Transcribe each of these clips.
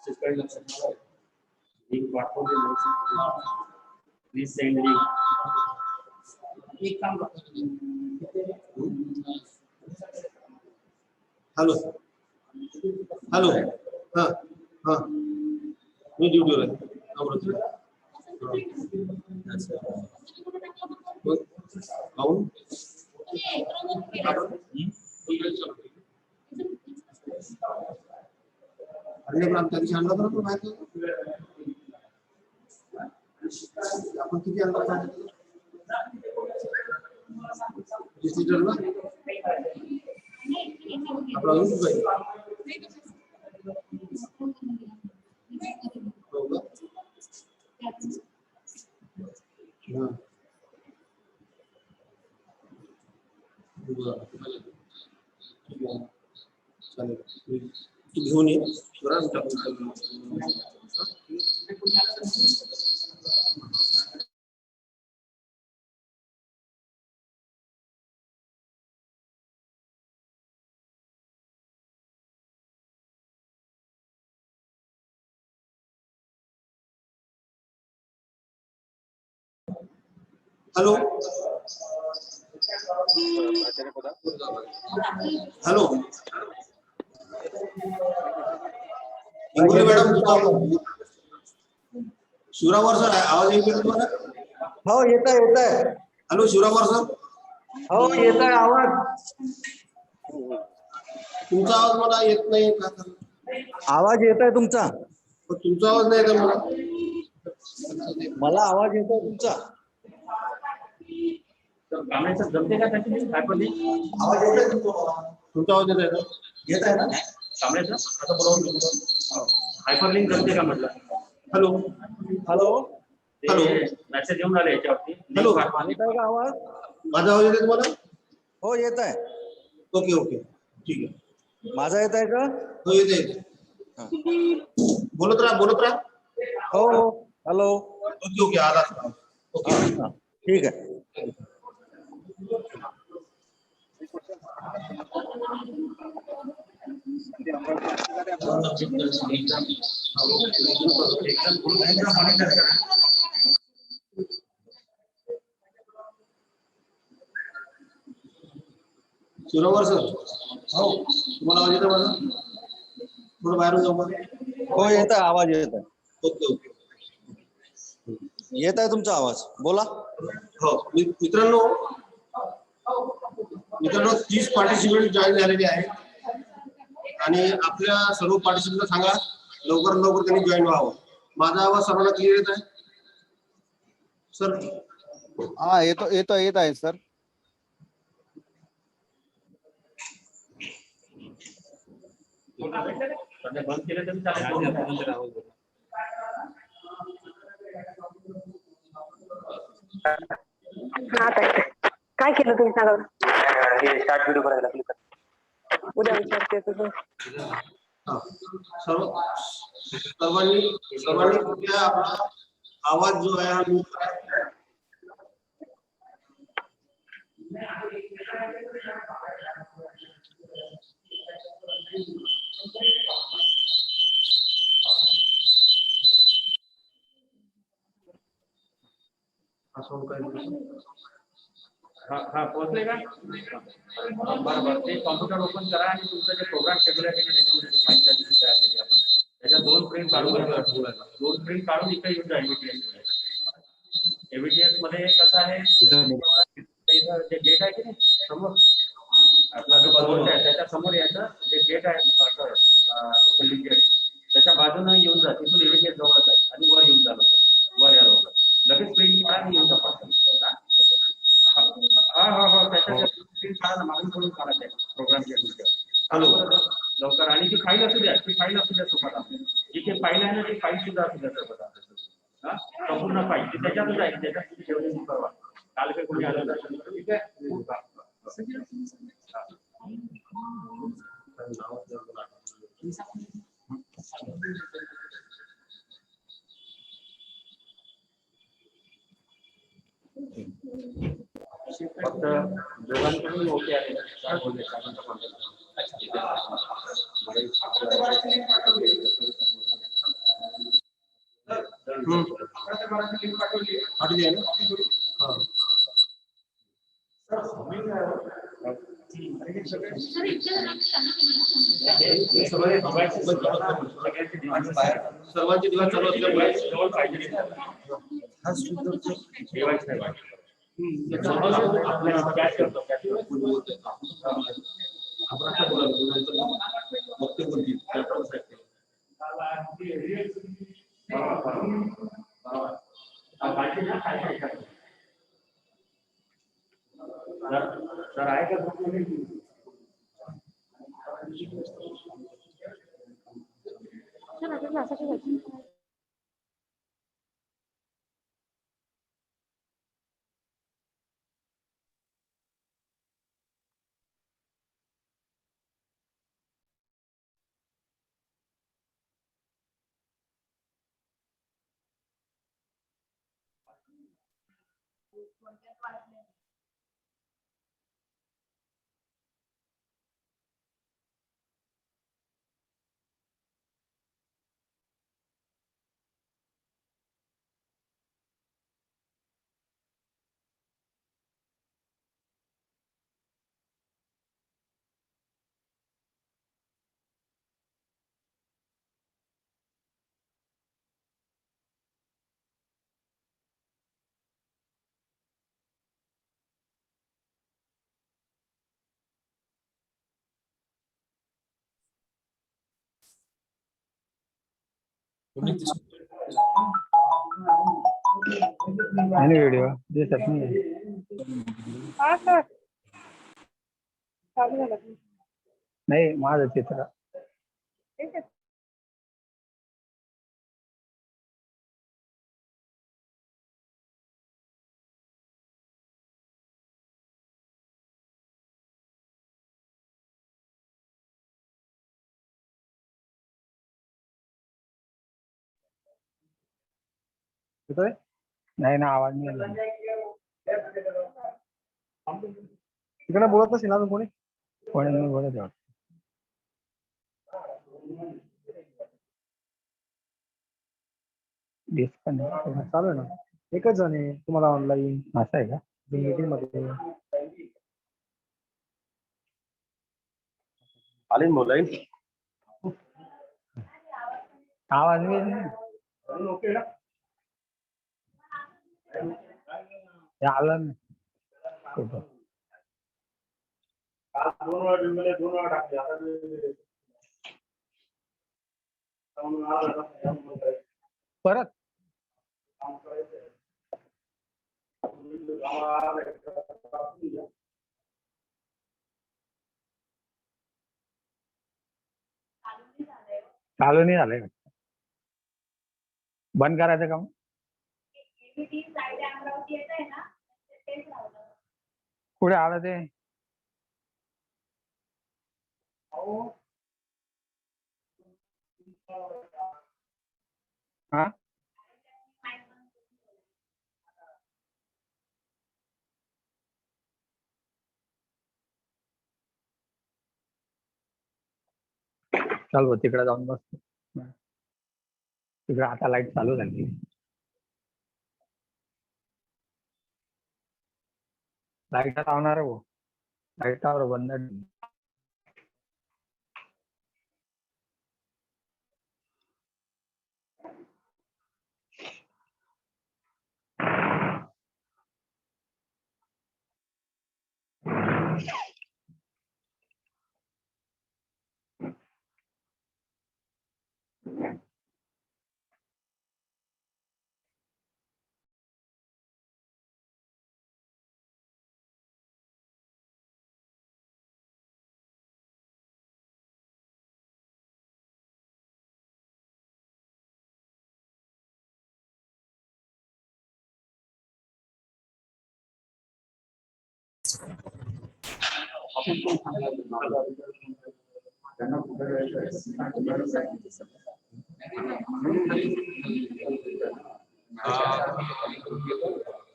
काही लक्षात ठेवा. लिंक पाठवली प्लीज सेंड लिंक. एक काम करा. हॅलो हॅलो हां हां मी ड्युटीवर आहे. काऊन अरे पण आमच्या दिवशी आणला तर माहिती आपण किती आणला डिजिटल ना आपला अजून पाहिजे हां चालेल तू घेऊन ये बरं टाकून. Hello hello Ingole madam Shivramwar sir आवाज येईल तुम्हाला? हो येत आहे. Hello Shivramwar sir. हो येत आहे आवाज. तुमचा आवाज मला येत नाही का? आवाज येत आहे तुमचा. तुमचा आवाज नाही येत मला. मला आवाज येतोय तुमचा. कामाचं जमते का त्याची काय पण आवाज येतोय तुमचा आवाज येत आहे का? येत आहे ना कामाचं आता बरोबर हायपरलिंक जमते का म्हटलं. हॅलो हॅलो हॅलो मेसेज येऊन आले याच्यावरती. हॅलो येत आहे का आवाज? माझा आवाज येतोय तुम्हाला? हो येत आहे. ओके ओके ठीक आहे. माझा येत आहे का? हो येते. बोलत राहा. हो हो हॅलो. ओके ओके आला ओके ठीक आहे. शिवरामवर सर हो तुम्हाला आवाज येतो माझा? थोडं बाहेरून जाऊ मध्ये. हो येत आहे आवाज येत आहे. ओके ओके येत आहे तुमचा आवाज बोला. हो मित्रांनो 30 पार्टिसिपेंट जॉईन झालेले आहेत आणि आपल्या सर्व पार्टिसिपेंटला सांगा लवकरात लवकर त्यांनी जॉईन व्हावं. माझा आवाज सर्वांना क्लिअर येत आहे सर? हा येत आहे सर. बंद केलं तरी चालेल. काय केलं तुम्ही सांगा. स्टार्ट व्हिडिओ करायला क्लिक कर. उद्या विचारते तुझं. सर्वांनी आपला आवाज जो आहे हा म्यूट करा. हा पोहोचले का? बरोबर ते कॉम्प्युटर ओपन करा आणि तुमचं जे प्रोग्राम शेड्यूल आहे त्याच्यामध्ये माहिती तयार केली आपण. त्याच्या 2 प्रिंट काढून इथे येऊन जा एव्हीटीएस मध्ये कसं आहे जे गेट आहे की नाही समोर आपला जो बोर्ड आहे त्याच्या समोर यायचं जे गेट आहे लोकल गेट त्याच्या बाजूने येऊन जा. तिथून एव्हीटीएस जवळच आहे आणि वर येऊन जा वर या लवकर. लगेच प्रिंट काढा आणि येऊन जा पटकन. हा त्याच्या प्रिंट काढा ना मागून करून काढा त्या प्रोग्राम शेड्यूलच्या. लवकर आणि ती फाईल असू द्या सोबत आपली जिथे फाईल आहे ना ती फाईल सुद्धा असू द्या सोबत आपल्या. संपूर्ण फाईल त्याच्यातच आहे त्याच्यात ठेवलेली परवा काल काही कोणी आलं नाही. ठीक आहे. फक्त दोघांकडून ओके आहे. पाठवली आहे ना? हा. सर्वांचे दिवस चालू असल्यामुळे सर आहे का आणि व्हिडिओ दिसत नाही. हा सर चालू झालं. नाही माझं चित्र ठीक आहे. येतोय? नाही ना आवाज नाही आला. तिकडे बोलत नसेल ना कोणी? कोणी नाही बोलत आहे. डिस्कनेक्ट चालू आहे ना. एकच जण आहे तुम्हाला ऑनलाईन असं आहे का? मीटिंग मध्ये आले मोबाईल आवाज नाही आला नाही. कुठं? परत चालू नाही झालंय. बंद करायचं का मग? पुढे आलं ते हा चल भाऊ तिकडे जाऊन बसतो. तिकडे आता लाईट चालू झाली. लाईट लावणार आहे भाऊ. लाईट बंद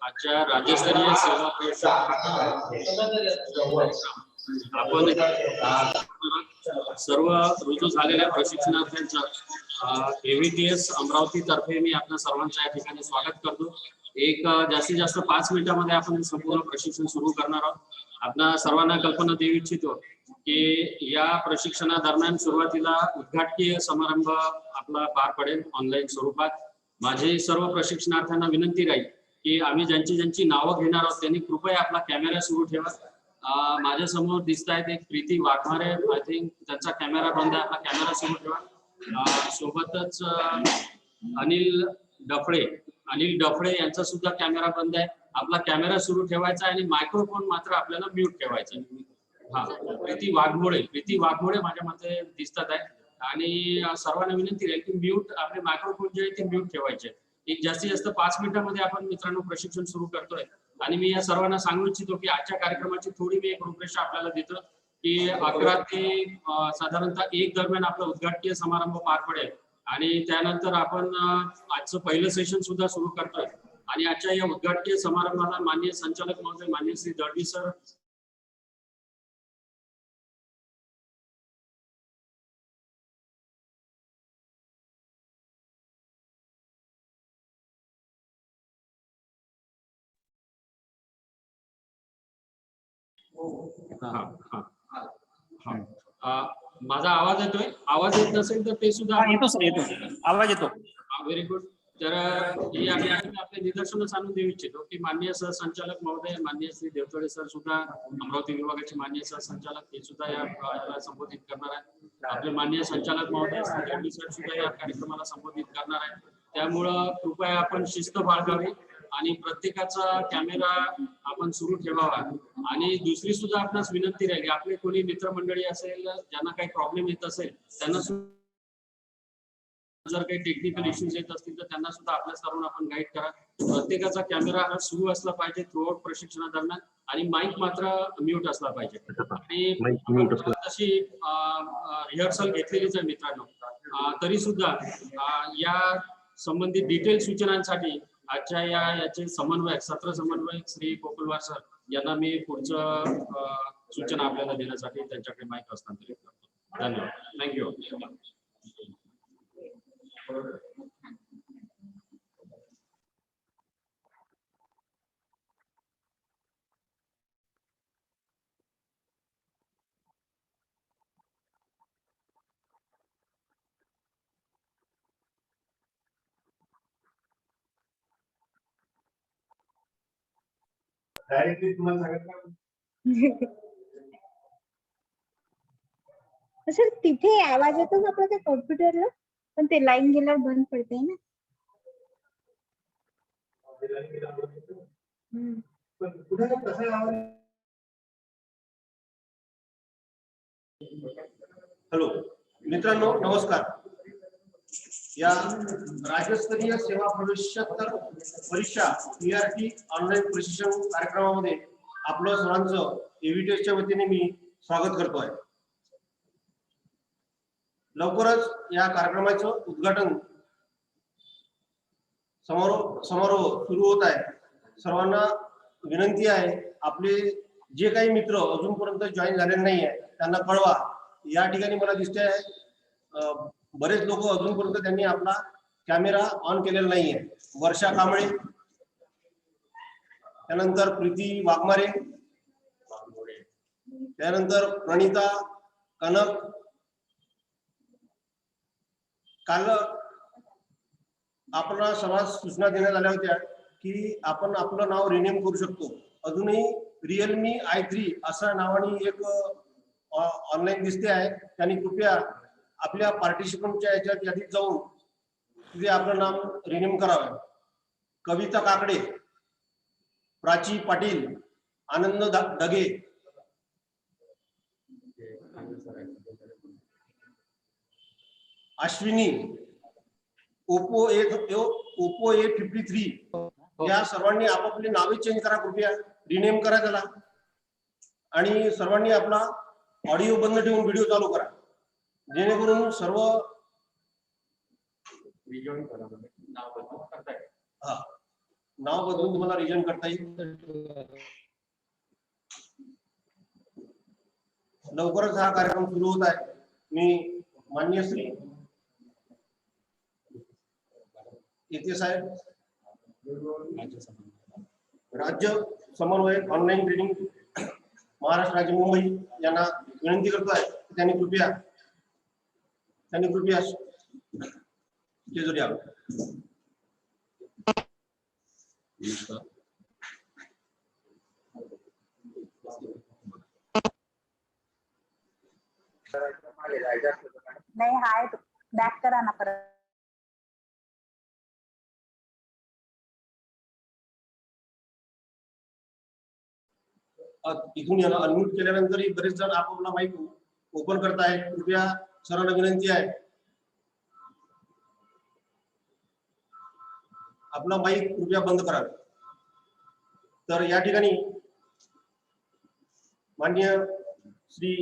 आजच्या राज्यस्तरीय सेवा परीक्षा आपण सर्व रुजू झालेल्या प्रशिक्षणार्थ्यांचं AVTS अमरावती तर्फे मी आपल्या सर्वांचं या ठिकाणी स्वागत करतो. जास्तीत जास्त 5 मिनिटांमध्ये आपण संपूर्ण प्रशिक्षण सुरू करणार आहोत. आपल्या सर्वांना कल्पना देऊ इच्छितो की या प्रशिक्षणादरम्यान सुरुवातीला उद्घाटनीय समारंभ आपला पार पडेल ऑनलाईन स्वरूपात. माझे सर्व प्रशिक्षणार्थ्यांना विनंती राहील की आम्ही ज्यांची नावं घेणार आहोत त्यांनी कृपया आपला कॅमेरा सुरू ठेवा. माझ्या समोर दिसत आहेत एक प्रीती वाघमारे, आय थिंक त्यांचा कॅमेरा बंद आहे, आपला कॅमेरा सुरू ठेवा. सोबतच अनिल डफळे यांचा सुद्धा कॅमेरा बंद आहे, आपला कॅमेरा सुरू ठेवायचा आणि मायक्रोफोन मात्र आपल्याला म्यूट ठेवायचा. हा, प्रीती वाघमोडे माझ्या मते दिसतात आहे आणि सर्वांना विनंती राहील की म्यूट आपले मायक्रोफोन जे आहे ते म्यूट ठेवायचे. एक जास्तीत जास्त 5 मिनिटांमध्ये आपण मित्रांनो प्रशिक्षण सुरू करतोय आणि मी या सर्वांना सांगू इच्छितो की आजच्या कार्यक्रमाची थोडी मी एक रूपरेषा आपल्याला देतो की 11 ते साधारणतः 1 दरम्यान आपला उद्घाटनीय समारंभ पार पडेल आणि त्यानंतर आपण आजचं पहिलं सेशन सुद्धा सुरू करतोय आणि आजच्या या उद्घाटनीय समारंभाला माननीय संचालक महोदय माननीय श्री दळवी सर माझा आवाज येतोय? आवाज येत नसेल तर ते सुद्धा येतो सर, येतो आवाज येतो. Very good. तर ही आम्ही आपल्या निदर्शनास आणून देऊ इच्छितो की माननीय सहसंचालक महोदय माननीय श्री देवतळे सर सुद्धा अमरावती विभागाचे माननीय सहसंचालक हे सुद्धा याला संबोधित करणार आहेत. आपले माननीय संचालक महोदय श्री देवतळे सर सुद्धा या कार्यक्रमाला संबोधित करणार आहेत. त्यामुळं कृपया आपण शिस्त बाळगावी आणि प्रत्येकाचा कॅमेरा आपण सुरू ठेवावा. आणि दुसरी सुद्धा आपणास विनंती राहील, आपले कोणी मित्रमंडळी असेल ज्यांना काही प्रॉब्लेम येत असेल त्यांना जर काही टेक्निकल इश्यूज येत असतील तर त्यांना सुद्धा आपल्या सर्वांना आपण गाईड करा. प्रत्येकाचा कॅमेरा हा सुरू असला पाहिजे थ्रूआउट प्रशिक्षणादरम्यान आणि माईक मात्र म्यूट असला पाहिजे. आणि तशी रिहर्सल घेतलेलीच आहे मित्रांनो. तरी सुद्धा या संबंधित डिटेल सूचनांसाठी आजच्या याचे समन्वयक सत्र समन्वयक श्री गोकुलवार सर यांना मी पुढचं सूचना आपल्याला देण्यासाठी त्यांच्याकडे माईक हस्तांतरित करतो. धन्यवाद. थँक्यू. डायरेक्टली तुम्हाला सांगितलं सर तिथे आवाज येतो आपल्या त्या कॉम्प्युटरला, पण ते लाईन गेल्यावर बंद पडते ना. हॅलो मित्रांनो, नमस्कार. या राज्यस्तरीय सेवा प्रवेशोत्तर परीक्षा PRT ऑनलाईन प्रशिक्षण कार्यक्रमामध्ये आपलं सर्वांचं AVTSच्या वतीने मी स्वागत करतोय. लवकरच या कार्यक्रमाचं उद्घाटन समारोह सुरू होत आहे. सर्वांना विनंती आहे, आपले जे काही मित्र अजूनपर्यंत जॉईन झालेले नाही आहे त्यांना कळवा. या ठिकाणी मला दिसते आहे बरेच लोक अजूनपर्यंत त्यांनी आपला कॅमेरा ऑन केलेला नाहीये. वर्षा कांबळे, त्यानंतर प्रीती वाघमारे, त्यानंतर प्रणिता कनक. काल आपल्याला सर्वात सूचना देण्यात आल्या होत्या की आपण आपलं नाव रिनेम करू शकतो. अजूनही रिअलमी i3 असा नावाने एक ऑनलाईन दिसते आहे. त्यांनी कृपया आपल्या पार्टिसिपंटच्या याच्यात यादीत जाऊन तिथे आपलं नाम रिनेम करावं. कविता काकडे, प्राची पाटील, आनंद दगे, अश्विनी, ओप्पो A53 या सर्वांनी आपापली नावे चेंज करा, कृपया रिनेम करा त्याला. आणि सर्वांनी आपला ऑडिओ बंद ठेवून व्हिडिओ चालू करा, जेणेकरून सर्व नाव बदलून तुम्हाला रिजॉइन करता येईल. लवकरच हा कार्यक्रम सुरू होत आहे. मी माननीय श्री येते साहेब राज्य समन्वयक ऑनलाईन ट्रेनिंग महाराष्ट्र राज्य मुंबई यांना विनंती करतो आहे की त्यांनी कृपया स्टेजवर यावं. नाही हाय बॅक करा ना परत. इथून याला अनम्यूट केल्यानंतरही बरेच जण आपापला माईक ओपन करतायत. कृपया सर्वांना विनंती आहे आपला माईक कृपया बंद करावे. तर या ठिकाणी माननीय श्री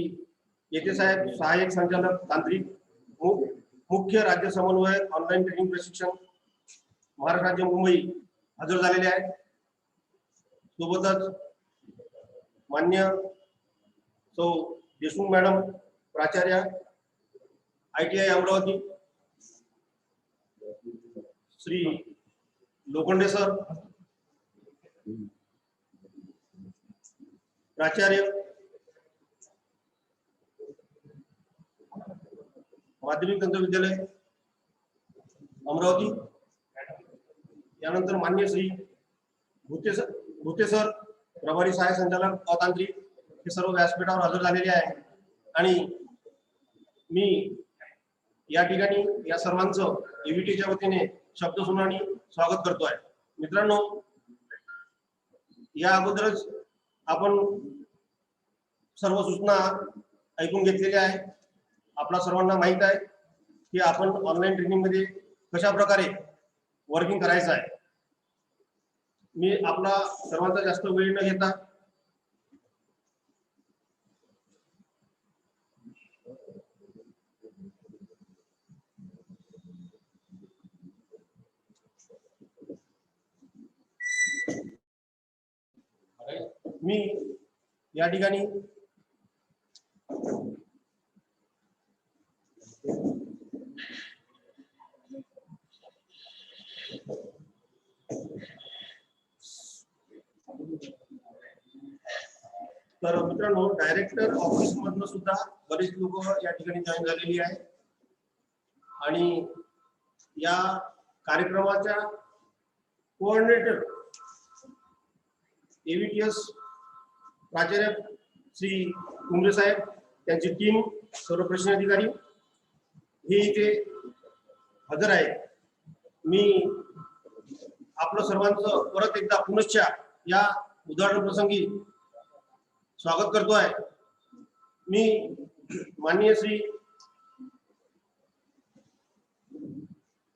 येते साहेब सहाय्यक संचालक तांत्रिक मुख्य राज्य समन्वयक ऑनलाईन ट्रेनिंग प्रशिक्षण महाराष्ट्र राज्य मुंबई हजर झालेले आहेत. सोबतच मान्य सौ देशमुख मॅडम प्राचार्य ITI अमरावती, श्री लोखंडे सर प्राचार्य माध्यमिक तंत्र विद्यालय अमरावती, यानंतर मान्य श्री भुते सर प्रभारी सहाय्यक संचालक अतांत्रिक हे सर्व व्यासपीठावर हजर झालेले आहे. आणि मी या ठिकाणी या सर्वांचं EVTच्या वतीने शब्द सुनावणी स्वागत करतोय. मित्रांनो, या अगोदरच आपण सर्व सूचना ऐकून घेतलेल्या आहे. आपल्या सर्वांना माहित आहे की आपण ऑनलाईन ट्रेनिंग मध्ये कशा प्रकारे वर्किंग करायचं आहे. मी आपला सर्वांचा जास्त वेळ न घेता मी या ठिकाणी तर मित्रांनो, डायरेक्टर ऑफिस मधून सुद्धा बरेच लोक या ठिकाणी जॉईन झालेली आहे. आणि या कार्यक्रमाच्या कोऑर्डिनेटर AVTS प्राचार्य श्री कुंभरे साहेब, त्यांची टीम, सर्व प्रशिक्षण अधिकारी हे इथे हजर आहे. मी आपलं सर्वांचं परत एकदा पुनश्च या उदाहरण प्रसंगी स्वागत करतोय. मी माननीय श्री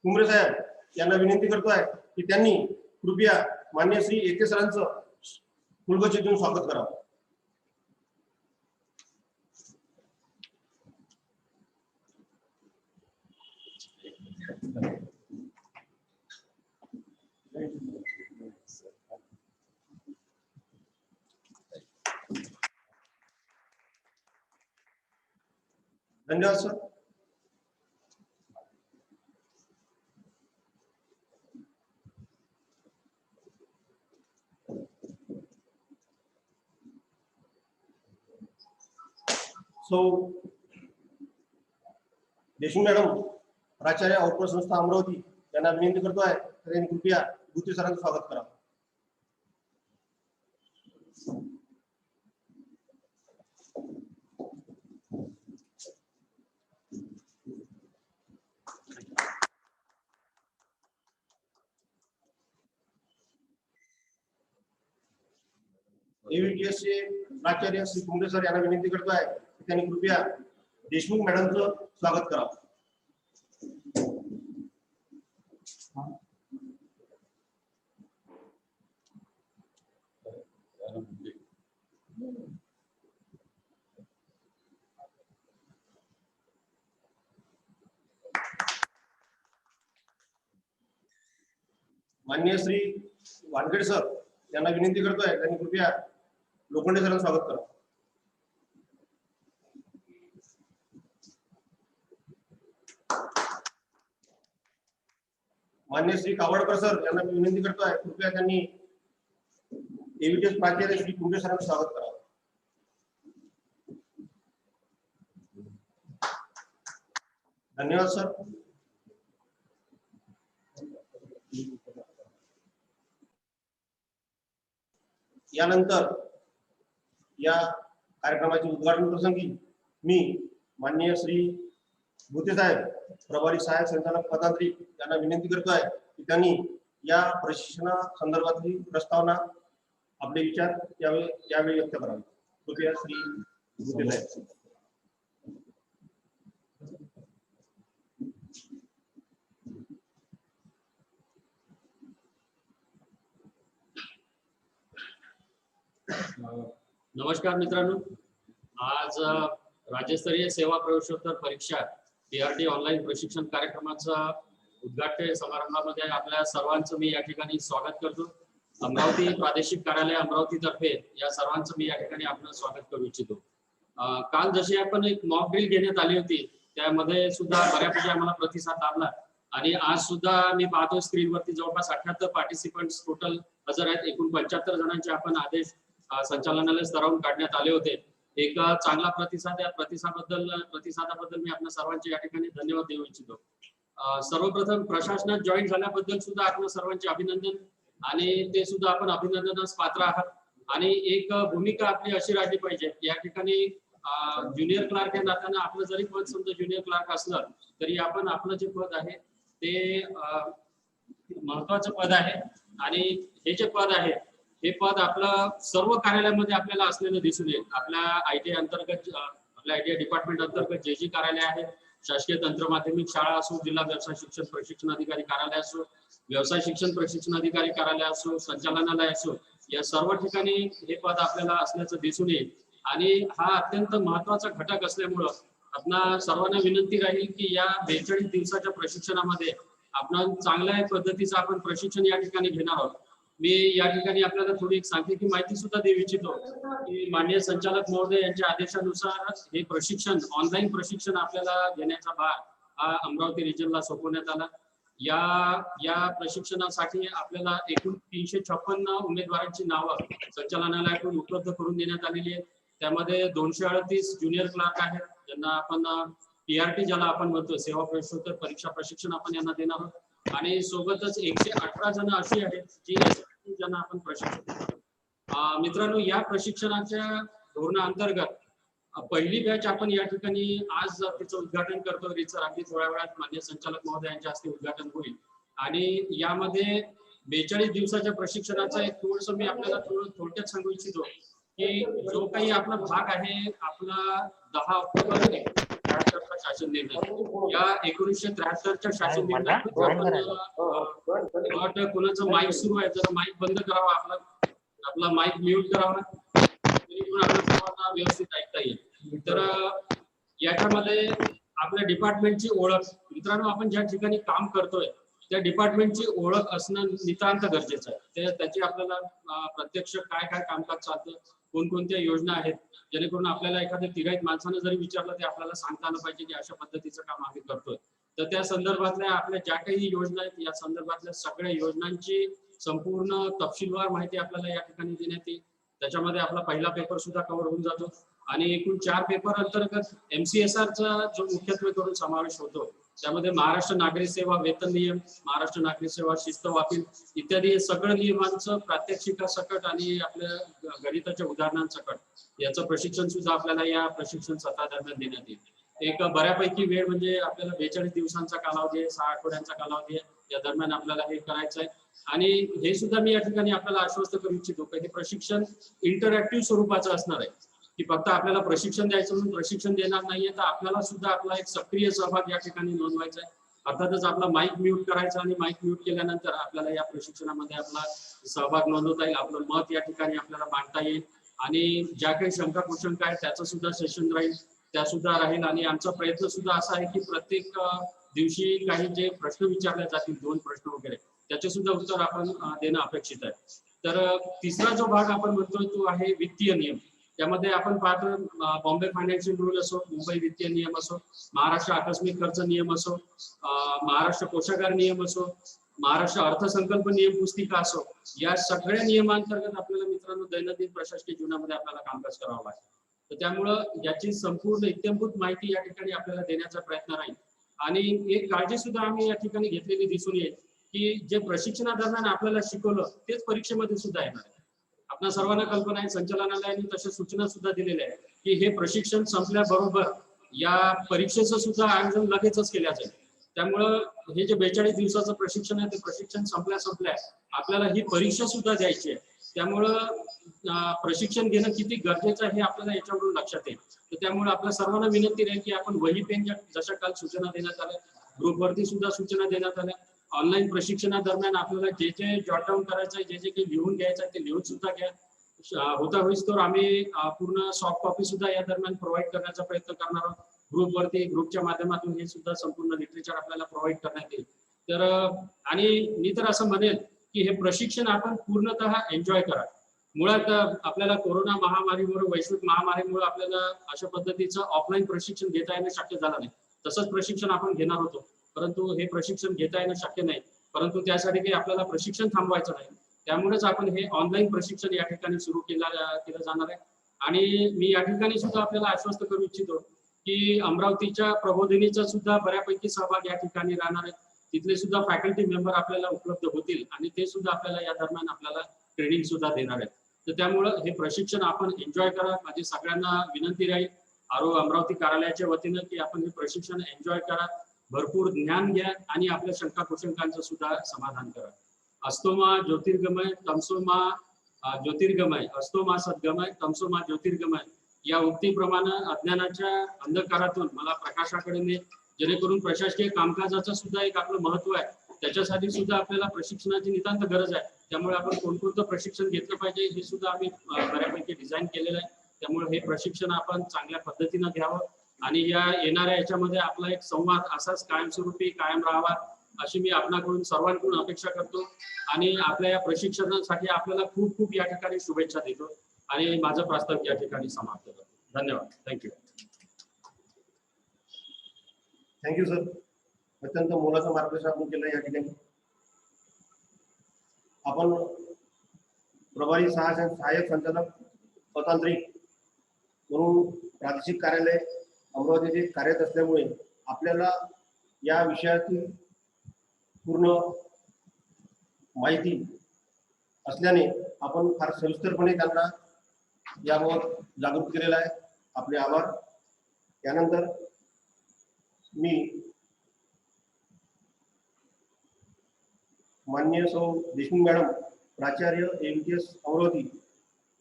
कुंभरे साहेब यांना विनंती करतोय की त्यांनी कृपया माननीय श्री येते सरांचं फुलगच्चीतून स्वागत करावं. धन्यवाद सर. सो देशमुख मॅडम प्राचार्य औपचारिक संस्था अमरावती यांना विनंती करतोय त्यांनी कृपया भुते सरांचं स्वागत करा. AVTS चे प्राचार्य श्री कुंभरे सर यांना विनंती करतोय की त्यांनी कृपया देशमुख मॅडमचं स्वागत करावं. माननीय श्री वानखेडे सर यांना विनंती करतोय त्यांनी कृपया लोखंडे सरांचं स्वागत करा. मान्य श्री कावडकर सर यांना मी विनंती करतो आहे, कृपया त्यांनी एव्हीटीएस प्राचार्य श्री कुंभे सरांचं स्वागत करावं. धन्यवाद सर. यानंतर या कार्यक्रमाचे उद्घाटन प्रसंगी मी माननीय श्री भुते साहेब, प्रभारी सहाय्यक संचालक पदाधिकारी यांना विनंती करतो आहे की त्यांनी या प्रशिक्षणा संदर्भातली प्रस्तावना आपले विचार यावेळी व्यक्त करावे. कृपया श्री भुते साहेब. नमस्कार मित्रांनो, आज राज्यस्तरीय सेवा प्रवेशोत्तर परीक्षा PRT ऑनलाईन प्रशिक्षण कार्यक्रमाचा उद्घाटन समारंभामध्ये आपल्या सर्वांचं मी या ठिकाणी स्वागत करतो. अमरावती प्रादेशिक कार्यालय अमरावती तर्फे या सर्वांचं मी या ठिकाणी आपलं स्वागत करू इच्छितो. काल जशी आपण एक मॉक ड्रिल घेण्यात आली होती, त्यामध्ये सुद्धा बऱ्यापैकी आम्हाला प्रतिसाद लाभला आणि आज सुद्धा मी पाहतो स्क्रीनवरती जवळपास 78 पार्टिसिपंट्स टोटल हजर आहेत. एकूण 75 जणांचे आपण आदेश संचालनालय स्तरावरून काढण्यात आले होते. एक चांगला प्रतिसाद, या प्रतिसादाबद्दल मी आपल्या सर्वांचे या ठिकाणी धन्यवाद देऊ इच्छितो. सर्वप्रथम प्रशासनात जॉईन झाल्याबद्दल सुद्धा आपल्या सर्वांचे अभिनंदन, आणि ते सुद्धा आपण अभिनंदनास पात्र आहात. आणि एक भूमिका आपली अशी राहिली पाहिजे, या ठिकाणी ज्युनियर क्लार्क या नात्यानं आपलं जरी पद समजा ज्युनियर क्लार्क असलं तरी आपण आपलं जे पद आहे ते महत्वाचं पद आहे, आणि हे जे पद आहे हे पद आपलं सर्व कार्यालयामध्ये आपल्याला असलेलं दिसून येईल. आपल्या ITI अंतर्गत, आपल्या ITI डिपार्टमेंट अंतर्गत जे कार्यालय आहे, शासकीय तंत्र माध्यमिक शाळा असो, जिल्हा व्यवसाय शिक्षण प्रशिक्षण अधिकारी कार्यालय असो, व्यवसाय शिक्षण प्रशिक्षण अधिकारी कार्यालय असो, संचालनालय असो, या सर्व ठिकाणी हे पद आपल्याला असल्याचं दिसून येईल. आणि हा अत्यंत महत्वाचा घटक असल्यामुळं आपणा सर्वांना विनंती राहील की या 42 दिवसाच्या प्रशिक्षणामध्ये आपण चांगल्या पद्धतीचं आपण प्रशिक्षण या ठिकाणी घेणार आहोत. मी या ठिकाणी आपल्याला थोडी एक सांख्यिकी माहिती सुद्धा देऊ इच्छितो की माननीय संचालक महोदय यांच्या आदेशानुसार हे प्रशिक्षण, ऑनलाईन प्रशिक्षण आपल्याला घेण्याचा भार हा अमरावती रिजनला सोपवण्यात आला. या प्रशिक्षणासाठी आपल्याला एकूण 356 उमेदवारांची नावं संचालनालयाकडून उपलब्ध करून देण्यात आलेली आहेत. त्यामध्ये 238 ज्युनियर क्लार्क आहेत, ज्यांना आपण PRT ज्याला आपण म्हणतो सेवा प्रवेशोत्तर परीक्षा प्रशिक्षण आपण यांना देणार आहोत. आणि सोबतच 118 जण अशी आहेत जी ज्यांना आपण प्रशिक्षण देतो. मित्रांनो, या प्रशिक्षणाच्या धोरणाअंतर्गत पहिली बॅच आपण या ठिकाणी आज तिचं उद्घाटन करतो. रितसर अगदी थोड्या वेळात माननीय संचालक महोदयांच्या हस्ते उद्घाटन होईल. आणि यामध्ये 42 दिवसाच्या प्रशिक्षणाचा एक थोडंसं मी आपल्याला थोडक्यात सांगू इच्छितो की जो काही आपला भाग आहे, आपला 10 ऑक्टोबर 1973चा शासन निर्णय, या 1973च्या शासन निर्णय कोणाचं माईक सुरू आहे, जरा माईक बंद करावा, आपला माईक म्यूट करावा, आपल्या सर्वांना व्यवस्थित ऐकता येईल. तर याच्यामध्ये आपल्या डिपार्टमेंटची ओळख, मित्रांनो, आपण ज्या ठिकाणी काम करतोय त्या डिपार्टमेंटची ओळख असणं नितांत गरजेचं आहे. त्याची आपल्याला प्रत्यक्ष काय काय कामकाज चालतं, कोणकोणत्या योजना आहेत, जेणेकरून आपल्याला एखाद्या तिघाईत माणसानं जरी विचारलं ते आपल्याला सांगता आलं पाहिजे की अशा पद्धतीचं काम आम्ही करतोय. तर त्या संदर्भातल्या आपल्या ज्या काही योजना आहेत, या संदर्भातल्या सगळ्या योजनांची संपूर्ण तपशीलवार माहिती आपल्याला या ठिकाणी देण्यात येईल. त्याच्यामध्ये आपला पहिला पेपर सुद्धा कव्हर होऊन जातो. आणि एकूण 4 पेपर अंतर्गत MCSRचा जो मुख्यत्वे करून समावेश होतो, त्यामध्ये महाराष्ट्र नागरिक सेवा वेतन नियम, महाराष्ट्र नागरिक सेवा शिस्त वापील इत्यादी सगळं नियमांचं प्रात्यक्षिकासकट आणि आपल्या गणिताच्या उदाहरणांसकट याचं प्रशिक्षण सुद्धा आपल्याला या प्रशिक्षण सत्रादरम्यान देण्यात येईल. एक बऱ्यापैकी वेळ म्हणजे आपल्याला 42 दिवसांचा कालावधी आहे, 6 आठवड्यांचा कालावधी आहे, या दरम्यान आपल्याला हे करायचं आहे. आणि हे सुद्धा मी या ठिकाणी आपल्याला आश्वस्त करू इच्छितो की हे प्रशिक्षण इंटरॅक्टिव्ह स्वरूपाचं असणार आहे, की फक्त आपल्याला प्रशिक्षण द्यायचं म्हणून प्रशिक्षण देणार नाहीये, तर आपल्याला सुद्धा आपला एक सक्रिय सहभाग या ठिकाणी नोंदवायचा आहे. अर्थातच आपला माईक म्यूट करायचा आणि माईक म्यूट केल्यानंतर आपल्याला या प्रशिक्षणामध्ये आपला सहभाग नोंदवता येईल, आपलं मत या ठिकाणी आपल्याला मांडता येईल. आणि ज्या काही शंका कुशंका आहेत त्याचं सुद्धा सेशन राहील, त्या सुद्धा राहील. आणि आमचा प्रयत्न सुद्धा असा आहे की प्रत्येक दिवशी काही जे प्रश्न विचारले जातील, 2 प्रश्न वगैरे, त्याचे सुद्धा उत्तर आपण देणं अपेक्षित आहे. तर तिसरा जो भाग आपण म्हणतोय तो आहे वित्तीय नियम. त्यामध्ये आपण पाहतो बॉम्बे फायनान्शियल रूल असो, मुंबई वित्तीय नियम असो, महाराष्ट्र आकस्मिक खर्च नियम असो, महाराष्ट्र कोषागार नियम असो, महाराष्ट्र अर्थसंकल्प नियम पुस्तिका असो, या सगळ्या नियमांतर्गत आपल्याला मित्रांनो दैनंदिन प्रशासकीय जीवनामध्ये आपल्याला कामकाज करावं लागतं. तर त्यामुळं याची संपूर्ण इत्थंभूत माहिती या ठिकाणी आपल्याला देण्याचा प्रयत्न राहील. आणि एक काळजी सुद्धा आम्ही या ठिकाणी घेतलेली दिसून येईल की जे प्रशिक्षणादरम्यान आपल्याला शिकवलं तेच परीक्षेमध्ये सुद्धा येणार आहे. आपल्या सर्वांना कल्पना आहे, संचालनालयाने तशा सूचना सुद्धा दिलेल्या आहेत की हे प्रशिक्षण संपल्याबरोबर या परीक्षेचं सुद्धा आयोजन लगेचच केलं जाईल. त्यामुळं हे जे 42 दिवसाचं प्रशिक्षण आहे ते प्रशिक्षण संपल्या आपल्याला ही परीक्षा सुद्धा द्यायची आहे. त्यामुळं प्रशिक्षण घेणं किती गरजेचं आहे हे आपल्याला याच्यावरून लक्षात येईल. तर त्यामुळे आपल्या सर्वांना विनंती राहील की आपण वही पेन जशा काल सूचना देण्यात आल्या, ग्रुपवरती सुद्धा सूचना देण्यात आल्या, ऑनलाईन प्रशिक्षणादरम्यान आपल्याला जे जे जॉट डाऊन करायचं आहे, जे जे काही लिहून घ्यायचं आहे ते लिहून सुद्धा घ्या. होता होईस तर आम्ही पूर्ण सॉफ्ट कॉपी सुद्धा या दरम्यान प्रोव्हाइड करण्याचा प्रयत्न करणार आहोत. ग्रुपवरती ग्रुपच्या माध्यमातून हे सुद्धा संपूर्ण लिटरेचर आपल्याला प्रोव्हाइड करण्यात येईल. तर आणि मी तर असं म्हणेल की हे प्रशिक्षण आपण पूर्णतः एन्जॉय करा. मुळात आपल्याला कोरोना महामारीमुळे, वैश्विक महामारीमुळे आपल्याला अशा पद्धतीचं ऑफलाईन प्रशिक्षण घेता येणं शक्य झालं नाही. तसंच प्रशिक्षण आपण घेणार होतो, परंतु हे प्रशिक्षण घेता येणं शक्य नाही. परंतु त्यासाठी काही आपल्याला प्रशिक्षण थांबवायचं नाही. त्यामुळेच आपण हे ऑनलाईन प्रशिक्षण या ठिकाणी सुरू केलं जाणार आहे. आणि मी या ठिकाणी सुद्धा आपल्याला आश्वस्त करू इच्छितो की अमरावतीच्या प्रबोधिनीचा सुद्धा बऱ्यापैकी सहभाग या ठिकाणी राहणार आहे. तिथले सुद्धा फॅकल्टी मेंबर आपल्याला उपलब्ध होतील आणि ते सुद्धा आपल्याला या दरम्यान आपल्याला ट्रेनिंग सुद्धा देणार आहेत. तर त्यामुळं हे प्रशिक्षण आपण एन्जॉय करा. माझी सगळ्यांना विनंती राहील अमरावती कार्यालयाच्या वतीनं की आपण हे प्रशिक्षण एन्जॉय करा, भरपूर ज्ञान घ्या आणि आपल्या शंका कुशंकांचं सुद्धा समाधान करा. अस्तोमा ज्योतिर्गमय तमसोमा ज्योतिर्गमय, अस्तोमा सद्गमय तमसोमा ज्योतिर्गमय या उक्तीप्रमाणे अज्ञानाच्या अंधकारातून मला प्रकाशाकडे ने, जेणेकरून प्रशासकीय कामकाजाचं सुद्धा एक आपलं महत्व आहे. त्याच्यासाठी सुद्धा आपल्याला प्रशिक्षणाची नितांत गरज आहे. त्यामुळे आपण कोणकोणतं प्रशिक्षण घेतलं पाहिजे हे सुद्धा आम्ही बऱ्यापैकी डिझाईन केलेलं आहे. त्यामुळे हे प्रशिक्षण आपण चांगल्या पद्धतीनं घ्यावं आणि या येणाऱ्या याच्यामध्ये आपला एक संवाद असाच कायमस्वरूपी कायम राहावा अशी मी आपणाकडून सर्वांकडून अपेक्षा करतो. आणि आपल्या या प्रशिक्षणासाठी आपल्याला खूप खूप या ठिकाणी शुभेच्छा देतो आणि माझं प्रस्ताव या ठिकाणी समाप्त करतो. धन्यवाद. थँक्यू. Thank you sir. अत्यंत मोलाचं मार्गदर्शन आपण केलं या ठिकाणी. आपण प्रभारी सहाय्यक संचालक अतांत्रिक म्हणून प्रादेशिक कार्यालय अमरावतीचे कार्यरत असल्यामुळे आपल्याला या विषयातील पूर्ण माहिती असल्याने आपण फार सविस्तरपणे त्यांना याबाबत जागृत केलेला आहे. आपले आभार. त्यानंतर मी माननीय सौ देशमुख मॅडम, प्राचार्य AVTS अमरावती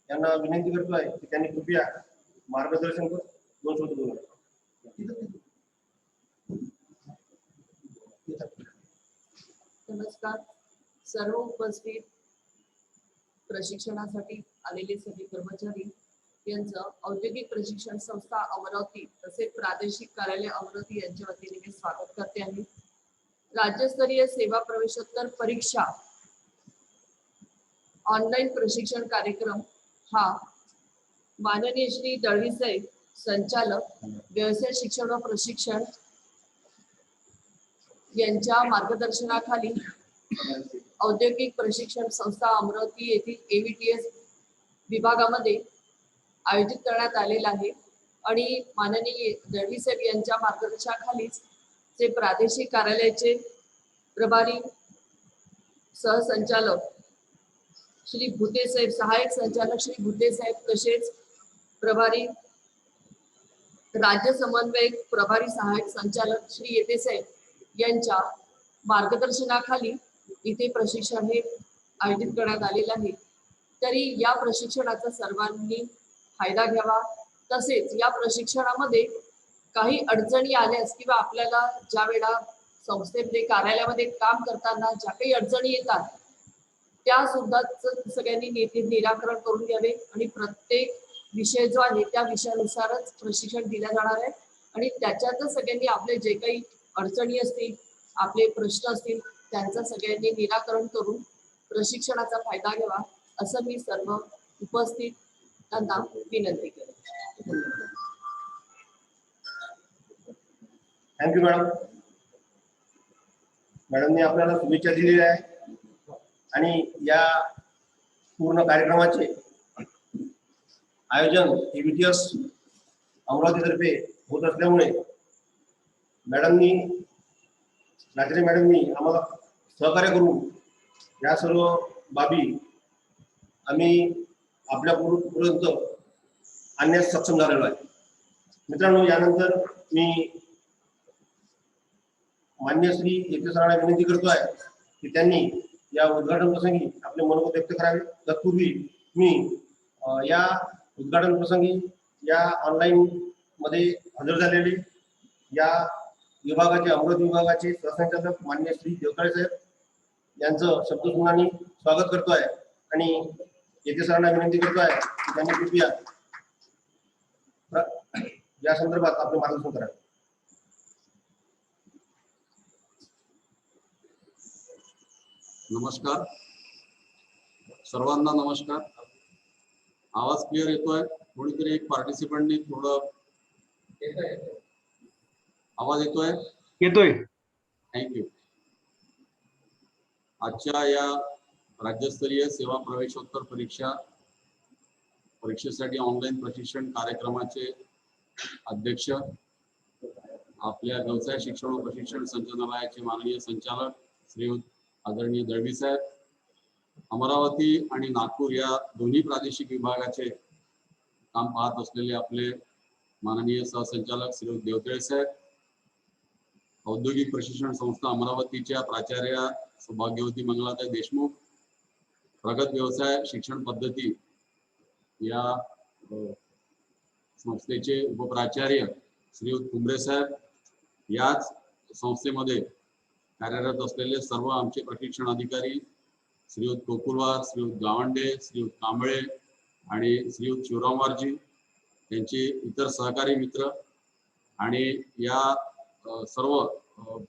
यांना विनंती करतो आहे की त्यांनी कृपया मार्गदर्शन कर 2 शब्द बोला. नमस्कार. सर्व उपस्थित प्रशिक्षणासाठी आलेले सगळे कर्मचारी यांचं औद्योगिक प्रशिक्षण संस्था अमरावती तसेच प्रादेशिक कार्यालय अमरावती यांच्या वतीने मी स्वागत करते आहे. राज्यस्तरीय सेवा प्रवेशोत्तर परीक्षा ऑनलाईन प्रशिक्षण कार्यक्रम हा माननीय श्री दळवी साहेब, संचालक व्यवसाय शिक्षण व प्रशिक्षण यांच्या मार्गदर्शनाखाली औद्योगिक प्रशिक्षण संस्था अमरावती येथील AVTS विभागामध्ये आयोजित करण्यात आलेला आहे. आणि माननीय दळवी साहेब यांच्या मार्गदर्शनाखालीच ते प्रादेशिक कार्यालयाचे प्रभारी सहसंचालक श्री भुते साहेब, सहाय्यक संचालक श्री भुते साहेब, तसेच प्रभारी राज्य समन्वयक प्रभारी सहाय्यक संचालक श्री येते साहेब यांच्या मार्गदर्शनाखाली इथे प्रशिक्षण हे आयोजित करण्यात आलेलं आहे. तरी या प्रशिक्षणाचा सर्वांनी फायदा घ्यावा. तसेच या प्रशिक्षणामध्ये काही अडचणी आल्यास किंवा आपल्याला ज्या वेळा संस्थेमध्ये कार्यालयामध्ये काम करताना ज्या काही अडचणी येतात त्या सुद्धा सगळ्यांनी निराकरण करून घ्यावे. आणि प्रत्येक विषय जो आहे त्या विषयानुसारच प्रशिक्षण दिलं जाणार आहे. आणि त्याच्यातच सगळ्यांनी आपले जे काही अडचणी असतील, आपले प्रश्न असतील, त्यांचं सगळ्यांनी निराकरण करून प्रशिक्षणाचा फायदा घ्यावा असं मी सर्व उपस्थित त्यांना विनंती करते. Thank you madam. मॅडमने आपल्याला शुभेच्छा दिलेल्या आहे आणि या पूर्ण कार्यक्रमाचे आयोजन EVTS अमरावतीतर्फे होत असल्यामुळे मॅडमनी नाचरे मॅडमनी आम्हाला सहकार्य करून या सर्व बाबी आम्ही आपल्यापर्यंत आणण्यास सक्षम झालेलो आहे. मित्रांनो, यानंतर मी मान्य श्री येते सरांना विनंती करतो आहे की त्यांनी या उद्घाटन प्रसंगी आपले मनोगत व्यक्त करावे. तत्पूर्वी मी या उद्घाटन प्रसंगी या ऑनलाईन मध्ये हजर झालेले या विभागाचे अमरावती विभागाचे सहसंचालक मान्य श्री देवकाळे साहेब यांचं शब्दसुमनाने स्वागत करतो आहे आणि येते सरांना विनंती करतो आहे की त्यांनी कृपया या संदर्भात आपले मार्गदर्शन करावे. नमस्कार सर्वांना. नमस्कार. आवाज क्लिअर येतोय? कोणीतरी एक पार्टिसिपंटनी थोडं आवाज येतोय? येतोय. थँक्यू. आजच्या या राज्यस्तरीय सेवा प्रवेशोत्तर परीक्षेसाठी ऑनलाईन प्रशिक्षण कार्यक्रमाचे अध्यक्ष आपल्या व्यवसाय शिक्षण व प्रशिक्षण संचालनालयाचे माननीय संचालक श्रीयुत आदरणीय दळवी साहेब, अमरावती आणि नागपूर या दोन्ही प्रादेशिक विभागाचे काम पाहत असलेले आपले माननीय सहसंचालक श्रीयुत देवतळे साहेब, औद्योगिक प्रशिक्षण संस्था अमरावतीच्या प्राचार्या सौभाग्यवती मंगलाताई देशमुख, प्रगत व्यवसाय शिक्षण पद्धती या संस्थेचे उपप्राचार्य श्रीयुत कुंभरे साहेब, याच संस्थेमध्ये कार्यरत असलेले सर्व आमचे प्रशिक्षण अधिकारी श्रीयुत कोकुलवार, श्रीयुत गावंडे, श्रीयुत कांबळे आणि श्रीयुत शिवरामवारजी, त्यांचे इतर सहकारी मित्र आणि या सर्व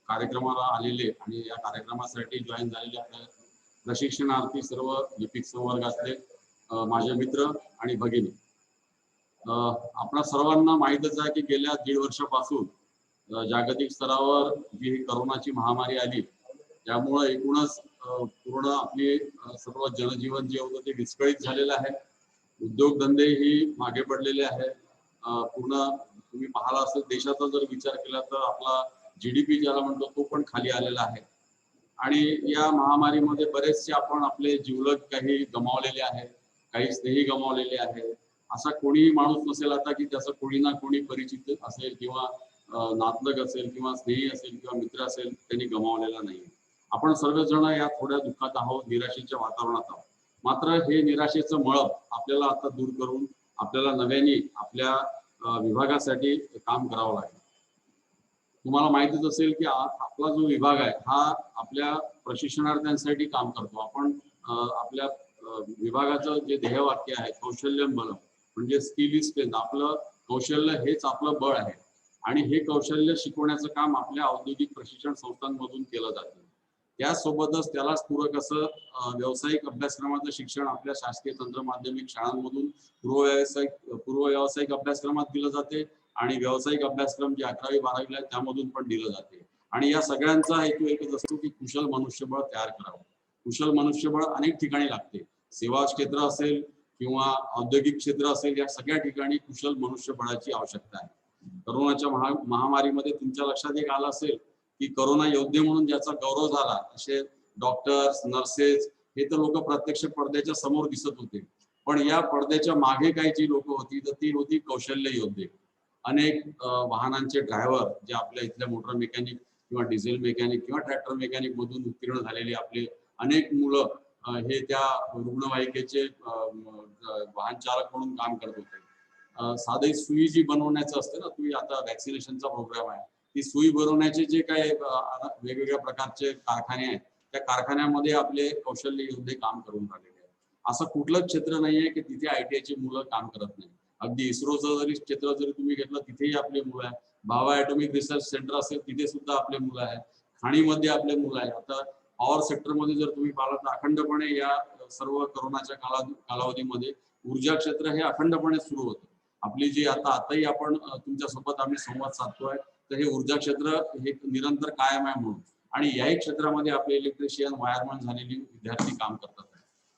कार्यक्रमाला आलेले आणि या कार्यक्रमासाठी जॉईन झालेले आपल्या प्रशिक्षणार्थी सर्व लिपिक संवर्गातले माझे मित्र आणि भगिनी. आपणा सर्वांना माहीतच आहे की गेल्या 1.5 वर्षापासून जागतिक स्तरावर जी करोनाची महामारी आली त्यामुळे एकूणच पूर्ण आपली सर्व जनजीवन जे होतं ते विस्कळीत झालेलं आहे. उद्योगधंदेही मागे पडलेले आहे. पूर्ण तुम्ही पाहिला असेल देशाचा जर विचार केला तर आपला GDP ज्याला म्हणतो तो पण खाली आलेला आहे आणि या महामारीमध्ये बरेचसे आपण आपले जिवलग काही गमावलेले आहे, काही स्नेही गमावलेले आहे. असा कोणीही माणूस नसेल आता की त्याचं कोणी ना कोणी परिचित असेल किंवा नातलग असेल किंवा स्नेही असेल किंवा मित्र असेल त्यांनी गमावलेला नाही. आपण सर्वजण या थोड्या दुःखात आहोत, निराशेच्या वातावरणात आहोत. मात्र हे निराशेचं मळभ आपल्याला आता दूर करून आपल्याला नव्याने आपल्या विभागासाठी काम करावं लागेल. तुम्हाला माहितीच असेल की आपला जो विभाग आहे हा आपल्या प्रशिक्षणार्थ्यांसाठी काम करतो. आपण आपल्या विभागाचं जे ध्येयवाक्य आहे कौशल्यम बलम, म्हणजे स्किल इज स्ट्रेंथ. आपलं कौशल्य हेच आपलं बळ आहे आणि हे कौशल्य शिकवण्याचं काम आपल्या औद्योगिक प्रशिक्षण संस्थांमधून केलं जातं. त्यासोबतच त्यालाच पूरक असं व्यावसायिक अभ्यासक्रमाचं शिक्षण आपल्या शासकीय तंत्र माध्यमिक शाळांमधून पूर्व व्यावसायिक अभ्यासक्रमात दिलं जाते आणि व्यावसायिक अभ्यासक्रम जे 11वी 12वीला आहे त्यामधून पण दिलं जाते. आणि या सगळ्यांचा हेतू एकच असतो की कुशल मनुष्यबळ तयार करावं. कुशल मनुष्यबळ अनेक ठिकाणी लागते. सेवा क्षेत्र असेल किंवा औद्योगिक क्षेत्र असेल, या सगळ्या ठिकाणी कुशल मनुष्यबळाची आवश्यकता आहे. करोनाच्या महामारीमध्ये तुमच्या लक्षात एक आलं असेल की करोना योद्धे म्हणून ज्याचा गौरव झाला असे डॉक्टर्स, नर्सेस हे तर लोक प्रत्यक्ष पडद्याच्या समोर दिसत होते, पण या पडद्याच्या मागे काही जी लोक होती तर ती होती कौशल्य योद्धे. अनेक वाहनांचे ड्रायव्हर जे आपल्या इथल्या मोटर मेकॅनिक किंवा डिझेल मेकॅनिक किंवा ट्रॅक्टर मेकॅनिक मधून उत्तीर्ण झालेले आपले अनेक मुलं हे त्या रुग्णवाहिकेचे वाहन चालक म्हणून काम करत होते. साधी सुई जी बनवण्याचं असते ना, तुम्ही आता वॅक्सिनेशनचा प्रोग्राम आहे, ती सुई बनवण्याचे जे काही वेगवेगळ्या प्रकारचे कारखाने आहेत त्या कारखान्यामध्ये आपले कौशल्य योद्धे काम करून राहिलेले आहेत. असं कुठलंच क्षेत्र नाहीये की तिथे ITI मुलं काम करत नाही. अगदी इस्रोचं जरी क्षेत्र जरी तुम्ही घेतलं तिथेही आपले मुलं आहेत. भाभा ॲटॉमिक रिसर्च सेंटर असेल तिथे सुद्धा आपले मुलं आहेत. खाणीमध्ये आपले मुलं आहेत. आता पॉवर सेक्टरमध्ये जर तुम्ही पाहिलं तर अखंडपणे या सर्व करोनाच्या कालावधीमध्ये ऊर्जा क्षेत्र हे अखंडपणे सुरू होतं. आपली जी आताही आपण तुमच्या सोबत आम्ही संवाद साधतोय तर हे ऊर्जा क्षेत्र हे निरंतर कायम आहे म्हणून. आणि याही क्षेत्रामध्ये आपले इलेक्ट्रिशियन वायरमन झालेली विद्यार्थी काम करतात.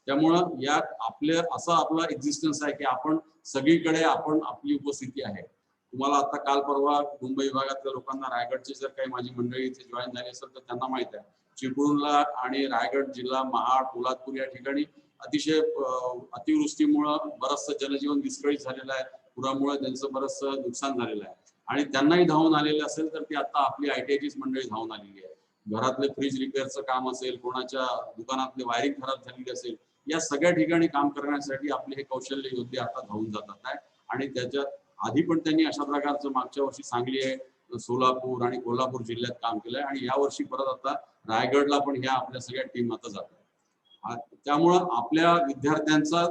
त्यामुळं यात आपला एक्झिस्टन्स आहे की आपण सगळीकडे आपली उपस्थिती आहे. तुम्हाला आता काल परवा मुंबई विभागातल्या लोकांना, रायगडचे जर काही माझी मंडळी इथे जॉईन झाली असेल तर त्यांना माहित आहे, चिपळूणला आणि रायगड जिल्हा, महाड, पोलादपूर या ठिकाणी अतिशय अतिवृष्टीमुळं बरंचसं जनजीवन विस्कळीत झालेलं आहे. पुरामुळे त्यांचं बरंचसं नुकसान झालेलं आहे आणि त्यांनाही धावून आलेलं असेल तर ती आता आपली ITIचीच मंडळी धावून आलेली आहे. घरातले फ्रीज रिपेअरचं काम असेल, कोणाच्या दुकानातले वायरिंग खराब झालेली असेल, या सगळ्या ठिकाणी काम करण्यासाठी आपले हे कौशल्य योद्धे आता धावून जातात आहे. आणि त्याच्यात आधी पण त्यांनी अशा प्रकारचं मागच्या वर्षी सांगली आहे, सोलापूर आणि कोल्हापूर जिल्ह्यात काम केलंय आणि या वर्षी परत आता रायगडला पण ह्या आपल्या सगळ्या टीम आता जात आहे. त्यामुळं आपल्या विद्यार्थ्यांचा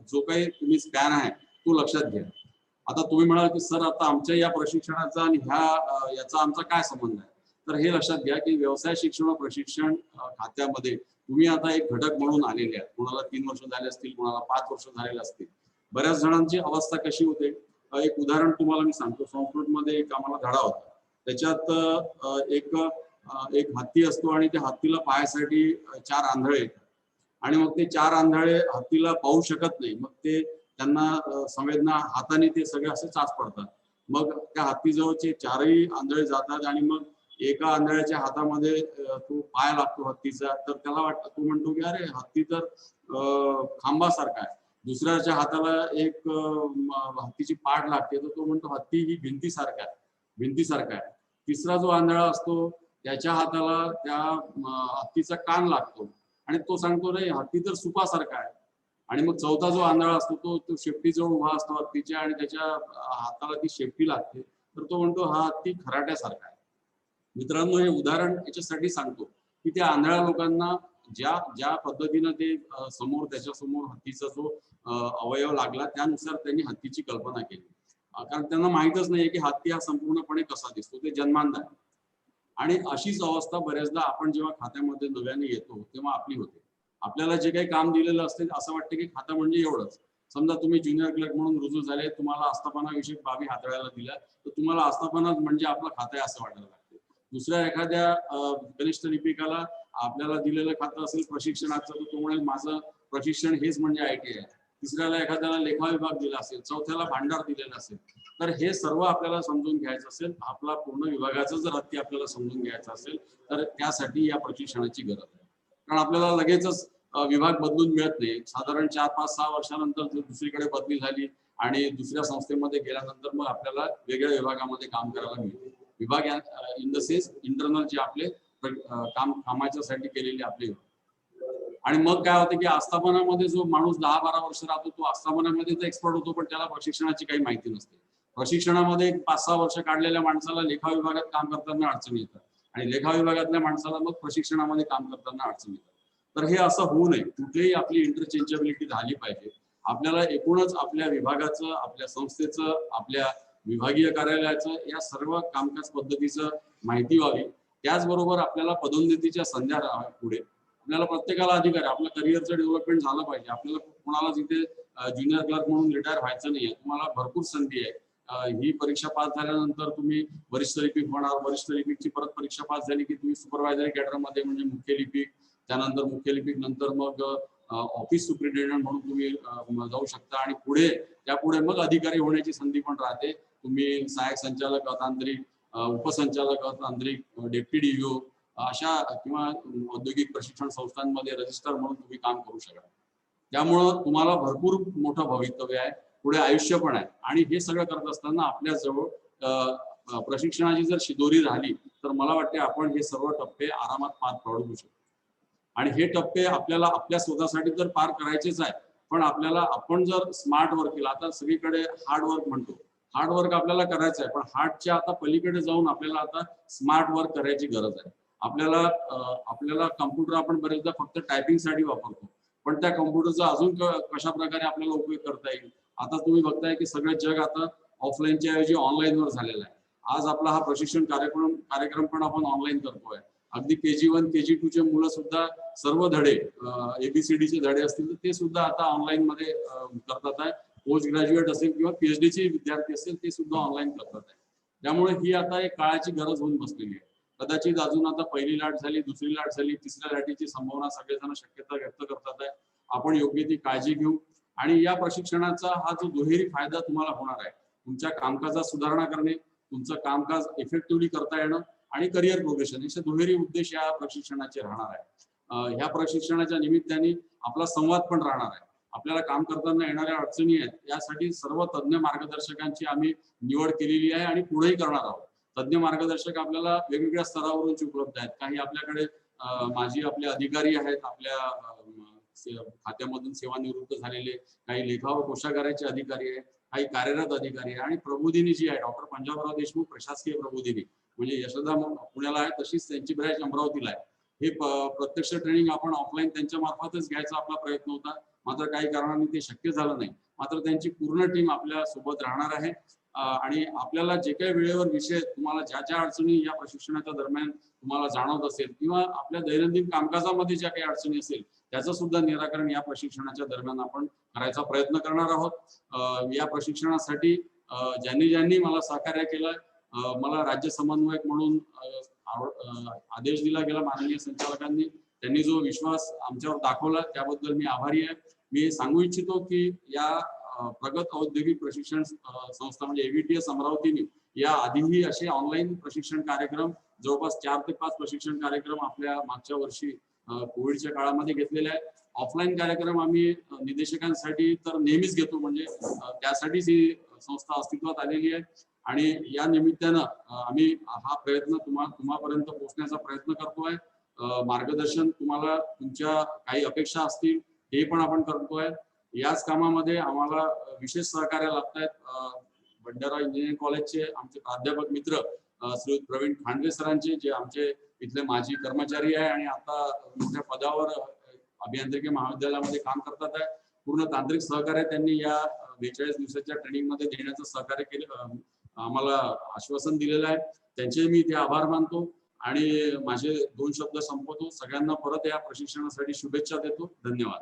जो काही तुम्ही स्पॅन आहे तो लक्षात घ्या. आता तुम्ही म्हणाल की सर आता आमच्या या प्रशिक्षणाचा आणि याचा आमचा काय संबंध आहे, तर हे लक्षात घ्या की व्यवसाय शिक्षण व प्रशिक्षण खात्यामध्ये तुम्ही आता एक घटक म्हणून आलेले आहात. कोणाला 3 वर्ष झाले असतील, कोणाला 5 वर्ष झालेले असतील. बऱ्याच जणांची अवस्था कशी होते, एक उदाहरण तुम्हाला मी सांगतो. संस्कृतमध्ये एक आम्हाला धडा होता, त्याच्यात एक हत्ती असतो आणि त्या हत्तीला पाहायसाठी 4 आंधळे येतात आणि मग ते 4 आंधळे हत्तीला पाहू शकत नाही. मग ते त्यांना संवेदना हाताने ते सगळे असे चाच पडतात. मग त्या हत्तीजवळचे 4ही आंधळे जातात आणि मग एका आंधळ्याच्या हातामध्ये तो पाय लागतो हत्तीचा, तर त्याला वाटतं, तो म्हणतो की अरे हत्ती तर खांबासारखा आहे. दुसऱ्याच्या हाताला एक हत्तीची पाठ लागते, तर तो म्हणतो हत्ती ही भिंतीसारखा आहे. तिसरा जो आंधळा असतो त्याच्या हाताला त्या हत्तीचा कान लागतो आणि तो सांगतो नाही हत्ती तर सुपासारखा आहे. आणि मग चौथा जो आंधळा असतो तो शेपटीजवळ उभा असतो हत्तीच्या आणि त्याच्या हाताला ती शेपटी लागते, तर तो म्हणतो हा हत्ती खराट्यासारखा आहे. मित्रांनो, हे उदाहरण याच्यासाठी सांगतो की त्या आंधळ्या लोकांना ज्या पद्धतीनं ते त्याच्यासमोर हत्तीचा जो अवयव लागला त्यानुसार त्यांनी हत्तीची कल्पना केली, कारण त्यांना माहीतच नाहीये की हत्ती हा संपूर्णपणे कसा दिसतो, ते जन्मांध आहे. आणि अशीच अवस्था बऱ्याचदा आपण जेव्हा खात्यामध्ये नव्याने येतो तेव्हा आपली होते. आपल्याला जे काही काम दिलेलं असते असं वाटतं की खातं म्हणजे एवढंच. समजा तुम्ही ज्युनियर क्लर्क म्हणून रुजू झाले, तुम्हाला आस्थापनाविषयक बाबी हाताळायला दिल्या, तर तुम्हाला आस्थापना म्हणजे आपलं खातं आहे असं वाटायला लागतं. दुसऱ्या एखाद्या कनिष्ठ लिपिकाला आपल्याला दिलेलं खातं असेल प्रशिक्षणाचं, तर तो म्हणेल माझं प्रशिक्षण हेच म्हणजे ITI आहे. तिसऱ्याला एखाद्याला लेखा विभाग दिला असेल, चौथ्याला भांडार दिलेला असेल. तर हे सर्व आपल्याला समजून घ्यायचं असेल, आपला पूर्ण विभागाचं जर हत्ती आपल्याला समजून घ्यायचं असेल तर त्यासाठी या प्रशिक्षणाची गरज आहे. कारण आपल्याला लगेचच विभाग बदलून मिळत नाही. साधारण 4, 5, 6 वर्षानंतर दुसरीकडे बदली झाली आणि दुसऱ्या संस्थेमध्ये गेल्यानंतर मग आपल्याला वेगळ्या विभागामध्ये काम करायला मिळते. विभाग इन द सेन्स इंटरनल जे आपले कामाच्यासाठी केलेले आपले. आणि मग काय होतं की आस्थापनामध्ये जो माणूस 10-12 वर्ष राहतो तो आस्थापनामध्येच एक्सपर्ट होतो, पण त्याला प्रशिक्षणाची काही माहिती नसते. प्रशिक्षणामध्ये 5-6 वर्ष काढलेल्या माणसाला लेखा विभागात काम करताना अडचणी येतात आणि लेखा विभागातल्या माणसाला मग प्रशिक्षणामध्ये काम करताना अडचणी येतात. तर हे असं होऊ नये. कुठेही आपली इंटरचेंजेबिलिटी झाली पाहिजे. आपल्याला एकूणच आपल्या विभागाचं, आपल्या संस्थेचं, आपल्या विभागीय कार्यालयाचं या सर्व कामकाज पद्धतीचं माहिती व्हावी. त्याचबरोबर आपल्याला पदोन्नतीच्या संध्या पुढे आपल्याला प्रत्येकाला अधिकार आहे. आपलं करिअरचं डेव्हलपमेंट झालं पाहिजे. आपल्याला कोणाला जिथे ज्युनियर क्लर्क म्हणून रिटायर व्हायचं नाहीये. तुम्हाला भरपूर संधी आहे. ही परीक्षा पास झाल्यानंतर तुम्ही वरिष्ठ लिपिक होणार. वरिष्ठ लिपिकची परत परीक्षा पास झाली की तुम्ही सुपरवायझरी कॅडरमध्ये म्हणजे मुख्य लिपिक, त्यानंतर मुख्य लिपिक नंतर मग ऑफिस सुपरिटेंडंट म्हणून तुम्ही जाऊ शकता आणि त्यापुढे मग अधिकारी होण्याची संधी पण राहते. तुम्ही सहाय्यक संचालक, तांत्रिक, उपसंचालक, तांत्रिक, डेप्युटी DO अशा किंवा औद्योगिक प्रशिक्षण संस्थांमध्ये रजिस्ट्रार म्हणून तुम्ही काम करू शकता. त्यामुळं तुम्हाला भरपूर मोठं भवितव्य आहे, पुढे आयुष्य पण आहे. आणि हे सगळं करत असताना आपल्या जवळ प्रशिक्षणाची जर शिदोरी राहिली तर मला वाटते आपण हे सर्व टप्पे आरामात पार पाडू शकतो. आणि हे टप्पे आपल्याला आपल्या स्वतःसाठी तर पार करायचेच आहे, पण आपण जर स्मार्ट वर्क केलं, आता सगळीकडे हार्ड वर्क म्हणतो, हार्ड वर्क आपल्याला करायचं आहे, पण हार्डच्या आता पलीकडे जाऊन आपल्याला आता स्मार्ट वर्क करायची गरज आहे. आपल्याला कम्प्युटर आपण बरेचदा फक्त टायपिंगसाठी वापरतो, पण त्या कम्प्युटरचा अजून कशा प्रकारे आपल्याला उपयोग करता येईल. आता तुम्ही बघताय की सगळं जग आता ऑफलाईनच्या ऐवजी ऑनलाईनवर झालेला आहे. आज आपला हा प्रशिक्षण कार्यक्रम पण आपण ऑनलाईन करतोय. अगदी KG1, KG2चे मुलं सुद्धा सर्व धडे ABCDचे धडे असतील तर ते सुद्धा आता ऑनलाईन मध्ये करतात आहे. पोस्ट ग्रॅज्युएट असेल किंवा PhDचे विद्यार्थी असेल ते सुद्धा ऑनलाईन करतात आहे. त्यामुळे ही आता एक काळाची गरज होऊन बसलेली आहे. कदाचित अजून आता पहिली लाट झाली, दुसरी लाट झाली, तिसऱ्या लाटेची संभावना सगळेजण शक्यता व्यक्त करतात आहे. आपण योग्य ती काळजी घेऊ आणि या प्रशिक्षणाचा हा जो दुहेरी फायदा तुम्हाला होणार आहे, तुमच्या कामकाजात सुधारणा करणे, तुमचं कामकाज इफेक्टिव्हली करता येणं आणि करिअर प्रोग्रेशन, असे दुहेरी उद्देश या प्रशिक्षणाचे राहणार आहे. ह्या प्रशिक्षणाच्या निमित्ताने आपला संवाद पण राहणार आहे. आपल्याला काम करताना येणाऱ्या अडचणी आहेत, यासाठी सर्व तज्ञ मार्गदर्शकांची आम्ही निवड केलेली आहे आणि पुढेही करणार आहोत. तज्ञ मार्गदर्शक आपल्याला वेगवेगळ्या स्तरावरून उपलब्ध आहेत. काही आपल्याकडे माजी आपले अधिकारी आहेत, आपल्या खात्यामधून सेवानिवृत्त झालेले, काही लेखा व कोषागाराचे अधिकारी आहेत, काही कार्यरत अधिकारी आहे आणि प्रबोधिनी जी आहे डॉक्टर पंजाबराव देशमुख प्रशासकीय प्रबोधिनी, म्हणजे यशोदा पुण्याला आहे तशीच त्यांची ब्रँच अमरावतीला आहे. हे प्रत्यक्ष ट्रेनिंग आपण ऑफलाईन त्यांच्या मार्फतच घ्यायचा आपला प्रयत्न होता, मात्र काही कारणांनी ते शक्य झालं नाही. मात्र त्यांची पूर्ण टीम आपल्या सोबत राहणार आहे आणि आपल्याला जे काही वेळेवर विषय तुम्हाला ज्या ज्या अडचणी या प्रशिक्षणाच्या दरम्यान तुम्हाला जाणवत असेल किंवा आपल्या दैनंदिन कामकाजामध्ये ज्या काही अडचणी असेल त्याचं सुद्धा निराकरण या प्रशिक्षणाच्या दरम्यान आपण करायचा प्रयत्न करणार आहोत. या प्रशिक्षणासाठी ज्यांनी मला सहकार्य केलं, मला राज्य समन्वयक म्हणून आदेश दिला गेला माननीय संचालकांनी, त्यांनी जो विश्वास आमच्यावर दाखवला त्याबद्दल मी आभारी आहे. मी सांगू इच्छितो की या प्रगत औद्योगिक प्रशिक्षण संस्था म्हणजे AVTS अमरावतीने या आधीही असे ऑनलाईन प्रशिक्षण कार्यक्रम जवळपास 4 ते 5 प्रशिक्षण कार्यक्रम आपल्या मागच्या वर्षी कोविडच्या काळामध्ये घेतलेले आहेत. ऑफलाईन कार्यक्रम आम्ही निदेशकांसाठी तर नेहमीच घेतो, म्हणजे त्यासाठीच ही संस्था अस्तित्वात आलेली आहे आणि या निमित्तानं आम्ही हा प्रयत्न तुम्हापर्यंत पोहोचण्याचा प्रयत्न करतोय. मार्गदर्शन तुम्हाला तुमच्या काही अपेक्षा असतील हे पण आपण करतोय. याच कामामध्ये आम्हाला विशेष सहकार्य लागत आहेत भंडारा इंजिनिअरिंग कॉलेजचे आमचे प्राध्यापक मित्र श्री प्रवीण खांडवे सरांचे, जे आमचे इथले माजी कर्मचारी आहे आणि आता मोठ्या पदावर अभियांत्रिकी महाविद्यालयामध्ये काम करतात आहे. पूर्ण तांत्रिक सहकार्य त्यांनी या 42 दिवसाच्या ट्रेनिंग मध्ये देण्याचं सहकार्य केलं, आम्हाला आश्वासन दिलेलं आहे. त्यांचे मी इथे आभार मानतो आणि माझे 2 शब्द संपवतो. सगळ्यांना परत या प्रशिक्षणासाठी शुभेच्छा देतो. धन्यवाद.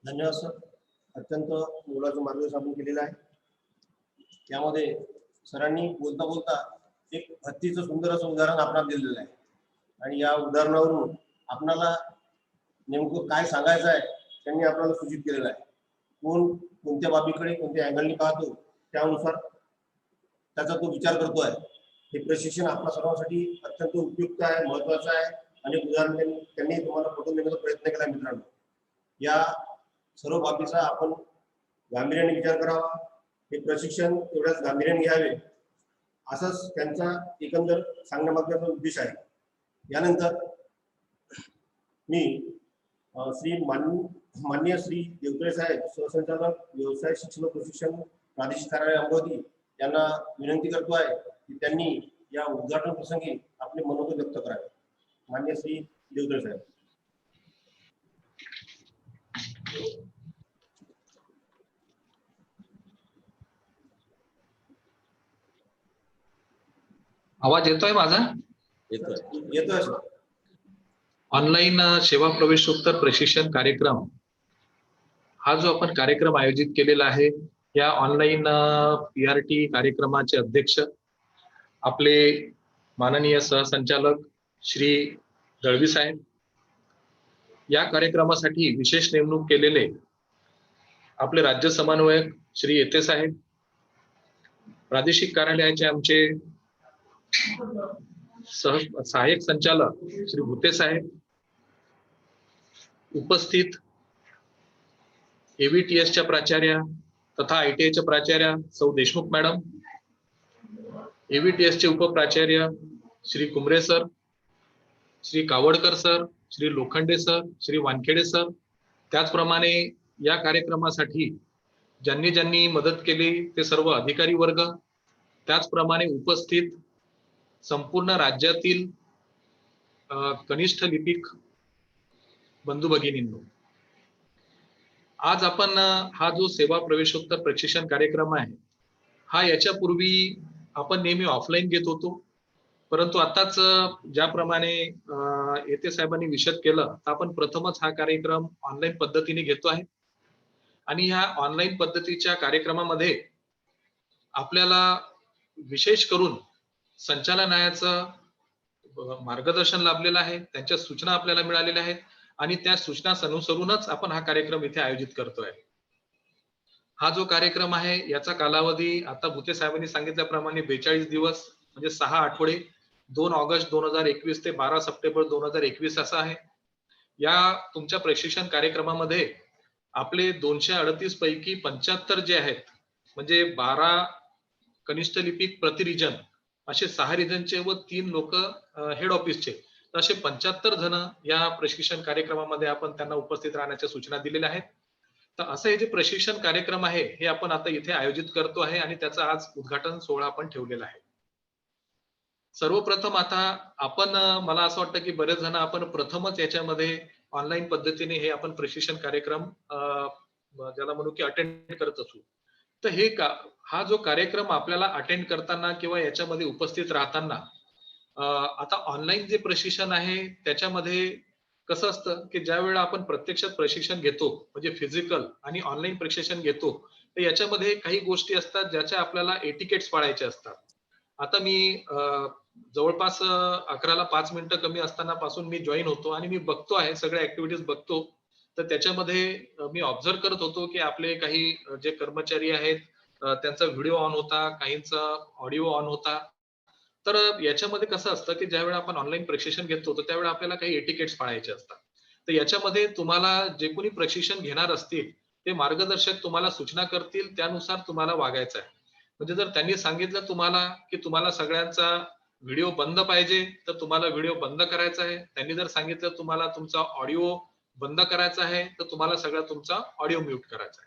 धन्यवाद सर. अत्यंत मोलाचं मार्गदर्शन आपण केलेलं आहे. यामध्ये सरांनी बोलता बोलता एक हत्तीचं सुंदर असं उदाहरण आपल्याला दिलेलं आहे आणि या उदाहरणावरून आपल्याला नेमकं काय सांगायचं आहे त्यांनी आपल्याला सूचित केलेलं आहे. कोण कोणत्या बाबीकडे कोणत्या अँगलनी पाहतो त्यानुसार त्याचा तो विचार करतो आहे. हे प्रशिक्षण आपल्या सर्वांसाठी अत्यंत उपयुक्त आहे, महत्वाचं आहे. अनेक उदाहरण त्यांनी तुम्हाला पटवून देण्याचा प्रयत्न केला. मित्रांनो, या सर्व बाबीचा आपण गांभीर्याने विचार करावा. हे प्रशिक्षण एवढ्याच गांभीर्याने घ्यावे असाच त्यांचा एकंदर सांगण्यामागचा उद्देश आहे. यानंतर मी माननीय श्री देवतळे साहेब, सहसंचालक व्यवसाय शिक्षण प्रशिक्षण प्रादेशिक कार्यालय अमरावती यांना विनंती करतो आहे की त्यांनी या उद्घाटन प्रसंगी आपले मनोगत व्यक्त करावे. माननीय श्री देवतळे साहेब. आवाज येतोय माझा? येतोय सर. ऑनलाईन सेवा प्रवेशोत्तर प्रशिक्षण कार्यक्रम हा जो आपण कार्यक्रम आयोजित केलेला आहे, या ऑनलाईन PRT कार्यक्रमाचे अध्यक्ष आपले माननीय सहसंचालक श्री दळवी साहेब, या कार्यक्रमासाठी विशेष नेमणूक केलेले आपले राज्य समन्वयक श्री येते साहेब, प्रादेशिक कार्यालयाचे आमचे सहाय्यक संचालक श्री भुते साहेब, उपस्थित AVTS च्या प्राचार्या तथा ITI च्या प्राचार्या सौ देशमुख मॅडम, AVTS चे उपप्राचार्य Shri Kumre sir, Shri Kawadkar sir, Shri Lokhande sir, Shri Wankhede sir, त्याचप्रमाणे या कार्यक्रमासाठी ज्यांनी ज्यांनी मदत केली ते सर्व अधिकारी वर्ग, त्याचप्रमाणे उपस्थित संपूर्ण राज्यातील कनिष्ठ लिपिक बंधू भगिनींनो, आज आपण हा जो सेवा प्रवेशोत्तर प्रशिक्षण कार्यक्रम आहे हा याच्यापूर्वी आपण नेहमी ऑफलाईन घेत होतो, परंतु आताच ज्याप्रमाणे येते साहेबांनी विशद केलं तर आपण प्रथमच हा कार्यक्रम ऑनलाईन पद्धतीने घेतो आहे. आणि ह्या ऑनलाईन पद्धतीच्या कार्यक्रमामध्ये आपल्याला विशेष करून संचालनालयाचं मार्गदर्शन लाभलेलं आहे, त्यांच्या सूचना आपल्याला मिळालेल्या आहेत आणि त्या सूचना अनुसरूनच आपण हा कार्यक्रम इथे आयोजित करतोय. हा जो कार्यक्रम आहे याचा कालावधी आता भुते साहेबांनी सांगितल्याप्रमाणे 42 दिवस म्हणजे 6 आठवडे 2 ऑगस्ट 2021 ते 12 सप्टेंबर 2021 असा आहे. या तुमच्या प्रशिक्षण कार्यक्रमामध्ये आपले 238 पैकी 75 जे आहेत म्हणजे 12 कनिष्ठ लिपिक प्रति रिजन असे 6 रिजनचे व 3 लोक हेड ऑफिसचे, तर असे 75 जण या प्रशिक्षण कार्यक्रमामध्ये आपण त्यांना उपस्थित राहण्याच्या सूचना दिलेल्या आहेत. तर असं हे जे प्रशिक्षण कार्यक्रम आहे हे आपण आता इथे आयोजित करतो आहे आणि त्याचा आज उद्घाटन सोहळा आपण ठेवलेला आहे. सर्वप्रथम आता आपण मला असं वाटतं की बरेच जण आपण प्रथमच याच्यामध्ये ऑनलाईन पद्धतीने हे आपण प्रशिक्षण कार्यक्रम ज्याला म्हणू की अटेंड करत असू. तर हा जो कार्यक्रम आपल्याला अटेंड करताना किंवा याच्यामध्ये उपस्थित राहताना आता ऑनलाईन जे प्रशिक्षण आहे त्याच्यामध्ये कसं असतं की ज्या वेळेला आपण प्रत्यक्षात प्रशिक्षण घेतो म्हणजे फिजिकल आणि ऑनलाईन प्रशिक्षण घेतो तर याच्यामध्ये काही गोष्टी असतात ज्याच्या आपल्याला एटिकेट्स पाळायचे असतात. आता मी जवळपास 11ला 5 मिनिटं कमी असताना पासून मी जॉईन होतो आणि मी बघतो आहे सगळ्या ऍक्टिव्हिटीज बघतो. तर त्याच्यामध्ये मी ऑब्झर्व करत होतो की आपले काही जे कर्मचारी आहेत त्यांचा व्हिडिओ ऑन होता, काहींचा ऑडिओ ऑन होता. तर याच्यामध्ये कसं असतं की ज्यावेळेला आपण ऑनलाईन प्रशिक्षण घेतो तर त्यावेळेला आपल्याला काही एटिकेट्स पाळायचे असतात. तर याच्यामध्ये तुम्हाला जे कोणी प्रशिक्षण घेणार असतील ते मार्गदर्शक तुम्हाला सूचना करतील त्यानुसार तुम्हाला वागायचं आहे. म्हणजे जर त्यांनी सांगितलं तुम्हाला की तुम्हाला सगळ्यांचा व्हिडिओ बंद पाहिजे तर तुम्हाला व्हिडिओ बंद करायचा आहे. त्यांनी जर सांगितलं तुम्हाला तुमचा ऑडिओ बंद करायचा आहे तर तुम्हाला सगळा तुमचा ऑडिओ म्यूट करायचा आहे.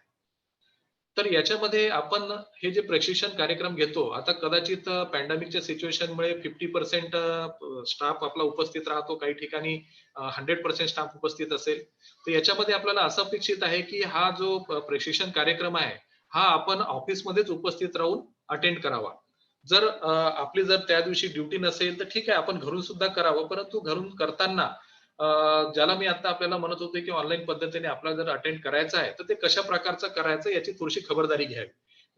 तर याच्यामध्ये आपण हे जे प्रशिक्षण कार्यक्रम घेतो आता कदाचित पॅन्डेमिकच्या सिच्युएशनमुळे 50% स्टाफ आपला उपस्थित राहतो, काही ठिकाणी 100% स्टाफ उपस्थित असेल. तर याच्यामध्ये आपल्याला असं अपेक्षित आहे की हा जो प्रशिक्षण कार्यक्रम आहे हा आपण ऑफिसमध्येच उपस्थित राहून अटेंड करावा. जर आपली जर त्या दिवशी ड्युटी नसेल तर ठीक आहे आपण घरून सुद्धा करावं, परंतु घरून करताना ज्याला मी आता आपल्याला म्हणत होते की ऑनलाईन पद्धतीने आपल्याला जर अटेंड करायचं आहे तर ते कशा प्रकारचं करायचं याची थोडीशी खबरदारी घ्यावी.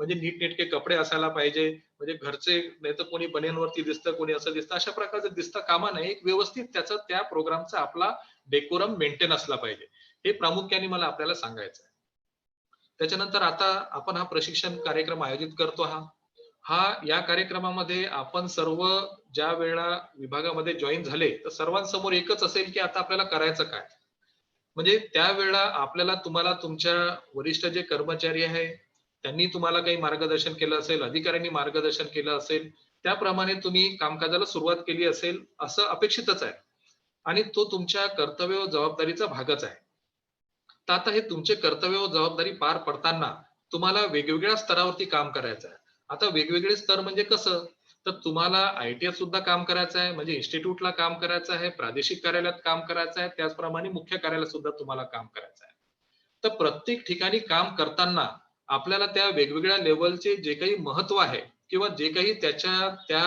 म्हणजे नीटनेटके कपडे असायला पाहिजे, म्हणजे घरचे नाही तर कोणी बनियनवरती दिसतं कोणी असं दिसतं अशा प्रकारचं दिसतं कामा नये. एक व्यवस्थित त्याचा त्या प्रोग्रामचा आपला डेकोरम मेंटेन असला पाहिजे, हे प्रामुख्याने मला आपल्याला सांगायचं आहे. त्याच्यानंतर आता आपण हा प्रशिक्षण कार्यक्रम आयोजित करतो या कार्यक्रमामध्ये आपण सर्व ज्या वेळा विभागामध्ये जॉईन झाले तर सर्वांसमोर एकच असेल की आता आपल्याला करायचं काय. म्हणजे त्यावेळेला आपल्याला तुम्हाला तुमच्या वरिष्ठ जे कर्मचारी आहे त्यांनी तुम्हाला काही मार्गदर्शन केलं असेल, अधिकाऱ्यांनी मार्गदर्शन केलं असेल, त्याप्रमाणे तुम्ही कामकाजाला सुरुवात केली असेल असं अपेक्षितच आहे आणि तो तुमच्या कर्तव्य व जबाबदारीचा भागच आहे. तर आता हे तुमचे कर्तव्य व जबाबदारी पार पडताना तुम्हाला वेगवेगळ्या स्तरावरती काम करायचं आहे. आता वेगवेगळे स्तर म्हणजे कसं, तर तुम्हाला ITS सुद्धा काम करायचं आहे, म्हणजे इन्स्टिट्यूटला काम करायचं आहे, प्रादेशिक कार्यालयात काम करायचं आहे, त्याचप्रमाणे मुख्य कार्यालयात सुद्धा तुम्हाला काम करायचं आहे. तर प्रत्येक ठिकाणी काम करताना आपल्याला त्या वेगवेगळ्या लेवलचे जे काही महत्व आहे किंवा जे काही त्या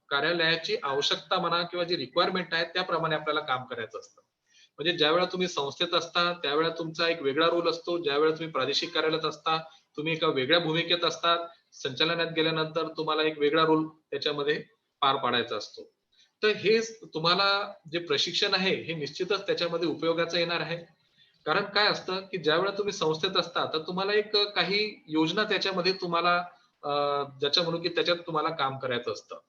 कार्यालयाची आवश्यकता म्हणा किंवा जी रिक्वायरमेंट आहे त्याप्रमाणे आपल्याला काम करायचं असतं. म्हणजे ज्या वेळा तुम्ही संस्थेत असता त्यावेळेला तुमचा एक वेगळा रोल असतो, ज्या वेळेला तुम्ही प्रादेशिक कार्यालयात असता तुम्ही एका वेगळ्या भूमिकेत असतात, संचालनात गेल्यानंतर तुम्हाला एक वेगळा रोल त्याच्यामध्ये पार पाडायचा असतो. तर हे तुम्हाला जे प्रशिक्षण आहे हे निश्चितच त्याच्यामध्ये उपयोगाचं येणार आहे. कारण काय असतं की ज्या वेळेला तुम्ही संस्थेत असता तर तुम्हाला एक काही योजना त्याच्यामध्ये तुम्हाला ज्याच्या म्हणून की त्याच्यात तुम्हाला काम करायचं असतं.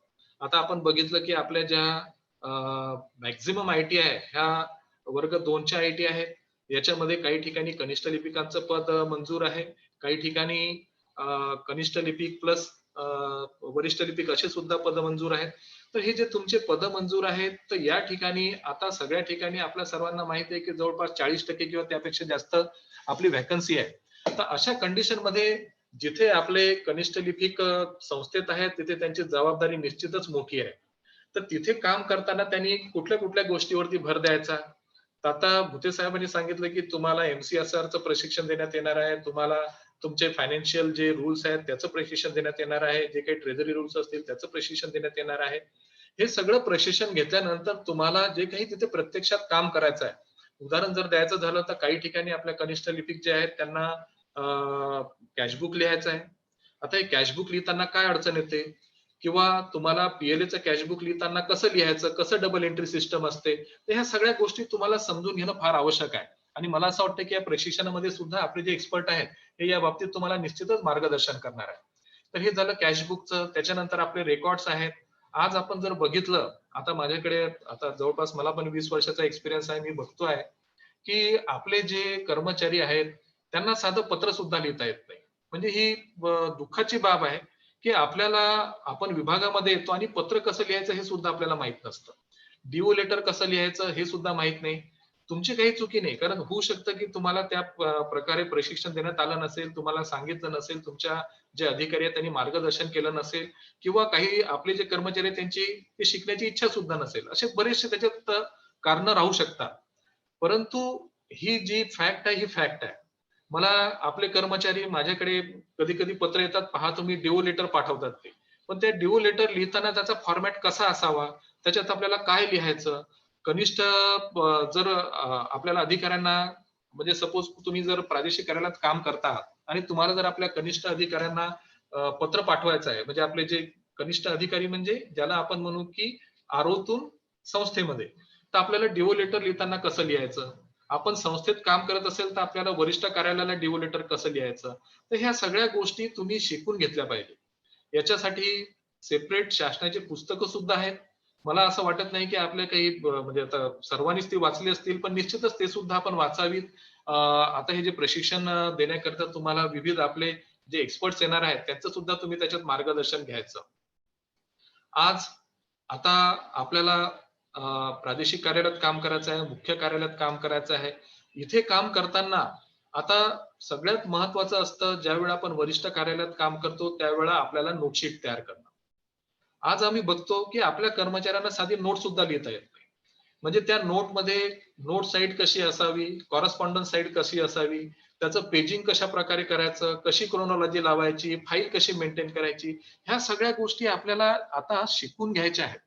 आता आपण बघितलं की आपल्या ज्या मॅक्झिमम IT आहे ह्या वर्ग 2च्या IT आहेत. याच्यामध्ये काही ठिकाणी कनिष्ठ लिपिकांचं पद मंजूर आहे, काही ठिकाणी कनिष्ठ लिपिक प्लस वरिष्ठ लिपिक असे सुद्धा पद मंजूर आहेत. तर हे जे तुमचे पद मंजूर आहेत तर या ठिकाणी आता सगळ्या ठिकाणी आपल्या सर्वांना माहिती आहे की जवळपास 40% किंवा त्यापेक्षा जास्त आपली व्हॅकन्सी आहे. तर अशा कंडिशन मध्ये जिथे आपले कनिष्ठ लिपिक संस्थेत आहेत तिथे त्यांची जबाबदारी निश्चितच मोठी आहे. तर तिथे काम करताना त्यांनी कुठल्या कुठल्या गोष्टीवरती भर द्यायचा. तर आता भुते साहेबांनी सांगितलं की तुम्हाला MCSRचं प्रशिक्षण देण्यात येणार आहे, तुम्हाला तुमचे फायनान्शियल जे रूल्स आहेत त्याचं प्रशिक्षण देण्यात येणार आहे, जे काही ट्रेझरी रूल्स असतील त्याचं प्रशिक्षण देण्यात येणार आहे. हे सगळं प्रशिक्षण घेतल्यानंतर तुम्हाला जे काही तिथे प्रत्यक्षात काम करायचं आहे. उदाहरण जर द्यायचं झालं तर काही ठिकाणी आपल्या कनिष्ठ लिपिक जे आहेत त्यांना कॅशबुक लिहायचं आहे. आता हे कॅशबुक लिहिताना काय अडचण येते, किंवा तुम्हाला पीएलएचं कॅशबुक लिहिताना कसं लिहायचं, कसं डबल एंट्री सिस्टम असते, तर ह्या सगळ्या गोष्टी तुम्हाला समजून घेणं फार आवश्यक आहे. आणि मला असं वाटतं की या प्रशिक्षणामध्ये सुद्धा आपले जे एक्सपर्ट आहेत हे या बाबतीत तुम्हाला निश्चितच मार्गदर्शन करणार आहे. तर हे झालं कॅशबुकचं. त्याच्यानंतर आपले रेकॉर्ड्स आहेत. आज आपण जर बघितलं, आता माझ्याकडे आता जवळपास मला पण 20 वर्षाचा एक्सपिरियन्स आहे. मी बघतोय की आपले जे कर्मचारी आहेत त्यांना साधं पत्र सुद्धा लिहिता येत नाही. म्हणजे ही दुःखाची बाब आहे की आपल्याला, आपण विभागामध्ये येतो आणि पत्र कसं लिहायचं हे सुद्धा आपल्याला माहित नसतं. डीओ लेटर कसं लिहायचं हे सुद्धा माहित नाही. तुमची काही चुकी नाही, कारण होऊ शकतं की तुम्हाला त्या प्रकारे प्रशिक्षण देण्यात आलं नसेल, तुम्हाला सांगितलं नसेल, तुमच्या जे अधिकारी आहेत त्यांनी मार्गदर्शन केलं नसेल, किंवा काही आपले जे कर्मचारी आहेत त्यांची ते शिकण्याची इच्छा सुद्धा नसेल. असे बरेचसे त्याच्यात कारण राहू शकतात. परंतु ही जी फॅक्ट आहे ही फॅक्ट आहे. मला आपले कर्मचारी माझ्याकडे कधी कधी पत्र येतात, पहा तुम्ही डिओ लेटर पाठवतात ते, पण त्या डिओ लेटर लिहिताना त्याचा फॉर्मॅट कसा असावा, त्याच्यात आपल्याला काय लिहायचं, कनिष्ठ जर आपल्याला अधिकाऱ्यांना, म्हणजे सपोज तुम्ही जर प्रादेशिक कार्यालयात काम करता आणि तुम्हाला जर आपल्या कनिष्ठ अधिकाऱ्यांना पत्र पाठवायचं आहे, म्हणजे आपले जे कनिष्ठ अधिकारी म्हणजे ज्याला आपण म्हणू की आरोतून संस्थेमध्ये, तर आपल्याला डिओ लेटर लिहिताना कसं लिहायचं, आपण संस्थेत काम करत असेल तर आपल्याला वरिष्ठ कार्यालयाला डिओ लेटर कसं लिहायचं, तर ह्या सगळ्या गोष्टी तुम्ही शिकून घेतल्या पाहिजे. याच्यासाठी सेपरेट शासनाचे पुस्तकं सुद्धा आहेत. मला असं वाटत नाही की आपल्या काही म्हणजे आता सर्वांनीच ती वाचली असतील, पण निश्चितच ते सुद्धा आपण वाचावीत. आता हे जे प्रशिक्षण देण्याकरता तुम्हाला विविध आपले जे एक्सपर्ट्स येणार आहेत त्यांचं सुद्धा तुम्ही त्याच्यात मार्गदर्शन घ्यायचं. आज आता आपल्याला प्रादेशिक कार्यालयात काम करायचं आहे, मुख्य कार्यालयात काम करायचं आहे. इथे काम करताना आता सगळ्यात महत्वाचं असतं, ज्यावेळेला आपण वरिष्ठ कार्यालयात काम करतो त्यावेळेला आपल्याला नोटशीट तयार करणं. आज आम्ही बघतो की आपल्या कर्मचाऱ्यांना साधी नोट सुद्धा लिहिता येत नाही. म्हणजे त्या नोटमध्ये नोट साईड कशी असावी, कॉरेस्पॉन्डन्स साईड कशी असावी, त्याचं पेजिंग कशा प्रकारे करायचं, कशी क्रोनॉलॉजी लावायची, फाईल कशी मेंटेन करायची, ह्या सगळ्या गोष्टी आपल्याला आता शिकून घ्यायच्या आहेत.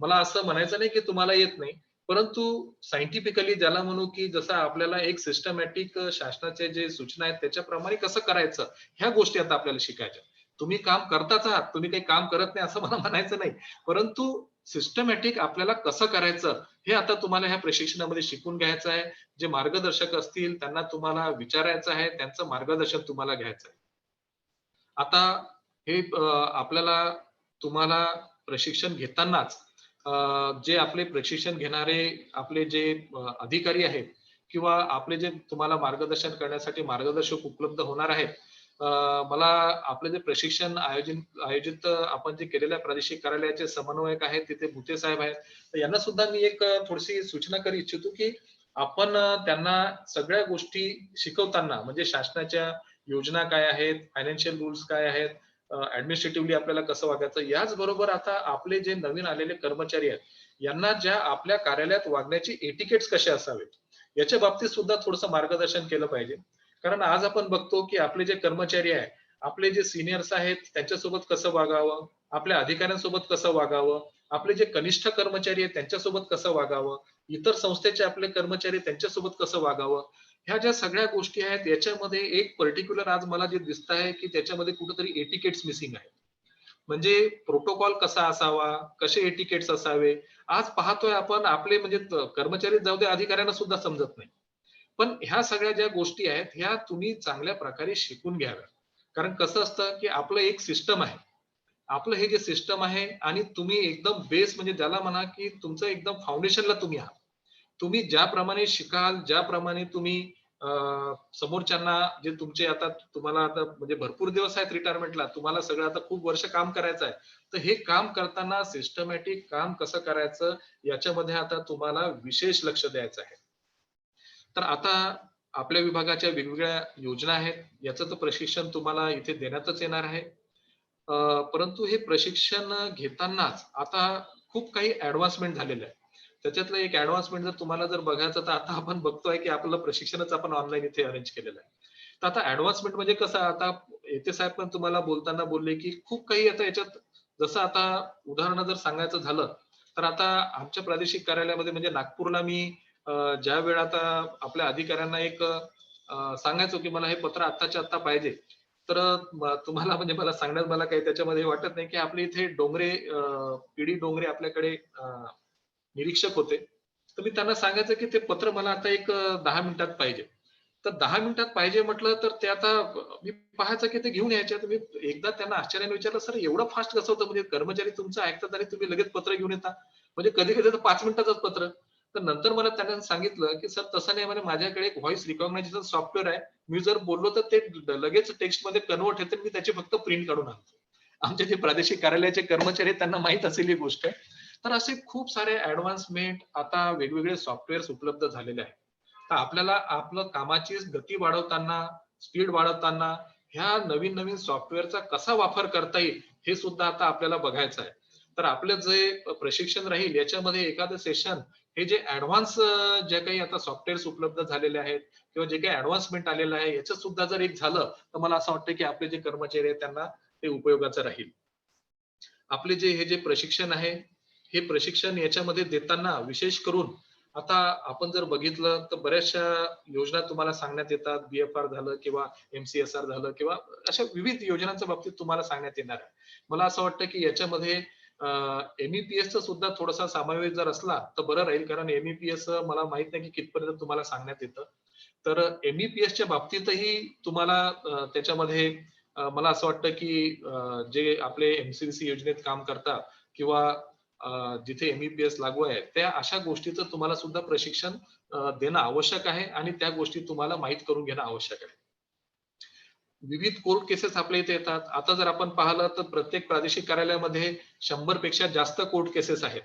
मला असं म्हणायचं नाही की तुम्हाला येत नाही, परंतु सायंटिफिकली ज्याला म्हणू की जसं आपल्याला एक सिस्टमॅटिक शासनाचे जे सूचना आहेत त्याच्याप्रमाणे कसं करायचं, ह्या गोष्टी आता आपल्याला शिकायच्या. तुम्ही काम करताच आहात, तुम्ही काही काम करत नाही असं मला म्हणायचं नाही, परंतु सिस्टमॅटिक आपल्याला कसं करायचं हे आता तुम्हाला ह्या प्रशिक्षणामध्ये शिकून घ्यायचं आहे. जे मार्गदर्शक असतील त्यांना तुम्हाला विचारायचं आहे, त्यांचं मार्गदर्शन तुम्हाला घ्यायचं आहे. आता हे आपल्याला तुम्हाला प्रशिक्षण घेतानाच जे आपले प्रशिक्षण घेणारे आपले जे अधिकारी आहेत किंवा आपले जे तुम्हाला मार्गदर्शन करण्यासाठी मार्गदर्शक उपलब्ध होणार आहेत, मला आपले जे प्रशिक्षण आयोजित आपण जे केलेल्या प्रादेशिक कार्यालयाचे समन्वयक आहेत तिथे भुते साहेब आहेत, तर यांना सुद्धा मी एक थोडीशी सूचना करू इच्छितो की आपण त्यांना सगळ्या गोष्टी शिकवताना, म्हणजे शासनाच्या योजना काय आहेत, फायनान्शियल रूल्स काय आहेत, ऍडमिनिस्ट्रेटिव्हली आपल्याला कसं वागायचं, याचबरोबर आता आपले जे नवीन आलेले कर्मचारी आहेत यांना ज्या आपल्या कार्यालयात वागण्याची एटिकेट्स कसे असावेत याच्या बाबतीत सुद्धा थोडंसं मार्गदर्शन केलं पाहिजे. कारण आज आपण बघतो की आपले जे कर्मचारी आहे, आपले जे सिनियर्स आहेत त्यांच्यासोबत कसं वागावं, आपल्या अधिकाऱ्यांसोबत कसं वागावं, आपले जे कनिष्ठ कर्मचारी आहेत त्यांच्यासोबत कसं वागावं, इतर संस्थेचे आपले कर्मचारी त्यांच्यासोबत कसं वागावं, ह्या ज्या सगळ्या गोष्टी आहेत याच्यामध्ये एक पर्टिक्युलर आज मला जे दिसत आहे की त्याच्यामध्ये कुठेतरी एटिकेट्स मिसिंग आहे. म्हणजे प्रोटोकॉल कसा असावा, कसे एटिकेट्स असावे, आज पाहतोय आपण आपले म्हणजे कर्मचारी जाऊ दे, अधिकाऱ्यांना सुद्धा समजत नाही. पण ह्या सगळ्या ज्या गोष्टी आहेत ह्या तुम्ही चांगल्या प्रकारे शिकून घ्याव्या. कारण कसं असतं की आपलं एक सिस्टम आहे, आपलं हे जे सिस्टम आहे आणि तुम्ही एकदम बेस म्हणजे ज्याला म्हणा की तुमचं एकदम फाउंडेशनला तुम्ही आहात. तुम्ही ज्याप्रमाणे शिकाल, ज्याप्रमाणे तुम्ही समोरच्यांना जे तुमचे आता तुम्हाला आता म्हणजे भरपूर दिवस आहेत रिटायरमेंटला, तुम्हाला सगळं आता खूप वर्ष काम करायचं आहे, तर हे काम करताना सिस्टमॅटिक काम कसं करायचं याच्यामध्ये आता तुम्हाला विशेष लक्ष द्यायचं आहे. तर आता आपल्या विभागाच्या वेगवेगळ्या योजना आहेत, याचं तर प्रशिक्षण तुम्हाला इथे देण्यातच येणार आहे. परंतु हे प्रशिक्षण घेतानाच आता खूप काही ऍडव्हान्समेंट झालेलं आहे. त्याच्यातलं एक ऍडव्हान्समेंट जर तुम्हाला जर बघायचं तर आता आपण बघतोय की आपलं प्रशिक्षणच आपण ऑनलाईन इथे अरेंज केलेलं आहे. तर आता ऍडव्हान्समेंट म्हणजे कसं, आता येते साहेब पण तुम्हाला बोलताना बोलले की खूप काही आता याच्यात, जसं आता उदाहरण जर सांगायचं झालं तर आता आमच्या प्रादेशिक कार्यालयामध्ये म्हणजे नागपूरला मी ज्या वेळा आता आपल्या अधिकाऱ्यांना एक सांगायचो की मला हे पत्र आत्ताच्या आत्ता पाहिजे, तर तुम्हाला म्हणजे मला सांगण्यात मला काही त्याच्यामध्ये वाटत नाही की आपले इथे डोंगरे पीडी डोंगरे आपल्याकडे निरीक्षक होते. तर मी त्यांना सांगायचं की ते पत्र मला आता एक 10 मिनिटात पाहिजे. तर 10 मिनिटात पाहिजे म्हटलं तर ते आता मी पाहायचं की ते घेऊन यायचे. तर मी एकदा त्यांना आश्चर्याने विचारलं, सर एवढं फास्ट कसं होतं, म्हणजे कर्मचारी तुमचं ऐकतात आणि तुम्ही लगेच पत्र घेऊन येता, म्हणजे कधी कधी तर 5 मिनिटाचंच पत्र. तर नंतर मला त्यांना सांगितलं की सर तसं नाही, म्हणे माझ्याकडे एक व्हॉइस रिकॉग्नायझेशन सॉफ्टवेअर आहे, मी जर बोललो तर ते लगेच टेक्स्ट मध्ये कन्वर्ट होते, मी त्याची फक्त प्रिंट काढून आणतो. आमचे जे प्रादेशिक कार्यालयाचे कर्मचारी आहेत, त्यांना माहित असेल ही गोष्ट. तर असे खूप सारे ऍडव्हान्समेंट आता वेगवेगळे सॉफ्टवेअर उपलब्ध झालेले आहेत. तर आपल्याला आपलं कामाची गती वाढवताना, स्पीड वाढवताना ह्या नवीन नवीन सॉफ्टवेअरचा कसा वापर करता येईल हे सुद्धा आता आपल्याला बघायचं आहे. तर आपलं जे प्रशिक्षण राहील याच्यामध्ये एखादं सेशन हे जे ऍडव्हान्स जे काही आता सॉफ्टवेअर्स उपलब्ध झालेले आहेत किंवा जे काही ऍडव्हान्समेंट आलेलं आहे याचं सुद्धा जर एक झालं तर मला असं वाटतं की आपले जे कर्मचारी आहेत त्यांना ते उपयोगाचं राहील. आपले जे हे जे प्रशिक्षण आहे हे प्रशिक्षण याच्यामध्ये देताना विशेष करून आता आपण जर बघितलं तर बऱ्याचशा योजना तुम्हाला सांगण्यात येतात, BFR झालं किंवा MCSR झालं किंवा अशा विविध योजनांच्या बाबतीत तुम्हाला सांगण्यात येणार आहे. मला असं वाटतं की याच्यामध्ये MEPS चा सुद्धा थोडासा समावेश जर असला तर बरं राहील, कारण MEPS मला माहित नाही की कितपर्यंत तुम्हाला सांगण्यात येतं. तर MEPS च्या बाबतीतही तुम्हाला त्याच्यामध्ये मला असं वाटतं की जे आपले MCVC योजनेत काम करतात किंवा जिथे MEPS लागू आहे त्या अशा गोष्टीचं तुम्हाला सुद्धा प्रशिक्षण देणं आवश्यक आहे आणि त्या गोष्टी तुम्हाला माहित करून घेणं आवश्यक आहे. विविध कोर्ट केसेस आपल्या इथे येतात. आता जर आपण पाहिलं तर प्रत्येक प्रादेशिक कार्यालयामध्ये 100 पेक्षा जास्त कोर्ट केसेस आहेत.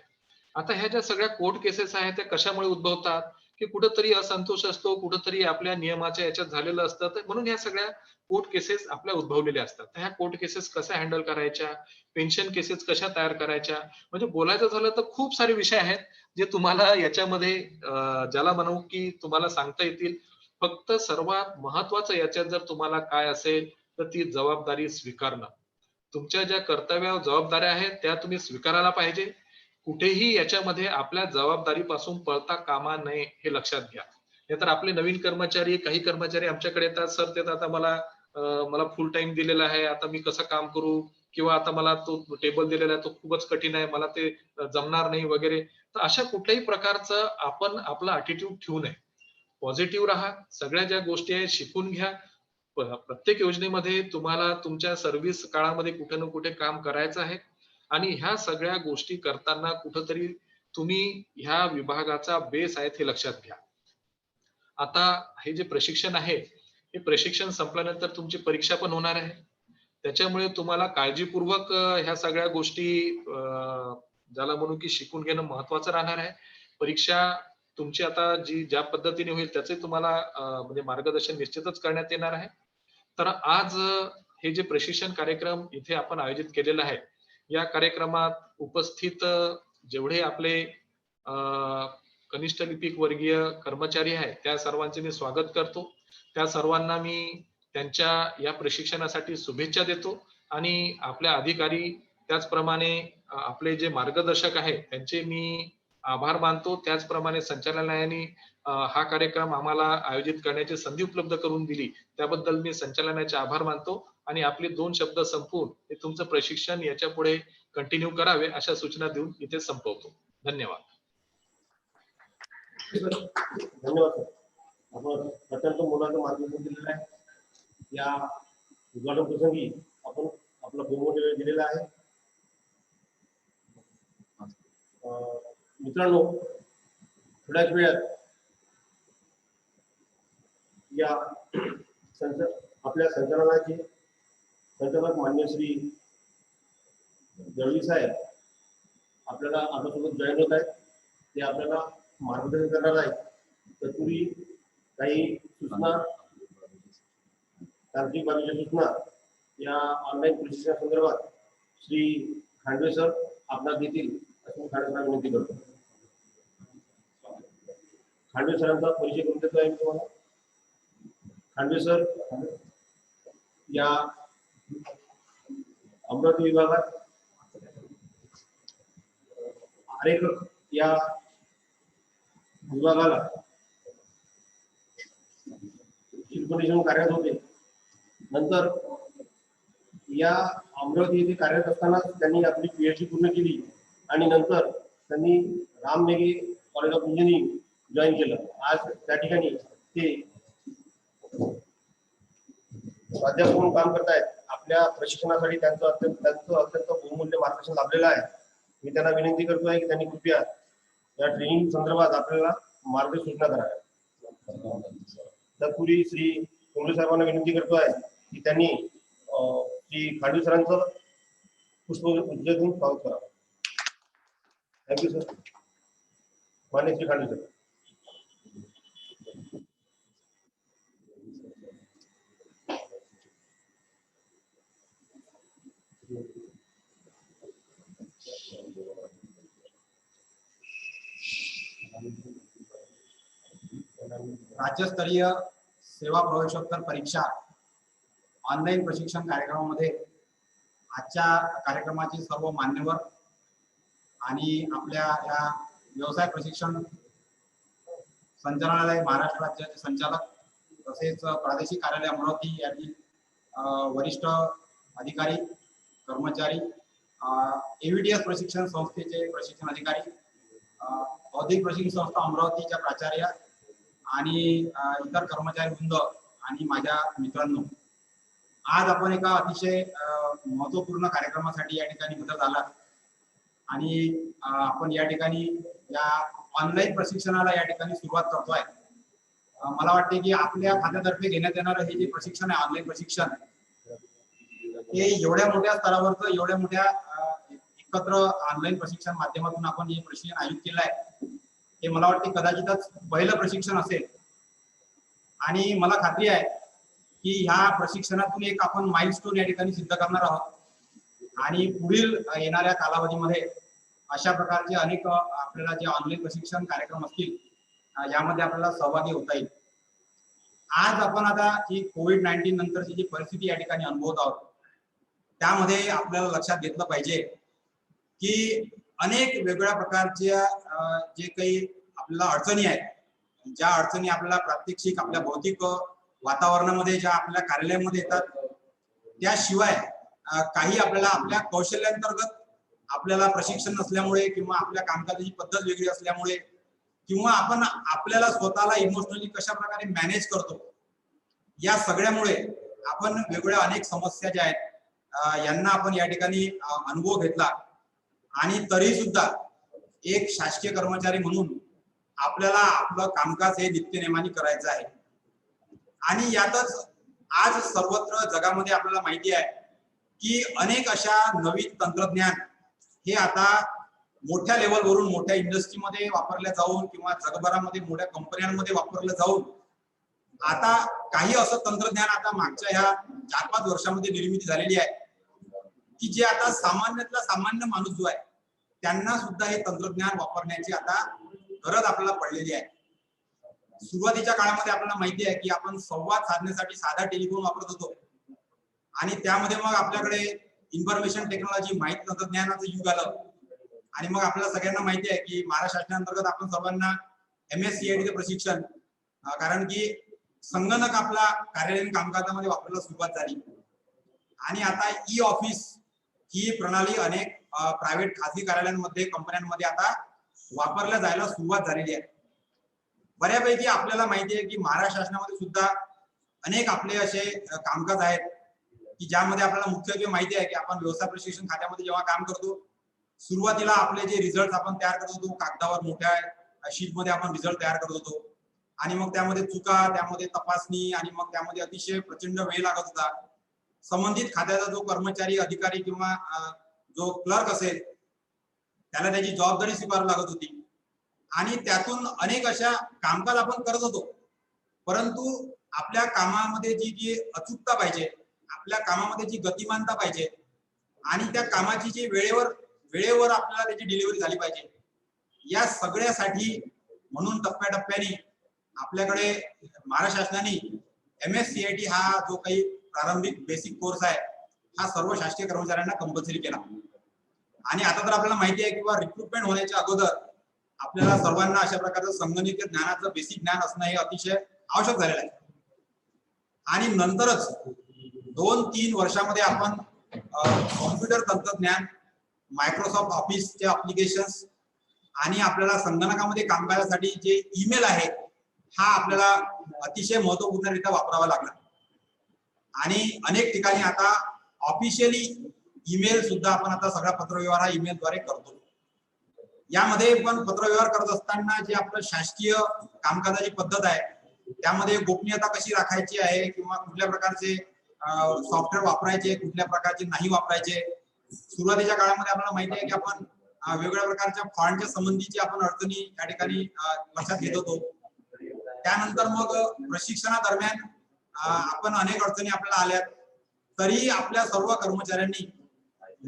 आता ह्या ज्या सगळ्या कोर्ट केसेस आहेत त्या कशामुळे उद्भवतात, की कुठंतरी असंतोष असतो, कुठंतरी आपल्या नियमाच्या याच्यात झालेलं असतं, तर म्हणून ह्या सगळ्या कोर्ट केसेस आपल्या उद्भवलेल्या असतात. तर ह्या कोर्ट केसेस कशा हँडल करायच्या, पेन्शन केसेस कशा तयार करायच्या, म्हणजे बोलायचं झालं तर खूप सारे विषय आहेत जे तुम्हाला याच्यामध्ये ज्याला म्हणू की तुम्हाला सांगता येतील. फक्त सर्वात महत्वाचं याच्यात जर तुम्हाला काय असेल तर ती जबाबदारी स्वीकारणं. तुमच्या ज्या कर्तव्य जबाबदाऱ्या आहेत त्या तुम्ही स्वीकारायला पाहिजे. कुठेही याच्यामध्ये आपल्या जबाबदारीपासून पळता कामा नये हे लक्षात घ्या. नाहीतर आपले नवीन कर्मचारी, काही कर्मचारी आमच्याकडे येतात, सर ते आता मला फुल टाइम दिलेला आहे, आता मी कसं काम करू, किंवा आता मला तो टेबल दिलेला आहे तो खूपच कठीण आहे, मला ते जमणार नाही वगैरे. तर अशा कुठल्याही प्रकारचं आपण आपला अटिट्यूड ठेवू नये. पॉझिटिव्ह राहा, सगळ्या ज्या गोष्टी आहेत शिकून घ्या. प्रत्येक योजनेमध्ये तुम्हाला तुमच्या सर्व्हिस काळामध्ये कुठे ना कुठे काम करायचं आहे आणि ह्या सगळ्या गोष्टी करताना कुठंतरी तुम्ही ह्या विभागाचा बेस आहे हे लक्षात घ्या. आता हे जे प्रशिक्षण आहे हे प्रशिक्षण संपल्यानंतर तुमची परीक्षा पण होणार आहे. त्याच्यामुळे तुम्हाला काळजीपूर्वक ह्या सगळ्या गोष्टी ज्याला म्हणू की शिकून घेणं महत्वाचं राहणार आहे. परीक्षा तुमची आता जी ज्या पद्धतीने होईल त्याचे तुम्हाला म्हणजे मार्गदर्शन निश्चितच करण्यात येणार आहे. तर आज हे जे प्रशिक्षण कार्यक्रम इथे आपण आयोजित केलेला आहे, या कार्यक्रमात उपस्थित जेवढे आपले कनिष्ठ लिपिक वर्गीय कर्मचारी आहेत त्या सर्वांचे मी स्वागत करतो. त्या सर्वांना मी त्यांच्या या प्रशिक्षणासाठी शुभेच्छा देतो आणि आपल्या अधिकारी त्याचप्रमाणे आपले जे मार्गदर्शक आहेत त्यांचे मी आभार मानतो. त्याचप्रमाणे संचालनालयाने हा कार्यक्रम आम्हाला आयोजित करण्याची संधी उपलब्ध करून दिली त्याबद्दल मी संचालनालयाचे आभार मानतो आणि आपले 2 शब्द संपवून हे तुमचं प्रशिक्षण याच्या पुढे कंटिन्यू करावे अशा सूचना देऊन इथे संपवतो. धन्यवाद. धन्यवाद सर. आपण अत्यंत मोलाचं मार्गदर्शन दिलेलं आहे. या उद्घाटन प्रसंगी आपण आपला बहुमूल्य वेळ दिलेला आहे. मित्रांनो, थोड्याच वेळात या आपल्या संचालनाचे संचालक मान्य श्री दळवी साहेब आपल्याला आपल्यासोबत जॉईन होत आहेत. ते आपल्याला मार्गदर्शन करणार आहेत. तत्पूर्वी काही सूचना, तांत्रिक बाबीच्या सूचना या ऑनलाईन प्रशिक्षणा संदर्भात श्री खांडवे सर आपल्याला देतील असं खांडवे विनंती करतो. खांडवे सरांचा परिचय करून देतो आहे मी तुम्हाला. खांडवे सर या अमरावती विभागात आरेखक या विभागाला शिल्पनिशी म्हणून कार्यरत होते. नंतर या अमरावती येथे कार्यरत असताना त्यांनी आपली PhD पूर्ण केली आणि नंतर त्यांनी Ram Negi college of engineering join केलं. आज त्या ठिकाणी ते प्राध्यापक म्हणून काम करतायत. आपल्या प्रशिक्षणासाठी त्यांचं अत्यंत बहुमूल्य मार्गदर्शन लाभलेलं आहे. मी त्यांना विनंती करतोय की त्यांनी कृपया या ट्रेनिंग संदर्भात आपल्याला मार्गसूचना कराव्या. तत्पूर्वी श्री कुंबळे साहेबांना विनंती करतोय की त्यांनी श्री खांडवी सरांचं पुष्पगुच्छ देऊन स्वागत करावं. Thank you sir. मान्य श्री खांडवी सर. राज्यस्तरीय सेवा प्रवेशोत्तर परीक्षा ऑनलाईन प्रशिक्षण कार्यक्रमामध्ये आजच्या कार्यक्रमाचे सर्व मान्यवर आणि आपल्या या व्यवसाय प्रशिक्षण संचालनालय महाराष्ट्र राज्याचे संचालक तसेच प्रादेशिक कार्यालय अमरावती यातील वरिष्ठ अधिकारी कर्मचारी, AVTS प्रशिक्षण संस्थेचे प्रशिक्षण अधिकारी, औद्योगिक प्रशिक्षण संस्था अमरावतीच्या प्राचार्य आणि इतर कर्मचारी वृंद आणि माझ्या मित्रांनो, आज आपण एका अतिशय महत्वपूर्ण कार्यक्रमासाठी या ठिकाणी हजर झाला आणि आपण या ठिकाणी या ऑनलाईन प्रशिक्षणाला या ठिकाणी सुरुवात करतोय. मला वाटते की आपल्या खात्यातर्फे घेण्यात येणारं हे जे प्रशिक्षण आहे ऑनलाईन प्रशिक्षण, हे एवढ्या मोठ्या स्तरावरचं एवढ्या मोठ्या एकत्र ऑनलाईन प्रशिक्षण माध्यमातून आपण हे प्रशिक्षण आयोजित केलं आहे, हे मला वाटते कदाचितच पहिलं प्रशिक्षण असेल. आणि मला खात्री आहे की ह्या प्रशिक्षणातून एक आपण माइलस्टोन या ठिकाणी सिद्ध करणार आहोत आणि पुढील येणाऱ्या कालावधीमध्ये अशा प्रकारचे अनेक आपल्याला जे ऑनलाईन प्रशिक्षण कार्यक्रम असतील यामध्ये आपल्याला सहभागी होता येईल. आज आपण आता ही कोविड-19 नंतरची जी परिस्थिती या ठिकाणी अनुभवत आहोत त्यामध्ये आपल्याला लक्षात घेतलं पाहिजे की अनेक वेगवेगळ्या प्रकारच्या जे काही आपल्याला अडचणी आहेत, ज्या अडचणी आपल्याला प्रात्यक्षिक आपल्या भौतिक वातावरणामध्ये ज्या आपल्या कार्यालयामध्ये येतात, त्याशिवाय काही आपल्याला आपल्या कौशल्यांतर्गत आपल्याला प्रशिक्षण नसल्यामुळे किंवा आपल्या कामकाजाची पद्धत वेगळी असल्यामुळे किंवा आपण आपल्याला स्वतःला इमोशनली कशा प्रकारे मॅनेज करतो, या सगळ्यामुळे आपण वेगवेगळ्या अनेक समस्या ज्या आहेत यांना आपण या ठिकाणी अनुभव घेतला. आणि तरी सुद्धा एक शासकीय कर्मचारी म्हणून आपल्याला आपलं कामकाज हे नित्यनेमाने करायचं आहे. आणि यातच आज सर्वत्र जगामध्ये आपल्याला माहिती आहे की अनेक अशा नवीन तंत्रज्ञान हे आता मोठ्या लेवलवरून मोठ्या इंडस्ट्रीमध्ये वापरल्या जाऊन किंवा जगभरामध्ये मोठ्या कंपन्यांमध्ये वापरलं जाऊन आता काही असं तंत्रज्ञान आता मागच्या ह्या 4-5 वर्षामध्ये निर्मिती झालेली आहे की जे आता सामान्यातला सामान्य माणूस जो आहे त्यांना सुद्धा हे तंत्रज्ञान वापरण्याची आता गरज आपल्याला पडलेली आहे. सुरुवातीच्या काळामध्ये आपल्याला माहिती आहे की आपण संवाद साधण्यासाठी साधा टेलिफोन वापरत होतो आणि त्यामध्ये मग आपल्याकडे इन्फॉर्मेशन टेक्नॉलॉजी माहिती तंत्रज्ञानाचं युग आलं आणि मग आपल्याला सगळ्यांना माहिती आहे की महाराष्ट्र शासनांतर्गत आपण सर्वांना MSCIT प्रशिक्षण, कारण की संगणक आपला कार्यालयीन कामकाजामध्ये वापरायला सुरुवात झाली आणि आता ऑफिस ही प्रणाली अनेक प्रायव्हेट खासगी कार्यालयांमध्ये कंपन्यांमध्ये आता वापरल्या जायला सुरुवात झालेली आहे. बऱ्यापैकी आपल्याला माहिती आहे की महाराष्ट्र शासनामध्ये सुद्धा अनेक आपले असे कामकाज आहेत की ज्यामध्ये आपल्याला मुख्यत्वे माहिती आहे की आपण व्यवसाय प्रशिक्षण खात्यामध्ये जेव्हा काम करतो, सुरुवातीला आपले जे रिझल्ट आपण तयार करत होतो कागदावर मोठ्या शीटमध्ये आपण रिझल्ट तयार करत होतो आणि मग त्यामध्ये चुका, त्यामध्ये तपासणी आणि मग त्यामध्ये अतिशय प्रचंड वेळ लागत होता. संबंधित खात्याचा जो कर्मचारी, अधिकारी किंवा जो क्लर्क असेल त्याला त्याची जबाबदारी स्वीकारावी लागत होती आणि त्यातून अनेक अशा कामकाज आपण करत होतो. परंतु आपल्या कामामध्ये जी अचूकता पाहिजे, आपल्या कामामध्ये जी गतिमानता पाहिजे आणि त्या कामाची जी वेळेवर आपल्याला त्याची डिलिव्हरी झाली पाहिजे, या सगळ्यासाठी म्हणून टप्प्याटप्प्याने आपल्याकडे महाराष्ट्र शासनाने MSCIT हा जो काही प्रारंभिक बेसिक कोर्स आहे हा सर्व शासकीय कर्मचाऱ्यांना कंपल्सरी केला. आणि आता तर आपल्याला माहिती आहे किंवा रिक्रुटमेंट होण्याच्या अगोदर आपल्याला सर्वांना अशा प्रकारचं संगणकीय ज्ञानाचं बेसिक ज्ञान असणं हे अतिशय आवश्यक झालेलं आहे. आणि नंतरच 2-3 वर्षामध्ये आपण कॉम्प्युटर तंत्रज्ञान, मायक्रोसॉफ्ट ऑफिसचे अप्लिकेशन्स आणि आपल्याला संगणकामध्ये काम करण्यासाठी जे ईमेल आहे हा आपल्याला अतिशय महत्वपूर्णरित्या वापरावा लागला. आणि अनेक ठिकाणी आता ऑफिशियली ईमेल सुद्धा आपण आता सगळा पत्रव्यवहार हा ईमेलद्वारे करतो. यामध्ये पण पत्रव्यवहार करत असताना जे आपलं शासकीय कामकाजाची पद्धत आहे त्यामध्ये गोपनीयता कशी राखायची आहे किंवा कुठल्या प्रकारचे सॉफ्टवेअर वापरायचे, कुठल्या प्रकारचे नाही वापरायचे. सुरुवातीच्या काळामध्ये आपल्याला माहिती आहे की आपण वेगवेगळ्या प्रकारच्या फॉन्टच्या संबंधीची आपण अडचणी या ठिकाणी लक्षात घेत होतो. त्यानंतर मग प्रशिक्षणादरम्यान आपण अनेक अडचणी आपल्याला आल्या, तरी आपल्या सर्व कर्मचाऱ्यांनी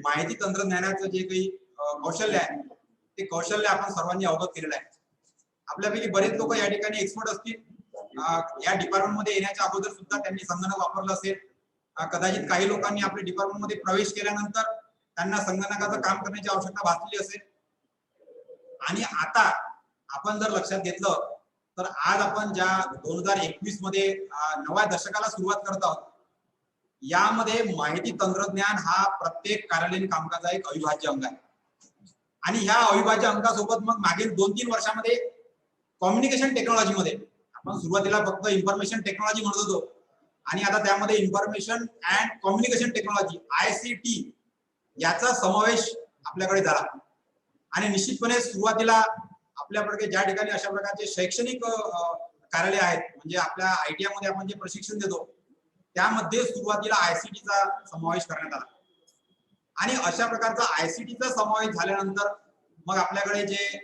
माहिती तंत्रज्ञानाचं जे काही कौशल्य आहे ते कौशल्य आपण सर्वांनी अवगत केलेलं आहे. आपल्यापैकी बरेच लोक या ठिकाणी एक्सपर्ट असतील. या डिपार्टमेंटमध्ये येण्याच्या अगोदर सुद्धा त्यांनी संगणक वापरलं असेल. कदाचित काही लोकांनी आपल्या डिपार्टमेंटमध्ये प्रवेश केल्यानंतर त्यांना संगणकाचं काम करण्याची आवश्यकता भासली असेल. आणि आता आपण जर लक्षात घेतलं तर आज आपण ज्या 2021 मध्ये नव्या दशकाला सुरुवात करत आहोत, यामध्ये माहिती तंत्रज्ञान हा प्रत्येक कार्यालयीन कामकाजाचा एक अविभाज्य अंग आहे. आणि ह्या अविभाज्य अंगासोबत मग मागील 2-3 वर्षामध्ये कम्युनिकेशन टेक्नॉलॉजीमध्ये आपण सुरुवातीला फक्त इन्फॉर्मेशन टेक्नॉलॉजी म्हणत होतो आणि आता त्यामध्ये information and communication technology ICT याचा समावेश आपल्याकडे झाला. आणि निश्चितपणे सुरुवातीला आपल्याकडे ज्या ठिकाणी अशा प्रकारचे शैक्षणिक कार्यालय आहेत, म्हणजे आपल्या ITI मध्ये आपण जे प्रशिक्षण देतो त्यामध्ये सुरुवातीला ICTचा समावेश करण्यात आला. आणि अशा प्रकारचा ICTचा समावेश झाल्यानंतर मग आपल्याकडे जे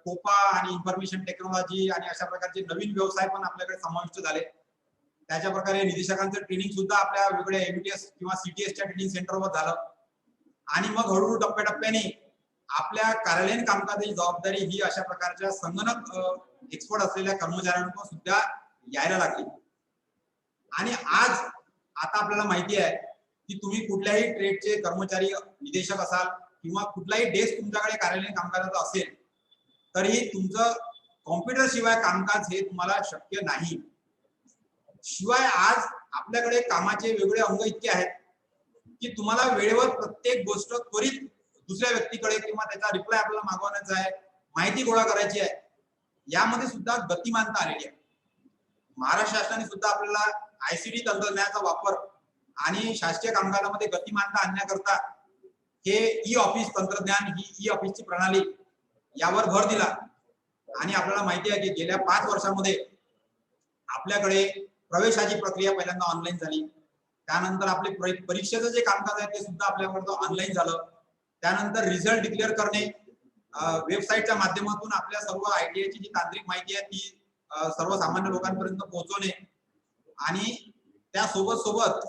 कोपा आणि इन्फॉर्मेशन टेक्नॉलॉजी आणि अशा प्रकारचे नवीन व्यवसाय पण आपल्याकडे समाविष्ट झाले. त्याच्या प्रकारे निरीक्षकांचं ट्रेनिंग सुद्धा आपल्या वेगवेगळ्या MTS किंवा CTSच्या ट्रेनिंग सेंटरवर झालं. आणि मग हळूहळू टप्प्याटप्प्याने आपल्या कार्यालयीन कामकाजाची जबाबदारी ही अशा प्रकारच्या संगणक एक्सपर्ट असलेल्या कर्मचाऱ्यांना सुद्धा यायला लागली. आणि आज आता आपल्याला माहिती आहे की तुम्ही कुठल्याही ट्रेडचे कर्मचारी, निदेशक असाल किंवा कुठलाही डेस्क तुमच्याकडे कार्यालयीन कामकाजाचा असेल तरीही तुमचं कॉम्प्युटर शिवाय कामकाज हे तुम्हाला शक्य नाही. शिवाय आज आपल्याकडे कामाचे वेगवेगळे अंग इतके आहेत की तुम्हाला वेळेवर प्रत्येक गोष्ट त्वरित दुसऱ्या व्यक्तीकडे किंवा त्याचा रिप्लाय आपल्याला मागवण्याचा आहे, माहिती गोळा करायची आहे, यामध्ये सुद्धा गतिमानता आलेली आहे. महाराष्ट्र शासनाने सुद्धा आपल्याला ICT तंत्रज्ञानाचा वापर आणि शासकीय कामकाजामध्ये गतिमानता आणण्याकरता हे ई-ऑफिस तंत्रज्ञान, ही ई-ऑफिसची प्रणाली यावर भर दिला. आणि आपल्याला माहिती आहे की गेल्या 5 वर्षामध्ये आपल्याकडे प्रवेशाची प्रक्रिया पहिल्यांदा ऑनलाईन झाली. त्यानंतर आपले परीक्षेचं जे कामकाज आहे ते सुद्धा आपल्याकडे ऑनलाईन झालं. त्यानंतर रिझल्ट डिक्लेअर करणे, वेबसाईटच्या माध्यमातून आपल्या सर्व ITIची जी तांत्रिक माहिती आहे ती सर्वसामान्य लोकांपर्यंत पोहोचवणे. आणि त्या सोबत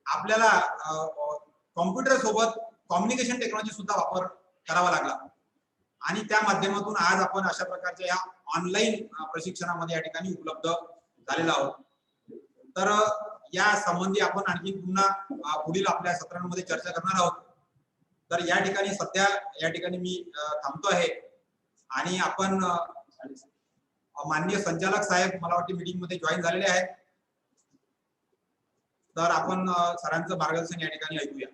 आपल्याला कॉम्प्युटर सोबत कम्युनिकेशन टेक्नॉलॉजी सुद्धा वापर करावा लागला. आणि त्या माध्यमातून आज आपण अशा प्रकारच्या या ऑनलाईन प्रशिक्षणामध्ये या ठिकाणी उपलब्ध झालेलो आहोत. तर या संबंधी आपण आणखी पुन्हा पुढील आपल्या सत्रांमध्ये चर्चा करणार आहोत. तर या ठिकाणी सध्या या ठिकाणी मी थांबतो आहे. आणि आपण माननीय संचालक साहेब मला वाटते मीटिंग मध्ये जॉईन झालेले आहेत. तर आपण सरांचं मार्गदर्शन या ठिकाणी ऐकूया.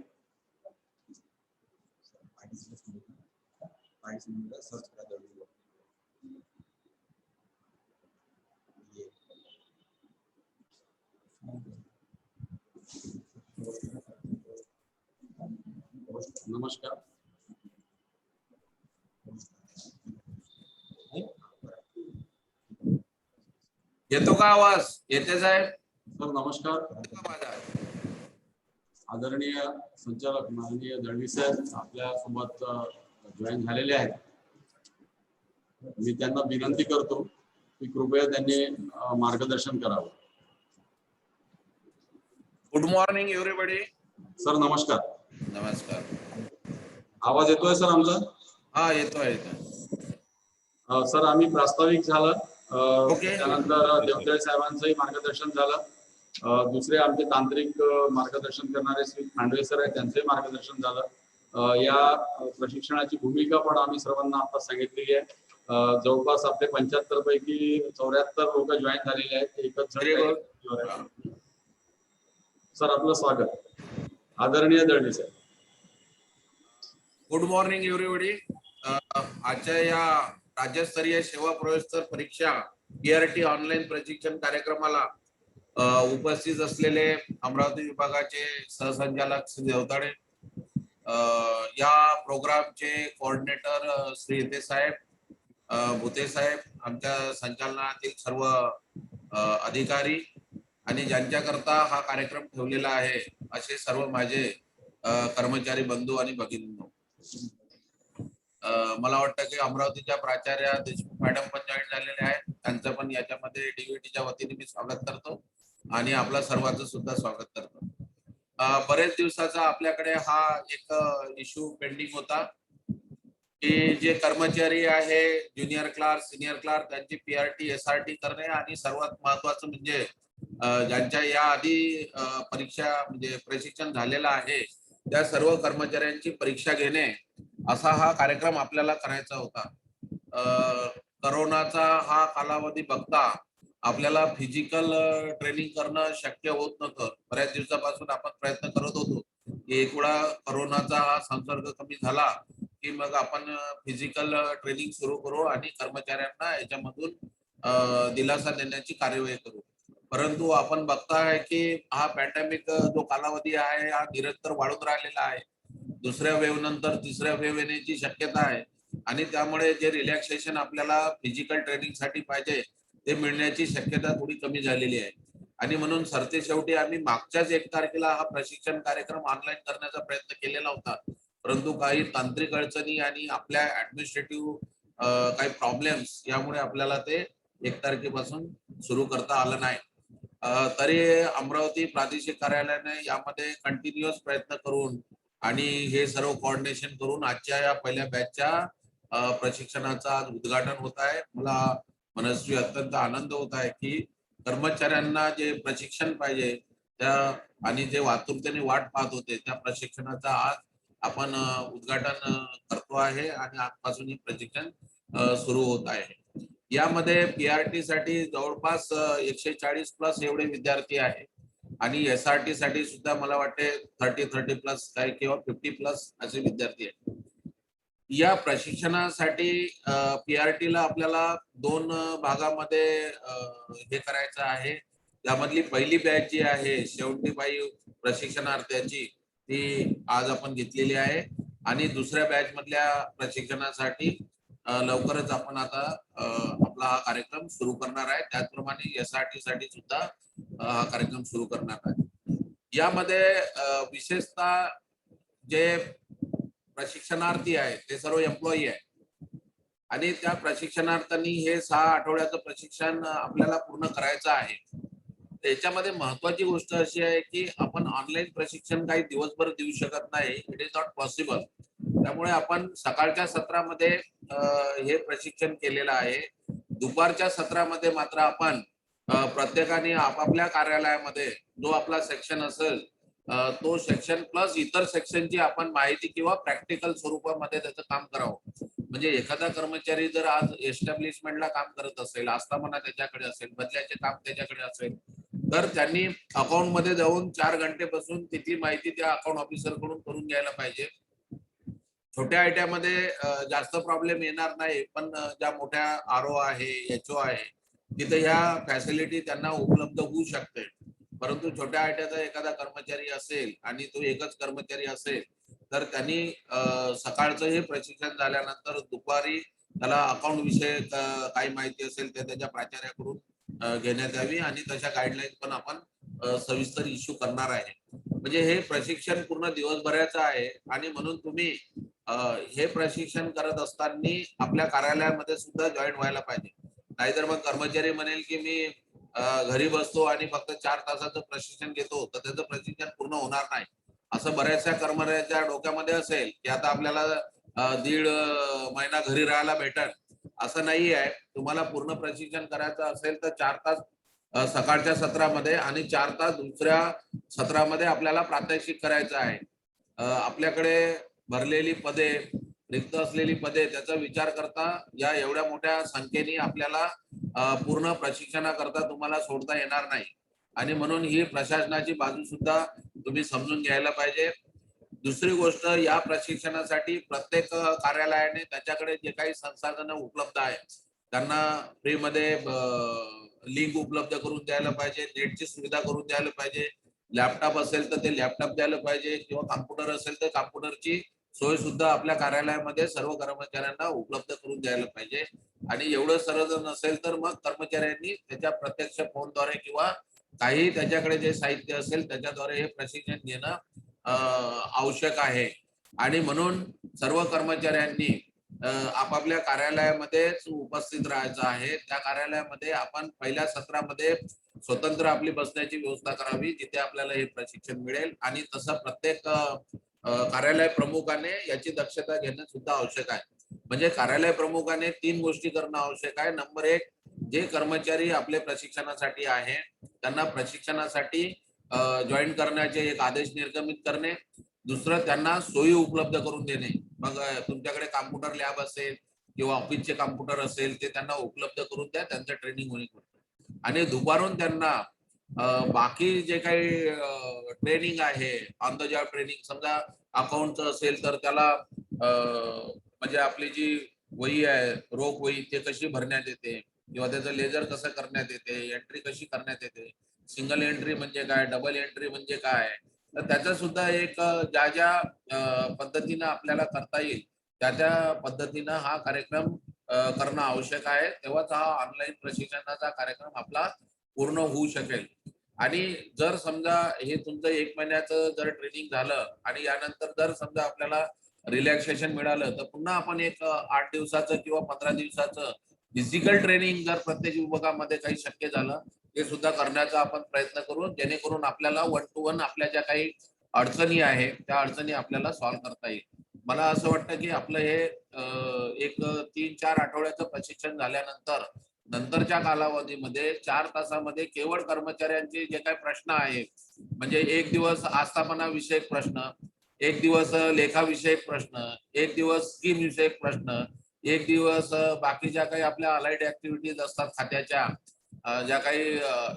नमस्कार. येतो का आवाज? येते साहेब? सर नमस्कार. आदरणीय संचालक माननीय दळवी साहेब आपल्या सोबत जॉईन झालेले आहेत. मी त्यांना विनंती करतो की कृपया त्यांनी मार्गदर्शन करावं. Good morning everybody. सर नमस्कार. नमस्कार. आवाज येतोय सर आमचा? हा येतोय. सर आम्ही प्रास्ताविक झालं. ओके. त्यानंतर देवतळे साहेबांचंही मार्गदर्शन झालं. दुसरे आमचे तांत्रिक मार्गदर्शन करणारे श्री खांडवे सर आहेत त्यांचंही मार्गदर्शन झालं. या प्रशिक्षणाची भूमिका पण आम्ही सर्वांना आता सांगितलेली आहे. जवळपास आपले 75 पैकी 74 लोक जॉईन झालेले आहेत. एकच जण सर आपलं स्वागत. आदरणीय Dalvi sir. Good morning everybody. आजच्या या राज्यस्तरीय सेवा प्रवेशोत्तर परीक्षा PRT ऑनलाईन प्रशिक्षण कार्यक्रमाला उपस्थित असलेले अमरावती विभागाचे सहसंचालक श्री देवताडे, या प्रोग्रामचे कोऑर्डिनेटर श्री येते साहेब, भुते साहेब, आमच्या संचालनातील सर्व अधिकारी आणि ज्यांच्याकरता हा कार्यक्रम ठेवलेला आहे असे सर्व माझे कर्मचारी बंधू आणि भगिनींनो. मला वाटतं की अमरावतीच्या प्राचार्य देशमुख मॅडम पण जॉईन झालेले आहेत. त्यांचं पण याच्यामध्ये DVTच्या वतीने मी स्वागत करतो आणि आपल्या सर्वांचं सुद्धा स्वागत करतो. बरेच दिवसाचा आपल्याकडे हा एक इश्यू पेंडिंग होता की जे कर्मचारी आहे ज्युनियर क्लार्क, सिनियर क्लार्क त्यांची PRT SRT करणे आणि सर्वात महत्वाचं म्हणजे ज्यांच्या या आधी परीक्षा म्हणजे प्रशिक्षण झालेलं आहे त्या सर्व कर्मचाऱ्यांची परीक्षा घेणे असा हा कार्यक्रम आपल्याला करायचा होता. करोनाचा हा कालावधी बघता आपल्याला फिजिकल ट्रेनिंग करणं शक्य होत नव्हतं. बऱ्याच दिवसापासून आपण प्रयत्न करत होतो की एक वेळा करोनाचा हा संसर्ग कमी झाला की मग आपण फिजिकल ट्रेनिंग सुरू करू आणि कर्मचाऱ्यांना याच्यामधून दिलासा देण्याची कार्यवाही करू. परंतु आपण बघताय की हा पॅन्डेमिक जो कालावधी आहे हा निरंतर वाढत राहिलेला आहे. दुसऱ्या वेव्ह नंतर तिसऱ्या वेव्ह येण्याची शक्यता आहे आणि त्यामुळे जे रिलॅक्सेशन आपल्याला फिजिकल ट्रेनिंग साठी पाहिजे ते मिळण्याची शक्यता थोडी कमी झालेली आहे. आणि म्हणून सरते शेवटी आम्ही मागच्याच 1 तारखेला हा प्रशिक्षण कार्यक्रम ऑनलाईन करण्याचा प्रयत्न केलेला होता. परंतु काही तांत्रिक अडचणी आणि आपल्या ऍडमिनिस्ट्रेटिव्ह काही प्रॉब्लेम्स यामुळे आपल्याला ते 1 तारखेपासून सुरू करता आलं नाही. तरी अमरावती प्रादेशिक कार्यालयाने यामध्ये कंटिन्युअस प्रयत्न करून आणि हे सर्व कोऑर्डिनेशन करून आजच्या या पहिल्या बॅचच्या प्रशिक्षणाचा उद्घाटन होत आहे. मला मनस्वी अत्यंत आनंद होत आहे की कर्मचाऱ्यांना जे प्रशिक्षण पाहिजे त्या आणि जे आतुरतेने वाट पाहत होते त्या प्रशिक्षणाचा आज आपण उद्घाटन करतो आहे आणि आजपासून हे प्रशिक्षण सुरू होत आहे. यामध्ये PRT साठी जवळपास 140+ एवढे विद्यार्थी आहेत आणि SRT साठी सुद्धा मला वाटते 30+ काही किंवा 50+ असे विद्यार्थी आहेत. या प्रशिक्षणासाठी PRT ला आपल्याला 2 भागामध्ये हे करायचं आहे. त्यामधली पहिली बॅच जी आहे 75 प्रशिक्षणार्थ्यांची ती आज आपण घेतलेली आहे आणि दुसऱ्या बॅच मधल्या प्रशिक्षणासाठी लवकरच आपण आता आपला हा कार्यक्रम सुरू करणार आहे. त्याचप्रमाणे SRT साठी सुद्धा हा कार्यक्रम सुरू करणार आहे. यामध्ये विशेषतः जे प्रशिक्षणार्थी आहेत ते सर्व एम्प्लॉई आहे आणि त्या प्रशिक्षणार्थी हे 6 आठवड्याचं प्रशिक्षण आपल्याला पूर्ण करायचं आहे. त्याच्यामध्ये महत्वाची गोष्ट अशी आहे की आपण ऑनलाईन प्रशिक्षण काही दिवसभर देऊ शकत नाही. It is not possible. त्यामुळे आपण सकाळच्या सत्रामध्ये हे प्रशिक्षण केलेलं आहे. दुपारच्या सत्रामध्ये मात्र आपण प्रत्येकाने आपापल्या कार्यालयामध्ये जो आपला सेक्शन असेल तो सेक्शन प्लस इतर सेक्शनची आपण माहिती किंवा प्रॅक्टिकल स्वरूपामध्ये त्याचं काम करावं. म्हणजे एखादा कर्मचारी जर आज एस्टॅब्लिशमेंटला काम करत असेल, आस्थापना त्याच्याकडे असेल, बदल्याचे काम त्याच्याकडे असेल तर त्यांनी अकाउंट मध्ये जाऊन 4 घंटे बसून तिथली माहिती त्या अकाउंट ऑफिसर कडून करून घ्यायला पाहिजे. छोट्या आयट्यामध्ये जास्त प्रॉब्लेम येणार नाही, पण ज्या मोठ्या RO आहे, HO आहे तिथे ह्या फॅसिलिटी त्यांना उपलब्ध होऊ शकते. परंतु छोट्या आयट्याचा एखादा कर्मचारी असेल आणि तो एकच कर्मचारी असेल तर त्यांनी सकाळचं हे प्रशिक्षण झाल्यानंतर दुपारी त्याला अकाउंट विषय काही माहिती असेल ते त्याच्या प्राचार्याकडून घेण्यात यावी आणि तशा गाईडलाईन पण आपण सविस्तर इश्यू करणार आहे. म्हणजे हे प्रशिक्षण पूर्ण दिवसभराचं आहे आणि म्हणून तुम्ही हे प्रशिक्षण करत असताना आपल्या कार्यालयामध्ये सुद्धा जॉईन व्हायला पाहिजे. नाहीतर मग कर्मचारी म्हणेल की मी घरी बसतो आणि फक्त 4 तासाचं प्रशिक्षण घेतो तर त्याचं प्रशिक्षण पूर्ण होणार नाही. असं बऱ्याचशा कर्मचाऱ्यांच्या डोक्यामध्ये असेल की आता आपल्याला 1.5 महिना घरी राहायला भेटेल. असं नाही आहे. तुम्हाला पूर्ण प्रशिक्षण करायचं असेल तर 4 तास सकाळच्या सत्रामध्ये आणि 4 तास दुसऱ्या सत्रामध्ये आपल्याला प्रात्यक्षिक करायचं आहे. आपल्याकडे भरलेली पदे रिक्त असलेली पदे त्याचा विचार करता या एवढ्या मोठ्या संख्येने आपल्याला पूर्ण प्रशिक्षणाकरता तुम्हाला सोडता येणार नाही आणि म्हणून ही प्रशासनाची बाजू सुद्धा तुम्ही समजून घ्यायला पाहिजे. दुसरी गोष्ट, या प्रशिक्षणासाठी प्रत्येक कार्यालयाने त्याच्याकडे जे काही संसाधनं उपलब्ध आहेत त्यांना फ्रीमध्ये लिंक उपलब्ध करून द्यायला पाहिजे, नेटची सुविधा करून द्यायला पाहिजे. लॅपटॉप असेल तर ते लॅपटॉप द्यायला पाहिजे किंवा कॉम्प्युटर असेल तर कॉम्प्युटरची सोय सुद्धा आपल्या कार्यालयामध्ये सर्व कर्मचाऱ्यांना उपलब्ध करून द्यायला पाहिजे. आणि एवढं सर्व जर नसेल तर मग कर्मचाऱ्यांनी त्याच्या प्रत्यक्ष फोनद्वारे किंवा काही त्याच्याकडे जे साहित्य असेल त्याच्याद्वारे हे प्रशिक्षण घेणं आवश्यक आहे. आणि म्हणून सर्व कर्मचाऱ्यांनी आपापल्या कार्यालयामध्येच उपस्थित राहायचं आहे. त्या कार्यालयामध्ये आपण पहिल्या सत्रामध्ये स्वतंत्र आपली बसण्याची व्यवस्था करावी जिथे आपल्याला हे प्रशिक्षण मिळेल आणि तसं प्रत्येक कार्यालय प्रमुखाने याची दक्षता घेणं सुद्धा आवश्यक आहे. म्हणजे कार्यालय प्रमुखाने 3 गोष्टी करणं आवश्यक आहे. नंबर 1, जे कर्मचारी आपले प्रशिक्षणासाठी आहे त्यांना प्रशिक्षणासाठी जॉईन करण्याचे एक आदेश निर्गमित करणे. दुसरं, त्यांना सोयी उपलब्ध करून देणे. मग तुमच्याकडे कॉम्प्युटर लॅब असेल किंवा ऑफिसचे कॉम्प्युटर असेल ते त्यांना उपलब्ध करून द्या, त्यांचं ट्रेनिंग होणे. आणि दुपारून त्यांना बाकी जे काही ट्रेनिंग आहे ऑन द जॉब ट्रेनिंग, समजा अकाउंटचं असेल तर त्याला म्हणजे आपली जी वही आहे रोख वही ते कशी भरण्यात येते किंवा त्याचं लेजर कसं करण्यात येते, एंट्री कशी करण्यात येते, सिंगल एंट्री म्हणजे काय, डबल एंट्री म्हणजे काय, तर त्याचा सुद्धा एक ज्या ज्या पद्धतीनं आपल्याला करता येईल त्या पद्धतीनं हा कार्यक्रम करणं आवश्यक आहे. तेव्हाच हा ऑनलाईन प्रशिक्षणाचा कार्यक्रम आपला पूर्ण होऊ शकेल. आणि जर समजा हे तुमचं 1 महिन्याचं जर ट्रेनिंग झालं आणि यानंतर जर समजा आपल्याला रिलॅक्सेशन मिळालं तर पुन्हा आपण एक 8 दिवसाचं किंवा 15 दिवसाचं फिजिकल ट्रेनिंग जर प्रत्येक विभागामध्ये काही शक्य झालं ते सुद्धा करण्याचा आपण प्रयत्न करू, जेणेकरून आपल्याला 1 to 1 आपल्या ज्या काही अडचणी आहे त्या अडचणी आपल्याला सॉल्व्ह करता येईल. मला असं वाटतं की आपलं हे एक 3-4 आठवड्याचं प्रशिक्षण झाल्यानंतर नंतरच्या कालावधीमध्ये 4 तासामध्ये केवळ कर्मचाऱ्यांचे जे काही प्रश्न आहेत, म्हणजे 1 दिवस आस्थापना विषयक प्रश्न, 1 दिवस लेखाविषयक प्रश्न, 1 दिवस स्कीम विषयक प्रश्न, 1 दिवस बाकीच्या काही आपल्या अलाइड ऍक्टिव्हिटीज असतात खात्याच्या, ज्या काही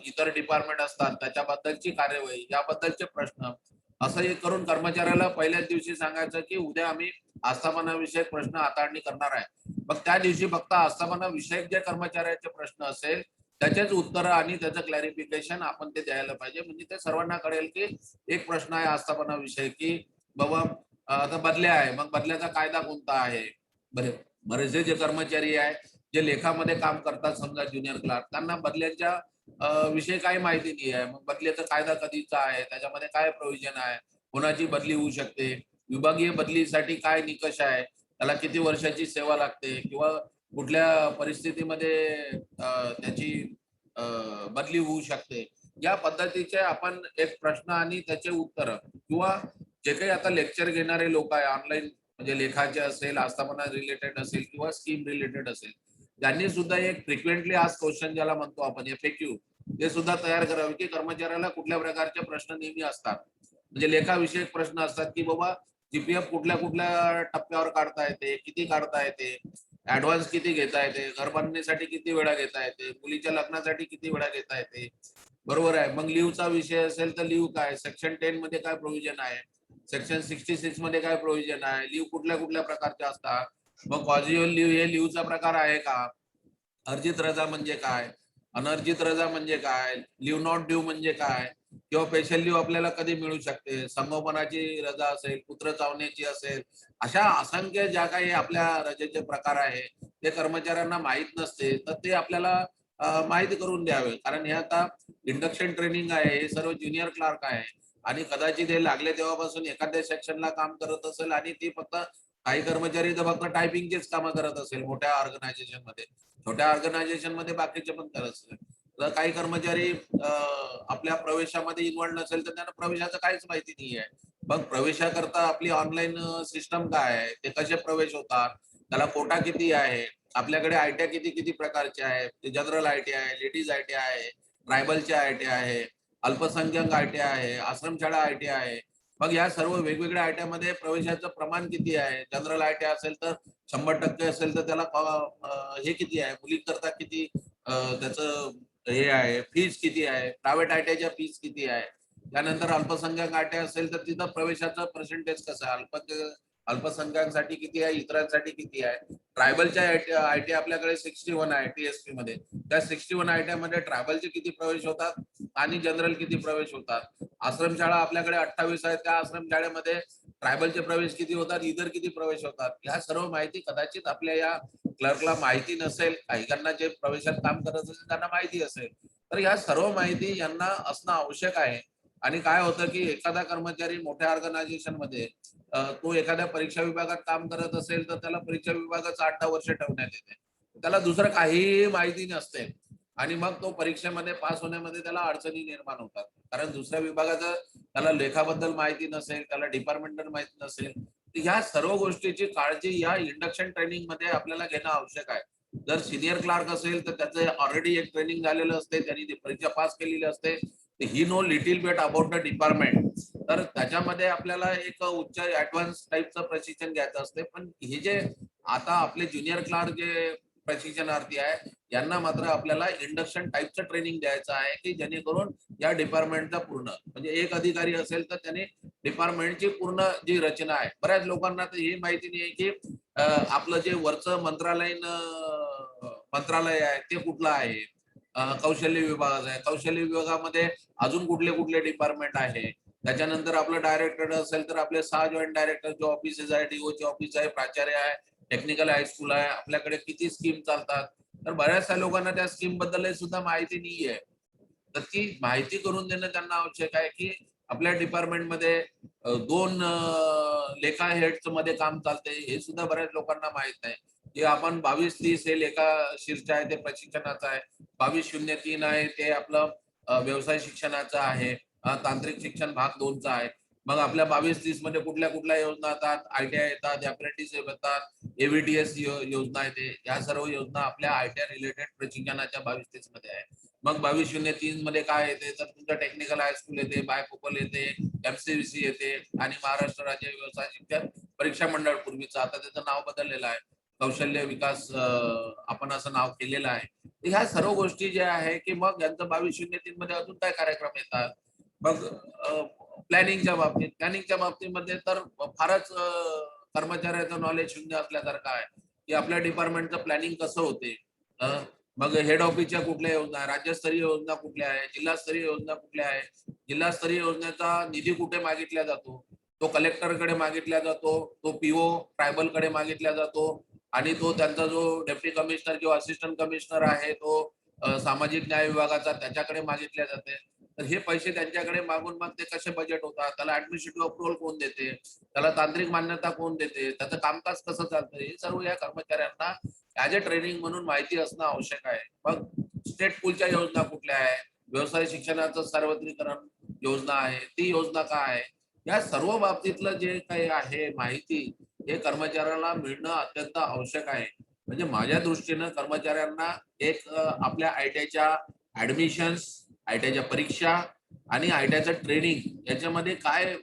इतर डिपार्टमेंट असतात त्याच्याबद्दलची कार्यवाही, याबद्दलचे प्रश्न, असं हे करून कर्मचाऱ्याला पहिल्याच दिवशी सांगायचं की उद्या आम्ही आस्थापना विषयक प्रश्न हाताळणी करणार आहे. मग त्या दिवशी फक्त आस्थापना विषयक जे कर्मचाऱ्याचे प्रश्न असेल त्याचेच उत्तर आणि त्याचं क्लॅरिफिकेशन आपण ते द्यायला पाहिजे. म्हणजे ते सर्वांना कळेल की एक प्रश्न आहे आस्थापना विषय की बाबा आता बदल्या आहे, मग बदल्याचा कायदा कोणता आहे. बरेचसे जे कर्मचारी आहे जे लेखामध्ये काम करतात, समजा ज्युनियर क्लार्क, त्यांना बदल्याच्या विषय काही माहिती नाही आहे. मग बदलीचा कायदा कधीचा आहे, त्याच्यामध्ये काय प्रोव्हिजन आहे, कोणाची बदली होऊ शकते, विभागीय बदलीसाठी काय निकष आहे, त्याला किती वर्षाची सेवा लागते किंवा कुठल्या परिस्थितीमध्ये त्याची बदली होऊ शकते, या पद्धतीचे आपण एक प्रश्न आणि त्याचे उत्तर किंवा जे काही आता लेक्चर घेणारे लोक आहे ऑनलाईन, म्हणजे लेखाचे असेल, आस्थापना रिलेटेड असेल किंवा स्कीम रिलेटेड असेल, त्यांनी सुद्धा एक फ्रिक्वेंटली आज क्वेश्चन ज्याला म्हणतो आपण FAQ, ते सुद्धा तयार करावे की कर्मचाऱ्याला कुठल्या प्रकारचे प्रश्न नेहमी असतात. म्हणजे लेखाविषयक प्रश्न असतात की बाबा GPF कुठल्या कुठल्या टप्प्यावर काढता येते, किती काढता येते, ऍडव्हान्स किती घेता येते, घर बांधणीसाठी किती वेळा घेता येते, मुलीच्या लग्नासाठी किती वेळा घेता येते, बरोबर आहे. मग लिव्हचा विषय असेल तर लिव्ह काय, सेक्शन 10 मध्ये काय प्रोव्हिजन आहे, सेक्शन 66 मध्ये काय प्रोव्हिजन आहे, लिव्ह कुठल्या कुठल्या प्रकारचे असतात, मग कॉज्युअल लिव्ह हे लिव्हचा प्रकार आहे का, अर्जित रजा म्हणजे काय, अनर्जित रजा म्हणजे काय, लिव्ह नॉट ड्यू म्हणजे काय, किंवा स्पेशल लिव्ह आपल्याला कधी मिळू शकते, संगोपनाची रजा असेल, पुत्र चावण्याची असेल, अशा असंख्य ज्या काही आपल्या रजेचे प्रकार आहे ते कर्मचाऱ्यांना माहीत नसते, तर ते आपल्याला माहिती करून द्यावे. कारण हे आता इंडक्शन ट्रेनिंग आहे, हे सर्व ज्युनियर क्लार्क आहे आणि कदाचित हे लागले तेव्हापासून एखाद्या सेक्शनला काम करत असेल आणि ती फक्त काही कर्मचारी तर फक्त टायपिंगचेच कामं करत असेल मोठ्या ऑर्गनायझेशन मध्ये, छोट्या ऑर्गनायझेशन मध्ये बाकीचे पण करत असेल, तर काही कर्मचारी आपल्या प्रवेशामध्ये इन्व्हॉल्व नसेल तर त्यांना प्रवेशाचं काहीच माहिती नाही आहे. मग प्रवेशाकरता आपली ऑनलाईन सिस्टम काय आहे, ते कसे प्रवेश होतात, त्याला कोटा किती आहे, आपल्याकडे ITI किती किती प्रकारचे आहे, जनरल ITI आहे, लेडीज ITI आहे, ट्रायबलचे ITI आहे, अल्पसंख्याक ITI आहे, आश्रमशाळा ITI आहे, मग या सर्व वेगवेगळ्या आयट्या मध्ये प्रवेशाचं प्रमाण किती आहे? जनरल आयट्या असेल तर 100% असेल तर त्याला हे किती आहे? मुलींकरता किती त्याचं हे आहे, फीज किती आहे? प्रायव्हेट आयट्याच्या फीज किती आहे? त्यानंतर अल्पसंख्याक आयट्या असेल तर तिथं प्रवेशाचं पर्सेंटेज कसं आहे? अल्पसंख्याकांसाठी किती आहे, इतरांसाठी किती आहे? ट्रायबलच्या आयटी आपल्याकडे 61 आहे टीएसपी मध्ये. त्या 61 आयट्या मध्ये ट्रायबलचे किती प्रवेश होतात आणि जनरल किती प्रवेश होतात? आश्रमशाळा आपल्याकडे 28 आहेत. त्या आश्रमशाळेमध्ये ट्रायबलचे प्रवेश किती होतात, इतर किती प्रवेश होतात? ह्या सर्व माहिती कदाचित आपल्या या क्लर्कला माहिती नसेल. काहींना जे प्रवेशात काम करत असेल त्यांना माहिती असेल. तर ह्या सर्व माहिती यांना असणं आवश्यक आहे. आणि काय होतं की एखादा कर्मचारी मोठ्या ऑर्गनायझेशन मध्ये तो एखाद्या परीक्षा विभागात काम करत असेल तर त्याला परीक्षा विभागाचं 8-10 वर्ष ठेवण्यात येते. त्याला दुसरं काहीही माहिती नसते आणि मग तो परीक्षेमध्ये पास होण्यामध्ये त्याला अडचणी निर्माण होतात. कारण दुसऱ्या विभागाचं त्याला लेखाबद्दल माहिती नसेल, त्याला डिपार्टमेंटल माहिती नसेल. ह्या सर्व गोष्टीची काळजी या इंडक्शन ट्रेनिंग मध्ये आपल्याला घेणं आवश्यक आहे. जर सिनियर क्लार्क असेल तर त्याचं ऑलरेडी एक ट्रेनिंग झालेलं असते, त्यांनी ती परीक्षा पास केलेली असते. He know little bit about the department. तर त्याच्यामध्ये आपल्याला एक उच्च ऍडव्हान्स टाईपचं प्रशिक्षण घ्यायचं असते. पण हे जे आता आपले ज्युनियर क्लार्क जे प्रशिक्षणार्थी आहे यांना मात्र आपल्याला इंडक्शन टाईपचं ट्रेनिंग द्यायचं आहे की जेणेकरून या डिपार्टमेंटचा पूर्ण म्हणजे एक अधिकारी असेल तर त्याने डिपार्टमेंटची पूर्ण जी रचना आहे. बऱ्याच लोकांना तर ही माहिती नाही की आपलं जे वरचं मंत्रालय आहे ते कुठलं आहे. कौशल्य विभागाचं आहे. कौशल्य विभागामध्ये अजून कुठले कुठले डिपार्टमेंट आहे. त्याच्यानंतर आपलं डायरेक्टर असेल तर आपले 6 जॉईंट डायरेक्टरचे ऑफिसेस आहे, डीओचे ऑफिस आहे, प्राचार्य आहे, टेक्निकल हायस्कूल आहे. आपल्याकडे किती स्कीम चालतात. तर बऱ्याचशा लोकांना त्या स्कीम बद्दल सुद्धा माहिती नाही आहे. तर ती माहिती करून देणं त्यांना आवश्यक आहे की आपल्या डिपार्टमेंटमध्ये 2 लेखा हेड्स मध्ये काम चालते हे सुद्धा बऱ्याच लोकांना माहित नाही. जे आपण 22-30 हे लेखा शीर्ष आहे ते प्रशिक्षणाचं आहे. 2203 आहे ते आपलं व्यवसाय शिक्षणाचं आहे. तांत्रिक शिक्षण भाग 2चा आहे. मग आपल्या 22-30 मध्ये कुठल्या कुठल्या योजना येतात, आयटीआय येतात, अप्रेंटिसशिप येतात, एव्हीटीएस योजना येते. या सर्व योजना आपल्या आयटीआय रिलेटेड प्रशिक्षणाच्या 22-30 मध्ये आहे. मग 2203 मध्ये काय येते तर तुमचं टेक्निकल हायस्कूल येते, बायपोकल येते, एमसीव्हीसी येते आणि महाराष्ट्र राज्य व्यवसाय शिक्षण परीक्षा मंडळ पूर्वीचं आता त्याचं नाव बदललेलं आहे. कौशल्य विकास आपण असं नाव केलेलं आहे. ह्या सर्व गोष्टी ज्या आहे की मग यांचं 2203 मध्ये अजून काय कार्यक्रम येतात. मग प्लॅनिंगच्या बाबतीमध्ये तर फारच कर्मचाऱ्याचं नॉलेज शून्य असल्यासारखं आहे की आपल्या डिपार्टमेंटचं प्लॅनिंग कसं होते. मग हेड ऑफिसच्या कुठल्या योजना, राज्यस्तरीय योजना कुठल्या आहे, जिल्हास्तरीय योजना कुठल्या आहे, जिल्हास्तरीय योजनेचा निधी कुठे मागितला जातो. तो कलेक्टरकडे मागितला जातो, तो पीओ ट्रायबलकडे मागितला जातो आणि तो त्यांचा जो डेप्टी कमिशनर किंवा असिस्टंट कमिशनर आहे तो सामाजिक न्याय विभागाचा त्याच्याकडे मागितले जाते. तर हे पैसे त्यांच्याकडे मागून मग ते कसे बजेट होतात, त्याला ऍडमिनिस्ट्रेटिव्ह अप्रुव्हल कोण देते, त्याला तांत्रिक मान्यता कोण देते, त्याचं कामकाज कसं चालतं हे सर्व या कर्मचाऱ्यांना ऍज अ ट्रेनिंग म्हणून माहिती असणं आवश्यक आहे. मग स्टेट पूलच्या योजना कुठल्या आहे, व्यवसाय शिक्षणाचं सार्वत्रिकरण योजना आहे ती योजना काय आहे. या सर्व बाबतीतलं जे काही आहे माहिती हे कर्मचाऱ्यांना मिळणं अत्यंत आवश्यक आहे. म्हणजे माझ्या दृष्टीनं कर्मचाऱ्यांना एक आपल्या आयटीआयच्या ऍडमिशन्स, आयटीआयच्या परीक्षा आणि आयटीआयचं ट्रेनिंग याच्यामध्ये काय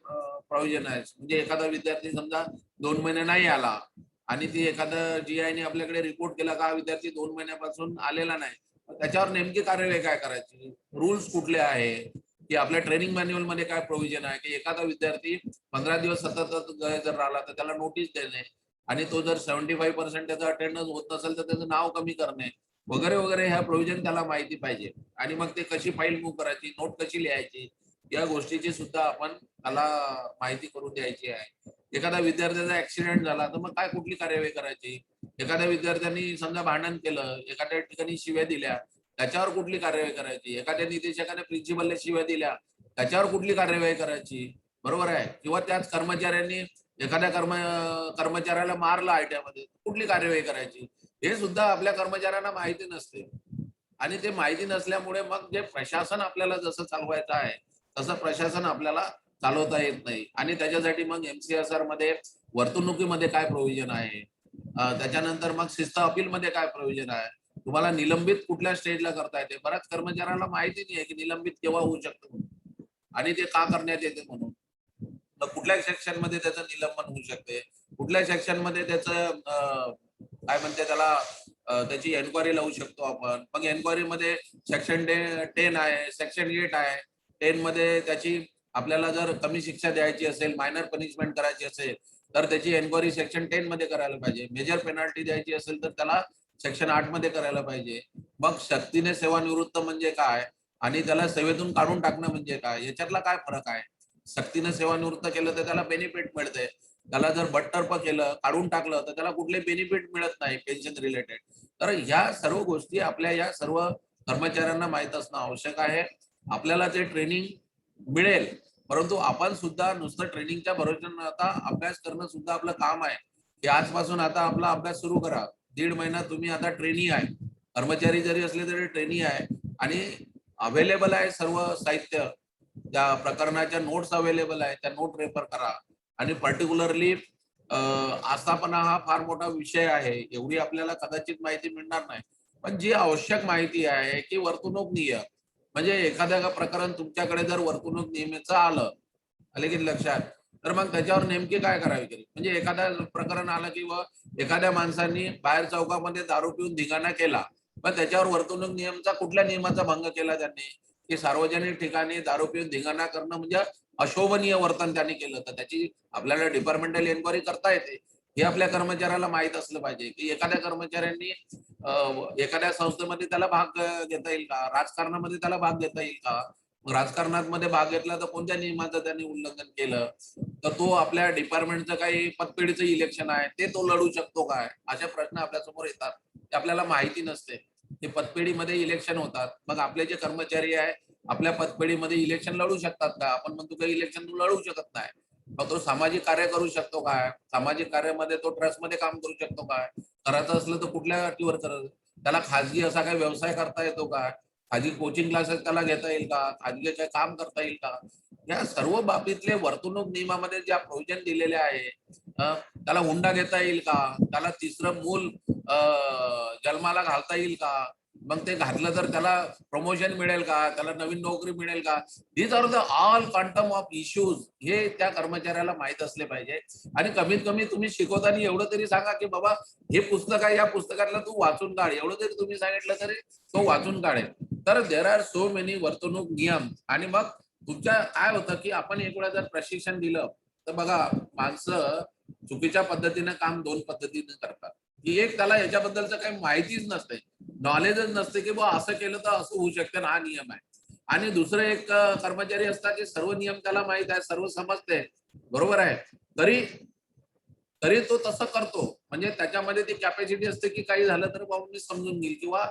प्रोव्हिजन आहे. म्हणजे एखादा विद्यार्थी समजा 2 महिने नाही आला आणि ती एखादा जीआयने आपल्याकडे रिपोर्ट केला का विद्यार्थी 2 महिन्यापासून आलेला नाही, त्याच्यावर नेमकी कार्यवाही काय करायची, रूल्स कुठले आहे की आपल्या ट्रेनिंग मॅन्युअल मध्ये काय प्रोव्हिजन आहे की एखादा विद्यार्थी 15 दिवस सतत जर राहिला तर त्याला नोटीस देणे आणि तो जर 75% त्याचा अटेंडन्स होत नसेल तर त्याचं नाव कमी करणे वगैरे वगैरे ह्या प्रोव्हिजन त्याला माहिती पाहिजे. आणि मग ते कशी फाईल मूव्ह करायची, नोट कशी लिहायची या गोष्टीची सुद्धा आपण त्याला माहिती करून द्यायची आहे. एखादा विद्यार्थ्याचा ऍक्सिडेंट झाला तर मग काय कुठली कार्यवाही करायची. एखाद्या विद्यार्थ्यांनी समजा भांडण केलं, एखाद्या ठिकाणी शिव्या दिल्या त्याच्यावर कुठली कार्यवाही करायची. एखाद्या निदेशकाने प्रिन्सिपलला शिव्या दिल्या त्याच्यावर कुठली कार्यवाही करायची. बरोबर आहे. किंवा त्याच कर्मचाऱ्यांनी एखाद्या कर्मचाऱ्याला मारलं आयटीआयमध्ये कुठली कार्यवाही करायची हे सुद्धा आपल्या कर्मचाऱ्यांना माहिती नसते. आणि ते माहिती नसल्यामुळे मग जे प्रशासन आपल्याला जसं चालवायचं आहे तसं प्रशासन आपल्याला चालवता येत नाही. आणि त्याच्यासाठी मग एमसीएसआर मध्ये वर्तणुकीमध्ये काय प्रोव्हिजन आहे, त्याच्यानंतर मग शिस्त अपील मध्ये काय प्रोव्हिजन आहे, तुम्हाला निलंबित कुठल्या स्टेजला करता येते. बऱ्याच कर्मचाऱ्यांना माहिती नाही आहे की निलंबित केव्हा होऊ शकतं म्हणून आणि ते का करण्यात येते म्हणून. मग कुठल्या सेक्शन मध्ये त्याचं निलंबन होऊ शकते, कुठल्या सेक्शन मध्ये त्याचं काय म्हणते त्याला त्याची एन्क्वायरी लावू शकतो आपण. मग एन्क्वायरी मध्ये सेक्शन 10 आहे, सेक्शन 8 आहे. 10 मध्ये त्याची आपल्याला जर कमी शिक्षा द्यायची असेल, मायनर पनिशमेंट करायची असेल तर त्याची एन्क्वायरी सेक्शन 10 मध्ये करायला पाहिजे. मेजर पेनल्टी द्यायची असेल तर त्याला सेक्शन 8 मध्ये करायला पाहिजे. मग सक्तीने सेवानिवृत्त म्हणजे काय आणि त्याला सेवेतून काढून टाकणं म्हणजे काय, याच्यातला काय फरक आहे? सक्तीने सेवानिवृत्त केलं तर त्याला बेनिफिट मिळते, त्याला जर बडतर्फ केलं, काढून टाकलं तर त्याला कुठले बेनिफिट मिळत नाही पेन्शन रिलेटेड. तर ह्या सर्व गोष्टी आपल्या या सर्व कर्मचाऱ्यांना माहित असणं आवश्यक आहे. आपल्याला ते ट्रेनिंग मिळेल, परंतु आपण सुद्धा नुसतं ट्रेनिंगच्या भरोश्याने आता अभ्यास करणं सुद्धा आपलं काम आहे की आजपासून आता आपला अभ्यास सुरू करा. 1.5 महिना तुम्ही आता ट्रेनी आहे, कर्मचारी जरी असले तरी ट्रेनी आहे आणि अवेलेबल आहे सर्व साहित्य, त्या प्रकरणाच्या नोट्स अवेलेबल आहे, त्या नोट रेफर करा. आणि पर्टिक्युलरली आस्थापना हा फार मोठा विषय आहे, एवढी आपल्याला कदाचित माहिती मिळणार नाही, पण जी आवश्यक माहिती आहे की वर्तणूक नियम म्हणजे एखाद्या प्रकरण तुमच्याकडे जर वर्तणूक नियमाचं आलं की लक्षात, तर मग त्याच्यावर नेमकी काय करावी तरी. म्हणजे एखाद्या प्रकरण आलं की एखाद्या माणसांनी बाहेर चौकामध्ये दारू पिऊन धिंगाणा केला, पण त्याच्यावर वर्तणूक नियमचा कुठल्या नियमाचा भंग केला त्यांनी, की सार्वजनिक ठिकाणी दारू पिऊन धिंगाणा करणं म्हणजे अशोभनीय वर्तन त्यांनी केलं, तर त्याची आपल्याला डिपार्टमेंटल एन्क्वायरी करता येते. हे आपल्या कर्मचाऱ्याला माहित असलं पाहिजे की एखाद्या कर्मचाऱ्यांनी एखाद्या संस्थेमध्ये त्याला भाग घेता येईल का, राजकारणामध्ये त्याला भाग घेता येईल का, राजकारणामध्ये भाग घेतला तर कोणत्या नियमाचं त्यांनी उल्लंघन केलं, तर तो आपल्या डिपार्टमेंटचं काही पतपेढीचं इलेक्शन आहे ते तो लढू शकतो काय, असे प्रश्न आपल्या समोर येतात. ते आपल्याला माहिती नसते. ते पतपेढीमध्ये इलेक्शन होतात, मग आपले जे कर्मचारी आहे आपल्या पतपेढीमध्ये इलेक्शन लढू शकतात का? आपण म्हणतो काही इलेक्शन तू लढू शकत नाही. मग तो सामाजिक कार्य करू शकतो काय, सामाजिक कार्यामध्ये तो ट्रस्टमध्ये काम करू शकतो काय, करायचं असलं तर कुठल्या अटीवर करत, त्याला खाजगी असा काही व्यवसाय करता येतो का, खाजगी कोचिंग क्लासेस त्याला घेता येईल का, खाजगी काही काम करता येईल का, या सर्व बाबतीतले वर्तणूक नियमामध्ये ज्या प्रोव्हिजन दिलेले आहे, त्याला हुंडा घेता येईल का, त्याला तिसरं मूल जन्माला घालता येईल का, मग ते घातलं तर त्याला प्रमोशन मिळेल का, त्याला नवीन नोकरी मिळेल का, these are the all quantum of issues. हे त्या कर्मचाऱ्याला माहित असले पाहिजे. आणि कमीत कमी तुम्ही शिकवताना एवढं तरी सांगा की बाबा हे पुस्तक आहे, या पुस्तकातलं तू वाचून काढ, एवढं जरी तुम्ही सांगितलं तरी तो वाचून काढेल. तर देर आर सो मेनी वर्तणूक नियम. आणि मग तुमच्या काय होतं की आपण एक वेळा जर प्रशिक्षण दिलं तर बघा माणसं चुकीच्या पद्धतीने काम 2 पद्धतीने करतात, की एक त्याला याच्याबद्दलचं काही माहितीच नसते, नॉलेजच नसते की बा असं केलं तर असं होऊ शकतं ना, हा नियम आहे. आणि दुसरं एक कर्मचारी असतात की सर्व नियम त्याला माहित आहे, सर्व समजते, बरोबर आहे, तरी तो तसं करतो. म्हणजे त्याच्यामध्ये ती कॅपॅसिटी असते की काही झालं तर बाबा मी समजून घेईल किंवा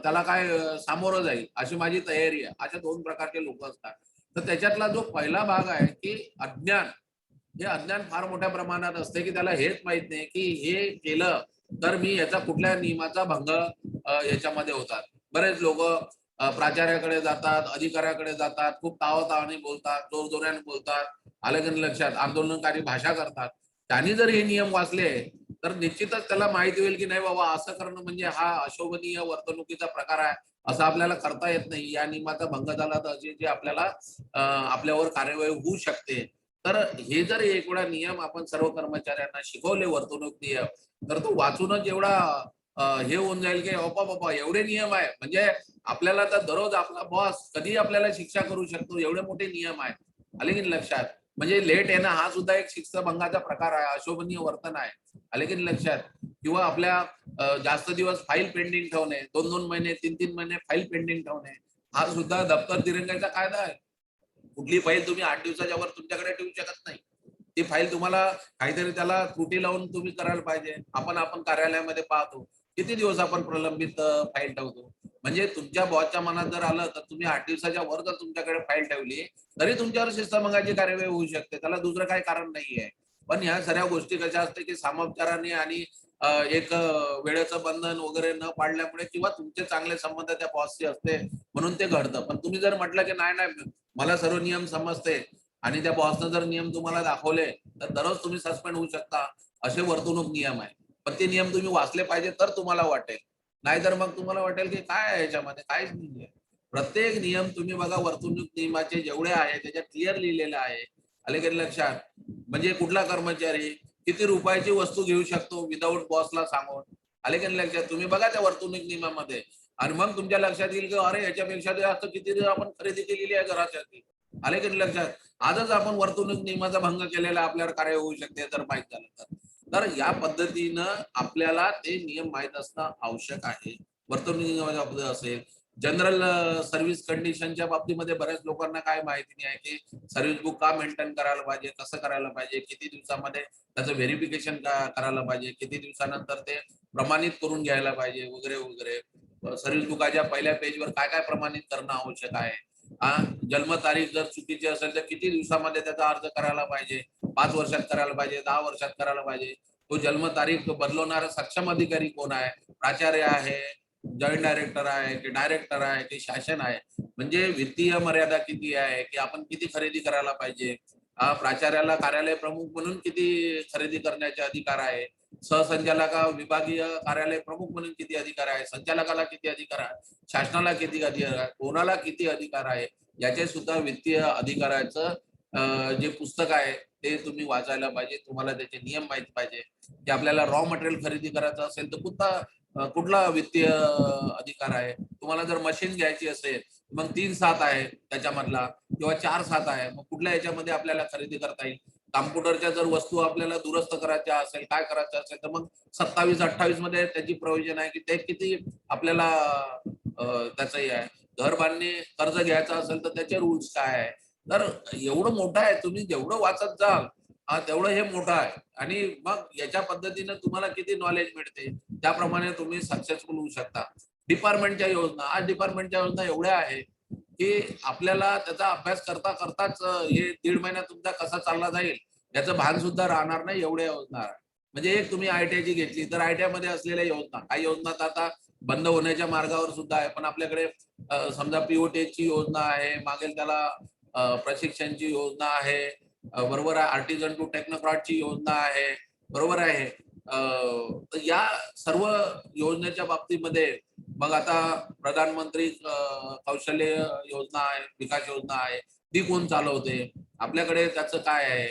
त्याला काय सामोरं जाईल अशी माझी तयारी आहे. अशा 2 प्रकारचे लोक असतात. तर त्याच्यातला जो पहिला भाग आहे की अज्ञान, हे अज्ञान फार मोठ्या प्रमाणात असते की त्याला हेच माहित नाही की हे केलं तर मी याचा कुठल्या नियमाचा भंग याच्यामध्ये होतात. बरेच लोक प्राचार्याकडे जातात, अधिकाऱ्याकडे जातात, खूप तावातावाने बोलतात, जोरजोऱ्याने बोलतात, आलं की लक्षात, आंदोलनकारी भाषा करतात. त्यांनी जर हे नियम वाचले तर निश्चितच त्याला माहिती होईल की नाही बाबा असं करणं म्हणजे हा अशोभनीय वर्तणुकीचा प्रकार आहे, असं आपल्याला करता येत नाही, या नियमाचा भंग झाला तर असे जे आपल्याला आपल्यावर कार्यवाही होऊ शकते. तर हे जर एक वेळा नियम आपण सर्व कर्मचाऱ्यांना शिकवले वर्तणूक नियम, तर तो वाचूनच एवढा हे होऊन जाईल की बाबा एवढे नियम आहे, म्हणजे आपल्याला तर दररोज आपला बॉस कधी आपल्याला शिक्षा करू शकतो, एवढे मोठे नियम आहेत. आले की लक्षात. म्हणजे लेट येणं हा सुद्धा एक शिक्षाभंगाचा प्रकार आहे, अशोभनीय वर्तन आहे. आले की लक्षात. किंवा आपल्या जास्त दिवस फाईल पेंडिंग ठेवणे, 2-2 महिने 3-3 महिने फाईल पेंडिंग ठेवणे, हा सुद्धा दप्तर दिरंगाईचा कायदा आहे. कुठली फाईल तुम्ही 8 दिवसाच्या वर तुमच्याकडे ठेवू शकत नाही. ती फाईल तुम्हाला काहीतरी त्याला त्रुटी लावून तुम्ही करायला पाहिजे. आपण कार्यालयामध्ये पाहतो किती दिवस आपण प्रलंबित फाईल ठेवतो. म्हणजे तुमच्या बॉसच्या मनात जर आलं तर तुम्ही 8 दिवसाच्या वर जर तुमच्याकडे फाईल ठेवली तरी तुमच्यावर शिस्तभंगाची कार्यवाही होऊ शकते, त्याला दुसरं काही कारण नाहीये. पण ह्या सगळ्या गोष्टी कशा असते की सामोपचाराने आणि एक वेळेचं बंधन वगैरे न पाळल्यामुळे किंवा तुमचे चांगले संबंध त्या बॉसशी असते म्हणून ते घडतं. पण तुम्ही जर म्हटलं की नाही मला सर्व नियम समजते आणि त्या बॉसनं जर नियम तुम्हाला दाखवले तर दररोज तुम्ही सस्पेंड होऊ शकता, असे वर्तणूक नियम आहे. पण ते नियम तुम्ही वाचले पाहिजे तर तुम्हाला वाटेल, नाहीतर मग तुम्हाला वाटेल की काय आहे याच्यामध्ये, काहीच नाहीये. प्रत्येक नियम तुम्ही बघा, वर्तणूक नियमाचे जेवढे आहे त्याच्यात क्लिअर लिहिलेलं आहे. आले की लक्षात? म्हणजे कुठला कर्मचारी किती रुपयाची वस्तू घेऊ शकतो विदाऊट बॉसला सांगून, आले की लक्षात? तुम्ही बघा त्या वर्तणूक नियमामध्ये, आणि मग तुमच्या लक्षात येईल की अरे याच्यापेक्षा जास्त किती आपण खरेदी केलेली आहे घरासाठी, आले की लक्षात? आजच आपण वर्तणूक नियमाचा भंग केलेला आपल्याला कार्य होऊ शकते जर माहीत झालं तर या पद्धतीनं आपल्याला ते नियम माहीत असणं आवश्यक आहे. वर्तणूक नियमाच्या बाबतीत असेल, जनरल सर्व्हिस कंडिशनच्या बाबतीमध्ये बऱ्याच लोकांना काय माहिती नाही आहे की सर्व्हिस बुक का मेंटेन करायला पाहिजे, कसं करायला पाहिजे, किती दिवसामध्ये त्याचं व्हेरिफिकेशन करायला पाहिजे, किती दिवसानंतर ते प्रमाणित करून घ्यायला पाहिजे वगैरे वगैरे. सर्व्हिस बुकाच्या पहिल्या पेजवर काय काय प्रमाणित करणं आवश्यक आहे. जन्मतारीख जर चुकीची असेल तर किती दिवसामध्ये त्याचा अर्ज करायला पाहिजे, 5 वर्षात करायला पाहिजे, 10 वर्षात करायला पाहिजे. तो जन्मतारीख बदलवणारा सक्षम अधिकारी कोण आहे, प्राचार्य आहे, जॉईंट डायरेक्टर आहे की डायरेक्टर आहे की शासन आहे, म्हणजे वित्तीय मर्यादा किती आहे, की आपण किती खरेदी करायला पाहिजे, प्राचार्याला कार्यालय प्रमुख म्हणून किती खरेदी करण्याचे अधिकार आहे, सहसंचालका विभागीय कार्यालय प्रमुख म्हणून किती अधिकार आहे, संचालकाला किती अधिकार आहे, शासनाला किती अधिकार आहे, कोणाला किती अधिकार आहे, याचे सुद्धा वित्तीय अधिकाराचं जे पुस्तक आहे ते तुम्ही वाचायला पाहिजे. तुम्हाला त्याचे नियम माहित पाहिजे की आपल्याला रॉ मटेरियल खरेदी करायचं असेल तर कुठला वित्तीय अधिकार आहे. तुम्हाला जर मशीन घ्यायची असेल मग 3/7 आहे त्याच्यामधला किंवा 4/7 आहे, मग कुठल्या याच्यामध्ये आपल्याला खरेदी करता येईल. कॉम्प्युटरच्या जर वस्तू आपल्याला दुरुस्त करायच्या असेल, काय करायचं असेल तर मग 27-28 मध्ये त्याची प्रोव्हिजन आहे की ते किती आपल्याला त्याचंही आहे. घर बांधणे कर्ज घ्यायचं असेल तर त्याचे रूल्स काय आहे. तर एवढं मोठं आहे, तुम्ही जेवढं वाचत जाल तेवढं हे मोठं आहे, आणि मग याच्या पद्धतीनं तुम्हाला किती नॉलेज मिळते त्याप्रमाणे तुम्ही सक्सेसफुल होऊ शकता. डिपार्टमेंटच्या योजना, आज डिपार्टमेंटच्या योजना एवढ्या आहे की आपल्याला त्याचा अभ्यास करता करताच हे 1.5 महिना तुमचा कसा चालला जाईल याचं भान सुद्धा राहणार नाही, एवढ्या योजना आहे. म्हणजे एक तुम्ही ITI ची घेतली तर ITI मध्ये असलेल्या योजना, काही योजना तर आता बंद होण्याच्या मार्गावर सुद्धा आहे, पण आपल्याकडे समजा POT ची योजना आहे, मागेल त्याला प्रशिक्षणची योजना आहे, बरोबर आहे, आर्टिझन टू टेक्नोक्रॅटची योजना आहे, बरोबर आहे. तर या सर्व योजनेच्या बाबतीमध्ये मग आता प्रधानमंत्री कौशल्य योजना आहे, विकास योजना आहे, ती कोण चालवते, आपल्याकडे त्याचं काय आहे.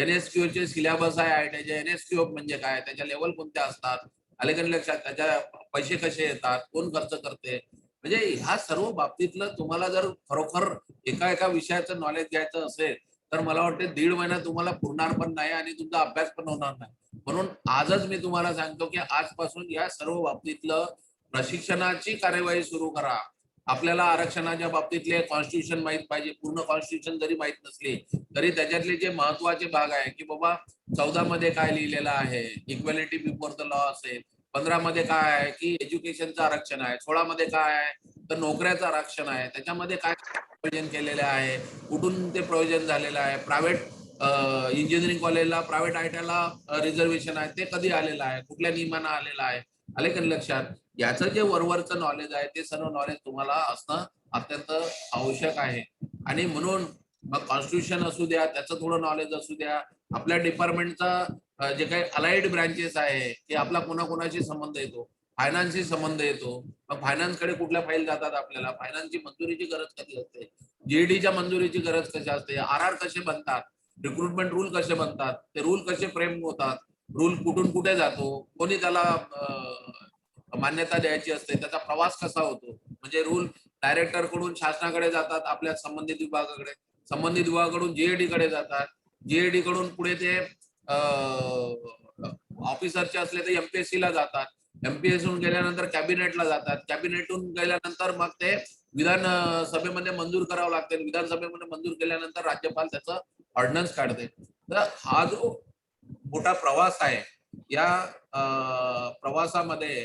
NSQ चे सिलेबस आहे ITI चे, NSQ म्हणजे काय, त्याच्या लेवल कोणत्या असतात, आले का लक्षात, त्याच्या पैसे कसे येतात, कोण खर्च करते. म्हणजे ह्या सर्व बाबतीतलं तुम्हाला जर खरोखर एका विषयाचं नॉलेज घ्यायचं असेल तर मला वाटतं 1.5 महिना तुम्हाला पुरणार पण नाही आणि तुमचा अभ्यास पण होणार नाही. म्हणून आजच मी तुम्हाला सांगतो की आजपासून या सर्व बाबतीतलं प्रशिक्षणाची कार्यवाही सुरू करा. आपल्याला आरक्षणाच्या बाबतीतले कॉन्स्टिट्यूशन माहित पाहिजे. पूर्ण कॉन्स्टिट्यूशन जरी माहित नसली तरी त्याच्यातले जे महत्वाचे भाग आहे की बाबा 14 मध्ये काय लिहिलेलं आहे, इक्वॅलिटी बिफोर द लॉ असेल, 15 मध्ये काय आहे की एज्युकेशनचं आरक्षण आहे, 16 मध्ये काय आहे तर नोकऱ्याचं आरक्षण आहे, त्याच्यामध्ये काय प्रोव्हिजन केलेलं आहे, कुठून ते प्रोव्हिजन झालेलं आहे. प्रायव्हेट इंजिनिअरिंग कॉलेजला, प्रायव्हेट ITI ला रिझर्वेशन आहे, ते कधी आलेलं आहे, कुठल्या नियमानं आलेलं आहे, आले का लक्षात. याचं जे वरवरचं नॉलेज आहे ते सर्व नॉलेज तुम्हाला असणं अत्यंत आवश्यक आहे. आणि म्हणून मग कॉन्स्टिट्यूशन असू द्या, त्याचं थोडं नॉलेज असू द्या, आपल्या डिपार्टमेंटचा जे काही अलाइड ब्रँचेस आहे की आपला कोणाकोणाशी संबंध येतो, फायनान्सशी संबंध येतो, मग फायनान्सकडे कुठल्या फाईल जातात, आपल्याला फायनान्सची मंजुरीची गरज कधी असते, GEDच्या मंजुरीची गरज कशी असते, RR कसे बनतात, रिक्रुटमेंट रूल कसे बनतात, ते रूल कसे फ्रेम होतात, रूल कुठून कुठे जातो, कोणी त्याला मान्यता द्यायची असते, त्याचा प्रवास कसा होतो. म्हणजे रूल डायरेक्टर कडून शासनाकडे जातात, आपल्या संबंधित विभागाकडे, संबंधित विभागाकडून GAD कडे जातात, GAD कडून पुढे ते ऑफिसरचे असले तर MPSC ला जातात, MPSC हून गेल्यानंतर कॅबिनेटला जातात, कॅबिनेटहून गेल्यानंतर मग ते विधानसभेमध्ये मंजूर करावं लागते, विधानसभेमध्ये मंजूर केल्यानंतर राज्यपाल त्याचं ऑर्डिनन्स काढते. तर हा जो मोठा प्रवास आहे, या प्रवासामध्ये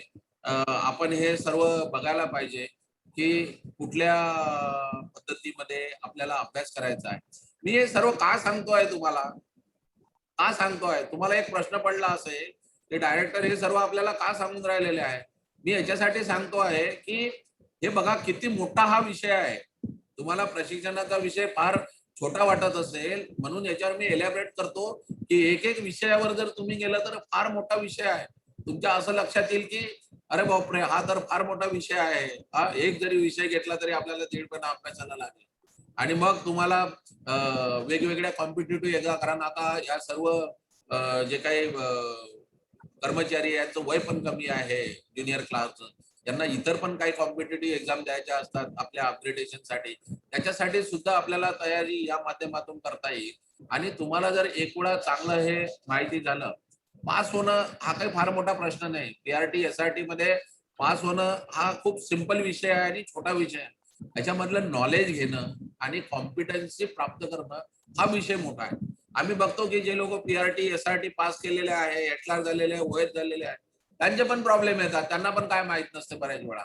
आपण हे सर्व बघायला पाहिजे की कुठल्या पद्धतीमध्ये आपल्याला अभ्यास करायचा आहे. मी हे सर्व का सांगतोय तुम्हाला, का सांगतोय, तुम्हाला एक प्रश्न पडला असेल की डायरेक्टर हे सर्व आपल्याला का सांगून राहिलेले आहे. मी याच्यासाठी सांगतो आहे की हे बघा किती मोठा हा विषय आहे. तुम्हाला प्रशिक्षणाचा विषय फार छोटा वाटत असेल म्हणून याच्यावर मी एलॅबरेट करतो की एक विषयावर जर तुम्ही गेला तर फार मोठा विषय आहे. तुमच्या असं लक्षात येईल की अरे बापरे, हा तर फार मोठा विषय आहे, हा एक जरी विषय घेतला तरी आपल्याला 1.5 महिना अभ्यासाला लागेल. आणि मग तुम्हाला वेगवेगळ्या कॉम्पिटेटिव्ह एक्झाम, कारण आता या सर्व जे काही कर्मचारी यांचं वय पण कमी आहे ज्युनियर क्लासचं, त्यांना इतर पण काही कॉम्पिटेटिव्ह एक्झाम द्यायच्या असतात आपल्या अपग्रेडेशनसाठी, त्याच्यासाठी सुद्धा आपल्याला तयारी या माध्यमातून करता येईल. आणि तुम्हाला जर एक वेळा चांगलं हे माहिती झालं, पास होणं हा काही फार मोठा प्रश्न नाही. PRT SRT मध्ये पास होणं हा खूप सिंपल विषय आहे आणि छोटा विषय आहे. याच्यामधलं नॉलेज घेणं आणि कॉम्पिटन्सी प्राप्त करणं हा विषय मोठा आहे. आम्ही बघतो की जे लोक PRT SRT पास केलेले आहे, एटलार झालेले, वयत झालेले आहे, त्यांचे पण प्रॉब्लेम येतात. त्यांना पण काय माहित नसते बऱ्याच वेळा,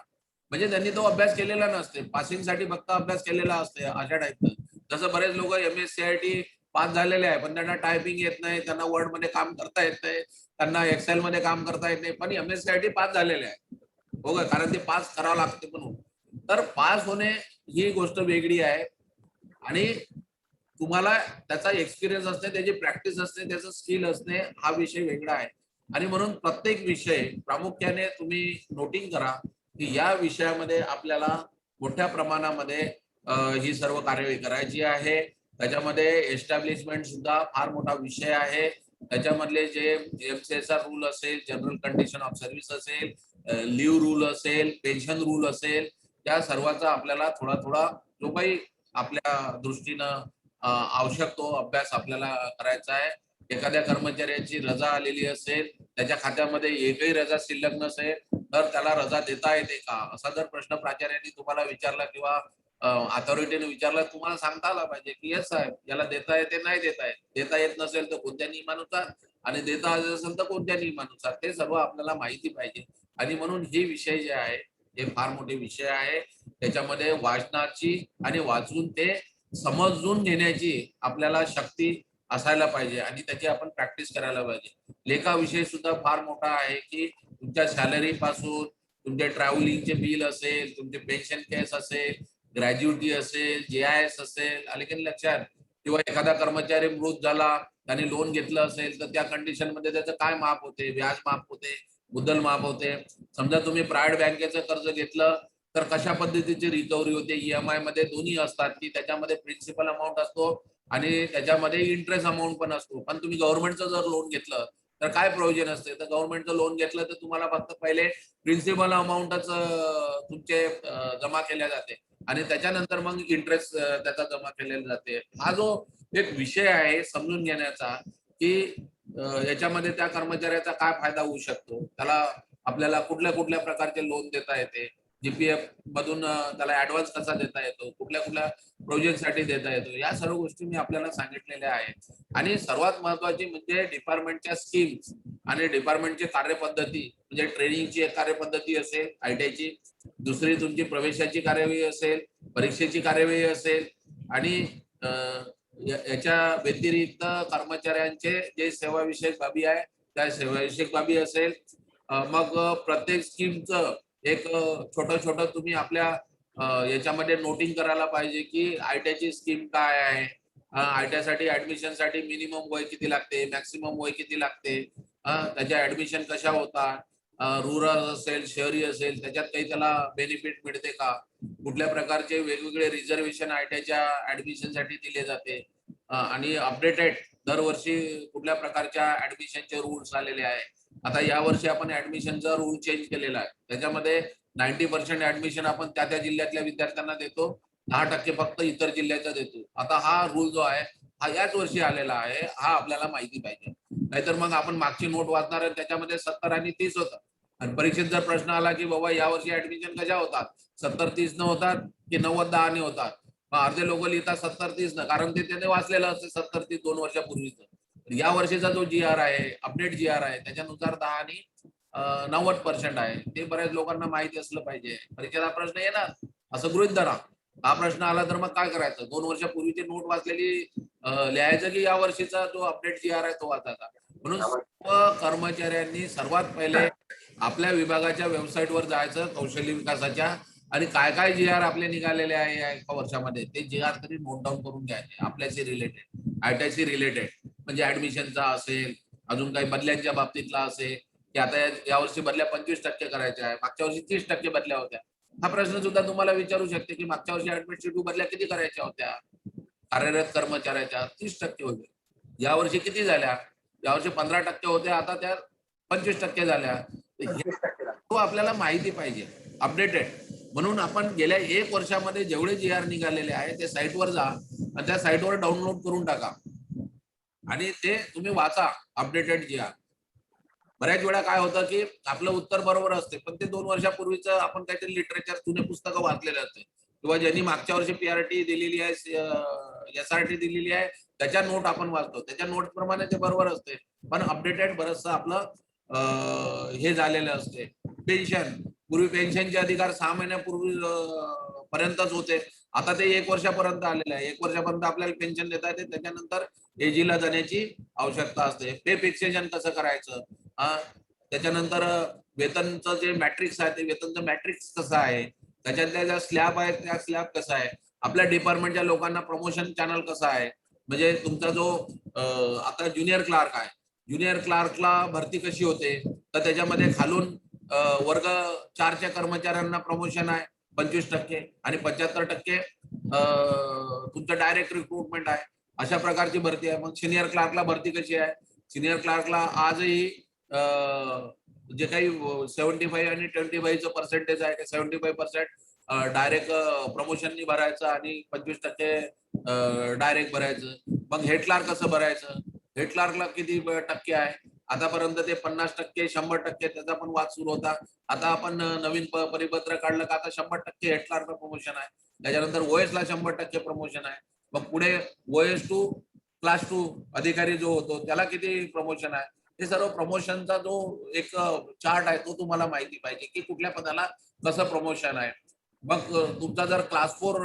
म्हणजे त्यांनी तो अभ्यास केलेला नसते, पासिंग साठी फक्त अभ्यास केलेला असते अशा टाईपचं. जसं बरेच लोक MSCIT पास झालेले आहे पण त्यांना टायपिंग येत नाही, त्यांना वर्ड मध्ये काम करता येत नाही, त्यांना एक्सेल मध्ये काम करता येत नाही, पण MSCIT पास झालेले आहे. हो का, कारण ते पास करावं लागते म्हणून. तर पास होणे ही गोष्ट वेगळी आहे आणि तुम्हाला त्याचा एक्सपिरियन्स असणे, त्याची प्रॅक्टिस असणे, त्याचं स्किल असणे हा विषय वेगळा आहे. आणि म्हणून प्रत्येक विषय प्रामुख्याने तुम्ही नोटिंग करा की या विषयामध्ये आपल्याला मोठ्या प्रमाणामध्ये ही सर्व कार्यवाही करायची आहे. त्याच्यामध्ये एस्टॅब्लिशमेंट सुद्धा फार मोठा विषय आहे. त्याच्यामधले जे MCSR रूल असेल, जनरल कंडिशन ऑफ सर्व्हिस असेल, लिव्ह रूल असेल, पेन्शन रूल असेल, त्या सर्वांचा आपल्याला थोडा थोडा जो काही आपल्या दृष्टीनं आवश्यक तो अभ्यास आपल्याला करायचा आहे. एखाद्या कर्मचाऱ्याची रजा आलेली असेल, त्याच्या खात्यामध्ये एकही रजा शिल्लक नसेल तर त्याला रजा देता येते का, असा जर प्रश्न प्राचार्यांनी तुम्हाला विचारला किंवा अथॉरिटीने विचारला, तुम्हाला सांगता आला पाहिजे की येस साहेब याला देता येते, नाही देता येत. देता येत नसेल तर कोणत्या नियमानुसार आणि देता येत असेल तर कोणत्या नियमानुसार, ते सर्व आपल्याला माहिती पाहिजे. आणि म्हणून हे विषय जे आहे हे फार मोठे विषय आहे. त्याच्यामध्ये वाचनाची आणि वाचून ते समजून घेण्याची आपल्याला शक्ती असायला पाहिजे आणि त्याची आपण प्रॅक्टिस करायला पाहिजे. लेखा विषय सुद्धा फार मोठा आहे की तुमच्या सॅलरी पासून, तुमचे ट्रॅव्हलिंगचे बिल असेल, तुमचे पेन्शन केस असेल, ग्रॅज्युटी असेल, JIS असेल, आले की लक्षात, किंवा एखादा कर्मचारी मृत झाला, त्याने लोन घेतलं असेल तर त्या कंडिशन मध्ये त्याचं काय माफ होते, व्याज माफ होते, मुद्दल माफ होते. समजा तुम्ही प्रायव्हेट बँकेचं कर्ज घेतलं तर कशा पद्धतीची रिकव्हरी होते, EMI मध्ये दोन्ही असतात की त्याच्यामध्ये प्रिन्सिपल अमाऊंट असतो आणि त्याच्यामध्ये इंटरेस्ट अमाऊंट पण असतो. पण तुम्ही गव्हर्नमेंटचं जर लोन घेतलं तर काय प्रोव्हिजन असते, तर गव्हर्नमेंटचं लोन घेतलं तर तुम्हाला फक्त पहिले प्रिन्सिपल अमाऊंटच तुमचे जमा केल्या जाते आणि त्याच्यानंतर मग इंटरेस्ट त्याचा जमा केलेला जाते. हा जो एक विषय आहे समजून घेण्याचा की याच्यामध्ये त्या कर्मचाऱ्याचा काय फायदा होऊ शकतो, त्याला आपल्याला कुठल्या कुठल्या प्रकारचे लोन देता येते, GPF मधून त्याला ऍडव्हान्स कसा देता येतो, कुठल्या कुठल्या प्रोजेक्ट साठी देता येतो, या सर्व गोष्टी मी आपल्याला सांगितलेल्या आहेत. आणि सर्वात महत्वाची म्हणजे डिपार्टमेंटच्या स्कीम्स आणि डिपार्टमेंटची कार्यपद्धती, म्हणजे ट्रेनिंगची एक कार्यपद्धती असेल ITI ची, दुसरी तुमची प्रवेशाची कार्यवाही असेल, परीक्षेची कार्यवाही असेल आणि याच्या व्यतिरिक्त कर्मचाऱ्यांचे जे सेवाविषयक बाबी आहे त्या सेवाविषयक बाबी असेल. मग प्रत्येक स्कीमचं एक छोटं तुम्ही आपल्या याच्यामध्ये नोटिंग करायला पाहिजे की ITI ची स्कीम काय आहे, ITI साठी ऍडमिशन साठी मिनिमम वय किती लागते, मॅक्सिमम वय किती लागते, त्याच्या ऍडमिशन कशा होतात, रुरल असेल, शहरी असेल, त्याच्यात काही त्याला बेनिफिट मिळते का, कुठल्या प्रकारचे वेगवेगळे रिझर्वेशन ITI ऍडमिशन साठी दिले जाते आणि अपडेटेड दरवर्षी कुठल्या प्रकारच्या ऍडमिशनचे रूल्स आलेले आहे. आता यावर्षी आपण ऍडमिशनचा रूल चेंज केलेला आहे, त्याच्यामध्ये 90% ऍडमिशन आपण त्या जिल्ह्यातल्या विद्यार्थ्यांना देतो, 10% फक्त इतर जिल्ह्याचा देतो. आता हा रूल जो आहे हा याच वर्षी आलेला आहे, हा आपल्याला माहिती पाहिजे. नाहीतर मग आपण मागची नोट वाचणार आहे त्याच्यामध्ये 70 आणि 30 होतं आणि परीक्षेत जर प्रश्न आला की बाबा यावर्षी ऍडमिशन कशा होतात, 70-30 न होतात की 90-10 ने होतात, अर्धे लोक लिहितात 70-30 न, कारण ते त्याने वाचलेलं असते 70-30 2 वर्षापूर्वीच. या वर्षीचा जो GR आहे, अपडेट GR आहे, त्याच्यानुसार 10 आणि 90% आहे. ते बऱ्याच लोकांना माहिती असलं पाहिजे. परीक्षेचा प्रश्न येणार असं गृहीत धरा, हा प्रश्न आला तर मग काय करायचं, 2 वर्षापूर्वीची नोट वाचलेली लिहायचं की या वर्षीचा जो अपडेट GR आहे तो वाचायचा. म्हणून सर्व कर्मचाऱ्यांनी सर्वात पहिले आपल्या विभागाच्या वेबसाईटवर जायचं, कौशल्य विकासाच्या, आणि काय काय GR आपले निघालेले आहे या एका वर्षामध्ये ते GR तरी नोट डाऊन करून घ्यायचे आपल्याशी रिलेटेड, ITI रिलेटेड, म्हणजे ऍडमिशनचा असेल, अजून काही बदल्यांच्या बाबतीतला असेल की आता यावर्षी बदल्या 25% करायच्या आहे, मागच्या वर्षी 30% बदल्या होत्या, हा प्रश्न सुद्धा तुम्हाला विचारू शकते की मागच्या वर्षी ऍडमिनिस्ट्रेटिव्ह बदल्या किती करायच्या होत्या, कार्यरत कर्मचाऱ्याच्या 30% होत्या, यावर्षी किती झाल्या, यावर्षी 15% होत्या, आता त्या 25% झाल्या. तो आपल्याला माहिती पाहिजे, अपडेटेड. म्हणून आपण गेल्या 1 वर्षामध्ये जेवढे GR निघालेले आहे ते साईटवर जा आणि त्या साईटवर डाउनलोड करून टाका आणि ते तुम्ही वाचा, अपडेटेड GR. बऱ्याच वेळा काय होतं की आपलं उत्तर बरोबर असते, पण ते 2 वर्षापूर्वीच आपण काहीतरी लिटरेचर जुने पुस्तकं वाचलेले असते किंवा ज्यांनी मागच्या वर्षी PRT दिलेली आहे, SRT दिलेली आहे, त्याच्या नोट आपण वाचतो, त्याच्या नोट प्रमाणे ते बरोबर असते. पण अपडेटेड बरंचसं आपलं हे झालेलं असते. पेन्शन, पूर्वी पेन्शनचे अधिकार 6 महिन्यापूर्वी पर्यंतच होते, आता ते 1 वर्षापर्यंत आलेले आहे. 1 वर्षापर्यंत आपल्याला पेन्शन देता येते, त्याच्यानंतर एजीला जाण्याची आवश्यकता असते. पे फिक्सेशन कसं करायचं, त्याच्यानंतर वेतनचं जे मॅट्रिक्स आहे ते वेतनचं मॅट्रिक्स कसं आहे, त्याच्यातल्या ज्या स्लॅब आहेत त्या स्लॅब कसा आहे, आपल्या डिपार्टमेंटच्या लोकांना प्रमोशन चॅनल कसं आहे, म्हणजे तुमचा जो आता ज्युनियर क्लार्क आहे, ज्युनियर क्लार्कला भरती कशी होते, तर त्याच्यामध्ये खालून वर्ग 4च्या कर्मचाऱ्यांना प्रमोशन आहे 25% आणि 75% तुमचं डायरेक्ट रिक्रुटमेंट आहे, अशा प्रकारची भरती आहे. मग सिनियर क्लार्कला भरती कशी आहे, सिनियर क्लार्कला आजही जे काही 75 आणि 25चं पर्सेंटेज आहे, 75% डायरेक्ट प्रमोशननी भरायचं आणि 25% डायरेक्ट भरायचं. मग हेड क्लार्क कसं भरायचं, हेड क्लार्कला किती टक्के आहे, आतापर्यंत ते 50%, 100% त्याचा पण वाद सुरू होता. आता आपण नवीन परिपत्र काढलं का आता 100% हेड क्लार्कला प्रमोशन आहे, त्याच्यानंतर OS ला 100% प्रमोशन आहे. मग पुढे OS टू क्लास 2 अधिकारी जो होतो त्याला किती प्रमोशन आहे, हे सर्व प्रमोशनचा जो एक चार्ट आहे तो तुम्हाला माहिती पाहिजे की कुठल्या पदाला कसं प्रमोशन आहे. मग तुमचा जर क्लास 4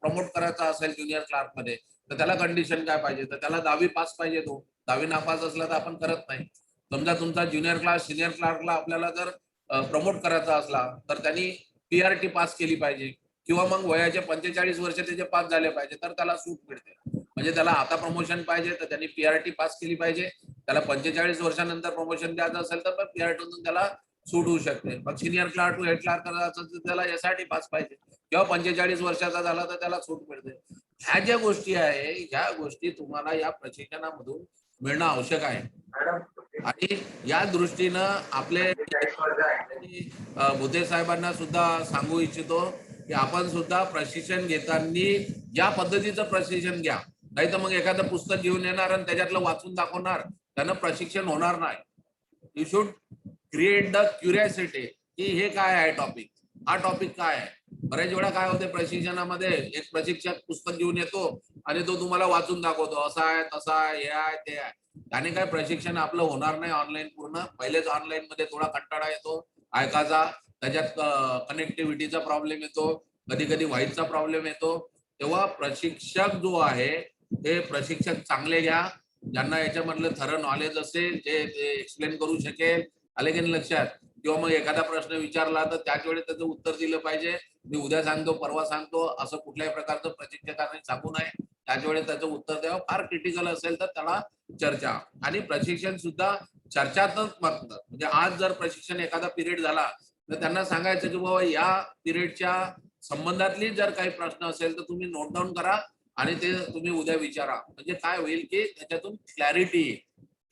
प्रमोट करायचा असेल ज्युनियर क्लार्क मध्ये, तर त्याला कंडिशन काय पाहिजे, तर त्याला 10वी पास पाहिजे. तो 10वी नापास असला तर आपण करत नाही. समजा तुमचा ज्युनियर क्लास सिनियर क्लार्कला आपल्याला जर प्रमोट करायचा असला तर त्यांनी PRT पास केली पाहिजे किंवा मग वयाचे 45 वर्ष त्याचे पास झाले पाहिजे, तर त्याला सूट मिळते. म्हणजे त्याला आता प्रमोशन पाहिजे तर त्यांनी PRT पास केली पाहिजे, त्याला 45 वर्षानंतर प्रमोशन द्यायचं असेल तर PRT त्याला सूट होऊ शकते. मग senior clerk to head clerk करायचं तर त्याला SRT पास पाहिजे किंवा 45 वर्षाचा झाला तर त्याला सूट मिळते. ह्या ज्या गोष्टी आहे, ह्या गोष्टी तुम्हाला या प्रशिक्षणामधून मिळणं आवश्यक आहे. आणि या दृष्टीनं आपले भुते साहेबांना सुद्धा सांगू इच्छितो की आपण सुद्धा प्रशिक्षण घेताना या पद्धतीचं प्रशिक्षण घ्या, नाही तर मग एखादं पुस्तक घेऊन येणार आणि त्याच्यातलं वाचून दाखवणार, त्यानं प्रशिक्षण होणार नाही. You should create the curiosity की हे काय आहे टॉपिक, हा टॉपिक काय आहे. बऱ्याच वेळा काय होते प्रशिक्षणामध्ये, एक प्रशिक्षक पुस्तक घेऊन येतो आणि तो तुम्हाला वाचून दाखवतो, असं आहे तसं आहे, हे आहे ते आहे. त्याने काय प्रशिक्षण आपलं होणार नाही ऑनलाईन पूर्ण. पहिलेच ऑनलाईन मध्ये थोडा कंटाळा येतो ऐकायचा, त्याच्यात कनेक्टिव्हिटीचा प्रॉब्लेम येतो, कधी कधी व्हाईसचा प्रॉब्लेम येतो. तेव्हा प्रशिक्षक जो आहे ते प्रशिक्षक चांगले घ्या, ज्यांना याच्यामधलं खरं नॉलेज असेल, जे एक्सप्लेन करू शकेल. आले की लक्षात. किंवा मग एखादा प्रश्न विचारला तर त्याच वेळेस त्याचं उत्तर दिलं पाहिजे. मी उद्या सांगतो, परवा सांगतो, असं कुठल्याही प्रकारचं प्रशिक्षकाने सांगू नये. त्याच वेळेस त्याचं उत्तर द्यावं. फार क्रिटिकल असेल तर त्याला चर्चा. आणि प्रशिक्षण सुद्धा चर्चात्मक मागतं. म्हणजे आज जर प्रशिक्षण एखादा पिरियड झाला तर त्यांना सांगायचं की बाबा या पिरियडच्या संबंधातली जर काही प्रश्न असेल तर तुम्ही नोट डाऊन करा आणि ते तुम्ही उद्या विचारा. म्हणजे काय होईल की त्याच्यातून क्लॅरिटी येईल,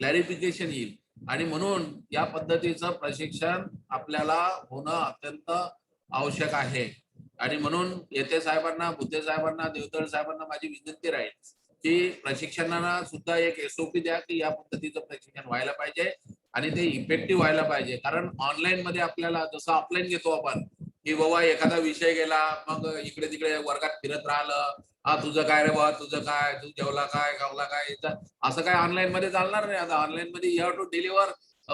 क्लॅरिफिकेशन येईल. आणि म्हणून या पद्धतीचं प्रशिक्षण आपल्याला होणं अत्यंत आवश्यक आहे. आणि म्हणून येते साहेबांना, भुते साहेबांना, देवतळ साहेबांना माझी विनंती राहील की प्रशिक्षणाला सुद्धा एक SOP द्या की या पद्धतीचं प्रशिक्षण व्हायला पाहिजे आणि ते इफेक्टिव्ह व्हायला पाहिजे. कारण ऑनलाईन मध्ये आपल्याला जसं ऑफलाईन घेतो आपण की बाबा एखादा विषय गेला, मग इकडे तिकडे वर्गात फिरत राहिलं, हा तुझं काय रे बाबा, तुझं काय, तू जेवला काय, गावला काय, असं काय ऑनलाईन मध्ये चालणार नाही. आता ऑनलाईन मध्ये you have to deliver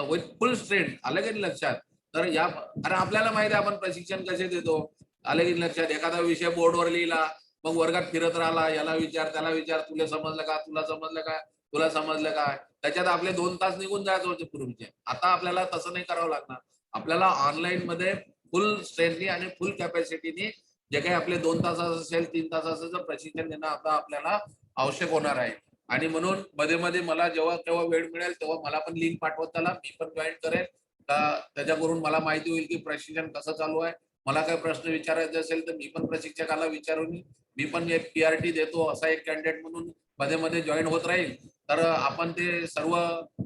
with full strength. आलं की लक्षात. तर या कारण आपल्याला माहिती आहे आपण प्रशिक्षण कसे देतो. आलं की लक्षात. एखादा विषय बोर्डवर लिहिला, मग वर्गात फिरत राहिला, याला विचार त्याला विचार, तुला समजलं का, तुला समजलं का, तुला समजलं काय, त्याच्यात आपले 2 तास निघून जायचं होते पूर्वीचे. आता आपल्याला तसं नाही करावं लागणार. आपल्याला ऑनलाईन मध्ये फुल स्ट्रेंथनी आणि फुल कॅपॅसिटीनी जे काही आपले 2 तासाचं असेल, 3 तासाचं प्रशिक्षण देणं आता आपल्याला आवश्यक होणार आहे. आणि म्हणून मध्ये मध्ये मला जेव्हा केव्हा वेळ मिळेल तेव्हा मला पण लिंक पाठवत चला, मी पण जॉईन करेल. त्याच्याकडून मला माहिती होईल की प्रशिक्षण कसं चालू आहे. मला काही प्रश्न विचारायचे असेल तर मी पण प्रशिक्षकाला विचारून मी पण एक PRT देतो असा एक कॅन्डिडेट म्हणून मध्ये मध्ये जॉईन होत राहील. तर आपण ते सर्व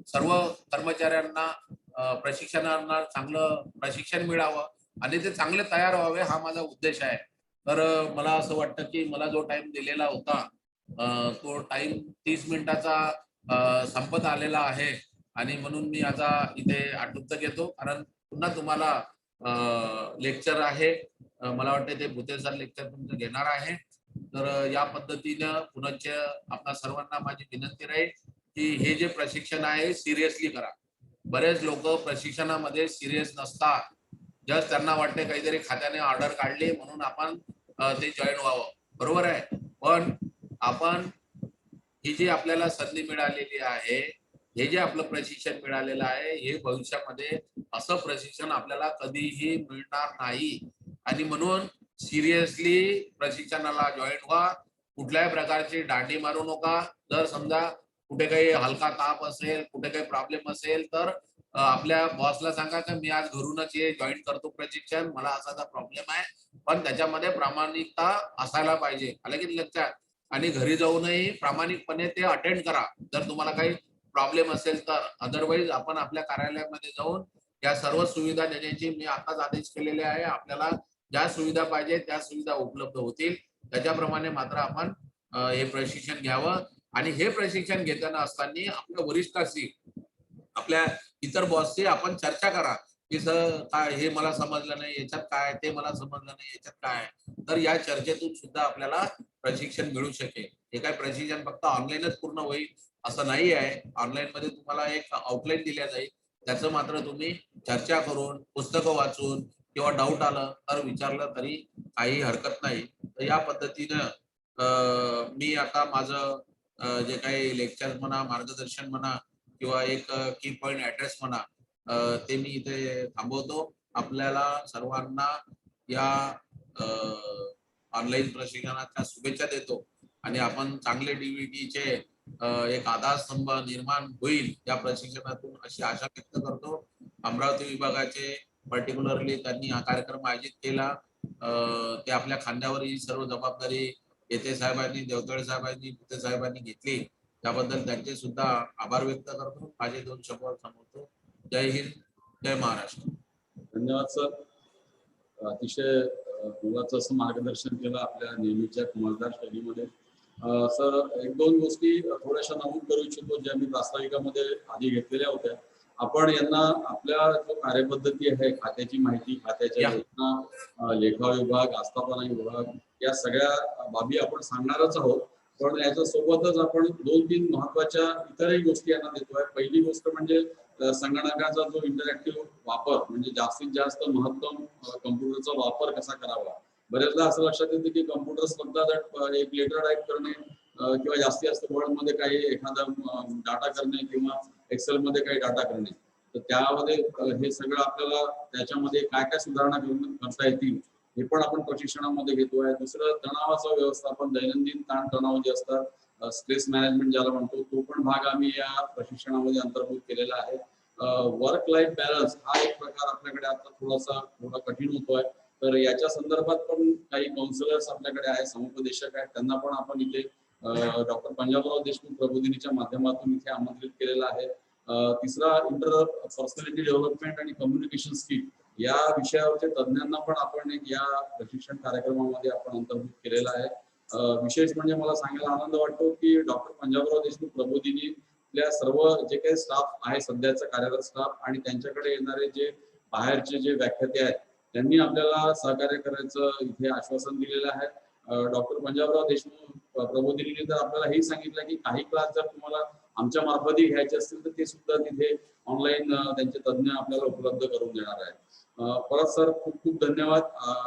सर्व कर्मचाऱ्यांना प्रशिक्षणार्थींना चांगलं प्रशिक्षण मिळावं आणि ते चांगले तयार व्हावे हा माझा उद्देश आहे. तर मला असं वाटतं की मला जो टाइम दिलेला होता तो टाइम 30 मिनिटाचा संपत आलेला आहे आणि म्हणून मी आता इथे आटोपत घेतो कारण पुन्हा तुम्हाला लेक्चर आहे. मला वाटतं ते भुते सर लेक्चर तुमचं घेणार आहे. तर या पद्धतीनं पुनश्च आपल्या सर्वांना माझी विनंती राहील की हे जे प्रशिक्षण आहे सिरियसली करा. बरेच लोक प्रशिक्षणामध्ये सिरियस नसतात. जस्ट त्यांना वाटते काहीतरी खात्याने ऑर्डर काढली म्हणून आपण ते जॉईन व्हावं. बरोबर आहे. पण आपण ही जी आपल्याला संधी मिळालेली आहे, हे जे आपलं प्रशिक्षण मिळालेलं आहे, हे भविष्यामध्ये असं प्रशिक्षण आपल्याला कधीही मिळणार नाही आणि म्हणून सिरियसली प्रशिक्षणाला जॉईन व्हा. कुठल्याही प्रकारची दांडी मारू नका. जर समजा कुठे काही हलका ताप असेल, कुठे काही प्रॉब्लेम असेल तर आपल्या बॉसला सांगा की मी आज घरूनच हे जॉईन करतो प्रशिक्षण, मला असा प्रॉब्लेम आहे. पण त्याच्यामध्ये प्रामाणिकता असायला पाहिजे. आलं की लक्षात. आणि घरी जाऊनही प्रामाणिकपणे ते अटेंड करा जर तुम्हाला काही प्रॉब्लेम असेल तर. अदरवाईज आपण आपल्या कार्यालयामध्ये जाऊन या सर्व सुविधा देण्याची मी आताच आदेश केलेले आहे. आपल्याला ज्या सुविधा पाहिजे त्या सुविधा उपलब्ध होतील. त्याच्याप्रमाणे मात्र आपण हे प्रशिक्षण घ्यावं आणि हे प्रशिक्षण घेताना असताना आपल्या वरिष्ठांशी आपल्या इतर बॉसशी आपण चर्चा करा की सर काय हे मला समजलं नाही, याच्यात काय, ते मला समजलं नाही, याच्यात काय. तर या चर्चेतून सुद्धा आपल्याला प्रशिक्षण मिळू शकेल. हे काय प्रशिक्षण फक्त ऑनलाईनच पूर्ण होईल असं नाही आहे. ऑनलाईन मध्ये तुम्हाला एक आउटलाईन दिल्या जाईल. त्याचं मात्र तुम्ही चर्चा करून पुस्तकं वाचून किंवा डाऊट आलं तर विचारलं तरी काही हरकत नाही. तर या पद्धतीनं मी आता माझं जे काही लेक्चर म्हणा, मार्गदर्शन म्हणा किंवा एक की पॉइंट ऍड्रेस म्हणा ते मी इथे थांबवतो. आपल्याला सर्वांना या ऑनलाईन प्रशिक्षणाच्या शुभेच्छा देतो आणि आपण चांगले DVTचे एक आधारस्तंभ निर्माण होईल या प्रशिक्षणातून अशी आशा व्यक्त करतो. अमरावती विभागाचे पर्टिक्युलरली त्यांनी हा कार्यक्रम आयोजित केला. ते आपल्या खांद्यावर ही सर्व जबाबदारी येते साहेबांनी, देवतळे साहेबांनी, भुते साहेबांनी घेतली. त्याबद्दल त्यांचे सुद्धा आभार व्यक्त करतो. माझे 2 शब्द थांबवतो. जय हिंद, जय महाराष्ट्र. धन्यवाद सर. अतिशय मोलाचं असं मार्गदर्शन केलं आपल्या नेहमीच्या कुमारदार शैलीमध्ये. सर 1-2 गोष्टी थोड्याशा नमूद करू इच्छितो ज्या मी प्रास्ताविकामध्ये आधी घेतलेल्या होत्या. आपण यांना आपल्या जो कार्यपद्धती आहे, खात्याची माहिती, खात्याच्या योजना, लेखा विभाग, आस्थापना विभाग या सगळ्या बाबी आपण सांगणारच आहोत. पण याच्या सोबतच आपण 2-3 महत्वाच्या इतरही गोष्टी यांना देतोय. पहिली गोष्ट म्हणजे संगणकाचा जो इंटरॅक्टिव्ह वापर म्हणजे जास्तीत जास्त महत्तम कम्प्युटरचा वापर कसा करावा. बऱ्याचदा असं लक्षात येतं की कम्प्युटर्स फक्त एक लेटर टाईप करणे किंवा जास्तीत जास्त वर्डमध्ये काही एखादा डाटा करणे किंवा एक्सेलमध्ये काही डाटा करणे. तर त्यामध्ये हे सगळं आपल्याला त्याच्यामध्ये काय काय सुधारणा करता येतील हे पण आपण प्रशिक्षणामध्ये घेतोय. दुसरं तणावाचं व्यवस्थापन, दैनंदिन ताण तणाव जे असतात, स्ट्रेस मॅनेजमेंट ज्याला म्हणतो, तो पण भाग आम्ही या प्रशिक्षणामध्ये अंतर्भूत केलेला आहे. वर्क लाईफ बॅलन्स हा एक प्रकार आपल्याकडे आता थोडा कठीण होतोय. तर याच्या संदर्भात पण काही काउन्सिलर्स आपल्याकडे आहेत, समुपदेशक आहेत, त्यांना पण आपण इथे डॉक्टर पंजाबराव देशमुख प्रबोधिनीच्या माध्यमातून इथे आमंत्रित केलेला आहे. तिसरा इंटर पर्सनॅलिटी डेव्हलपमेंट आणि कम्युनिकेशन स्किल या विषयावरचे तज्ज्ञांना पण आपण या प्रशिक्षण कार्यक्रमामध्ये आपण अंतर्भूत केलेला आहे. विशेष म्हणजे मला सांगायला आनंद वाटतो की डॉक्टर पंजाबराव देशमुख प्रबोधिनीतल्या सर्व जे काही स्टाफ आहे, सध्याचा कार्यरत स्टाफ आणि त्यांच्याकडे येणारे जे बाहेरचे जे व्याख्याते आहेत त्यांनी आपल्याला सहकार्य करायचं इथे आश्वासन दिलेलं आहे. डॉक्टर पंजाबराव देशमुख प्रबोधिनीने तर आपल्याला हेही सांगितलं की काही क्लास जर तुम्हाला आमच्या मार्फतही घ्यायचे असतील तर ते सुद्धा तिथे ऑनलाईन त्यांचे तज्ज्ञ आपल्याला उपलब्ध करून देणार आहेत. परत सर खूप खूप धन्यवाद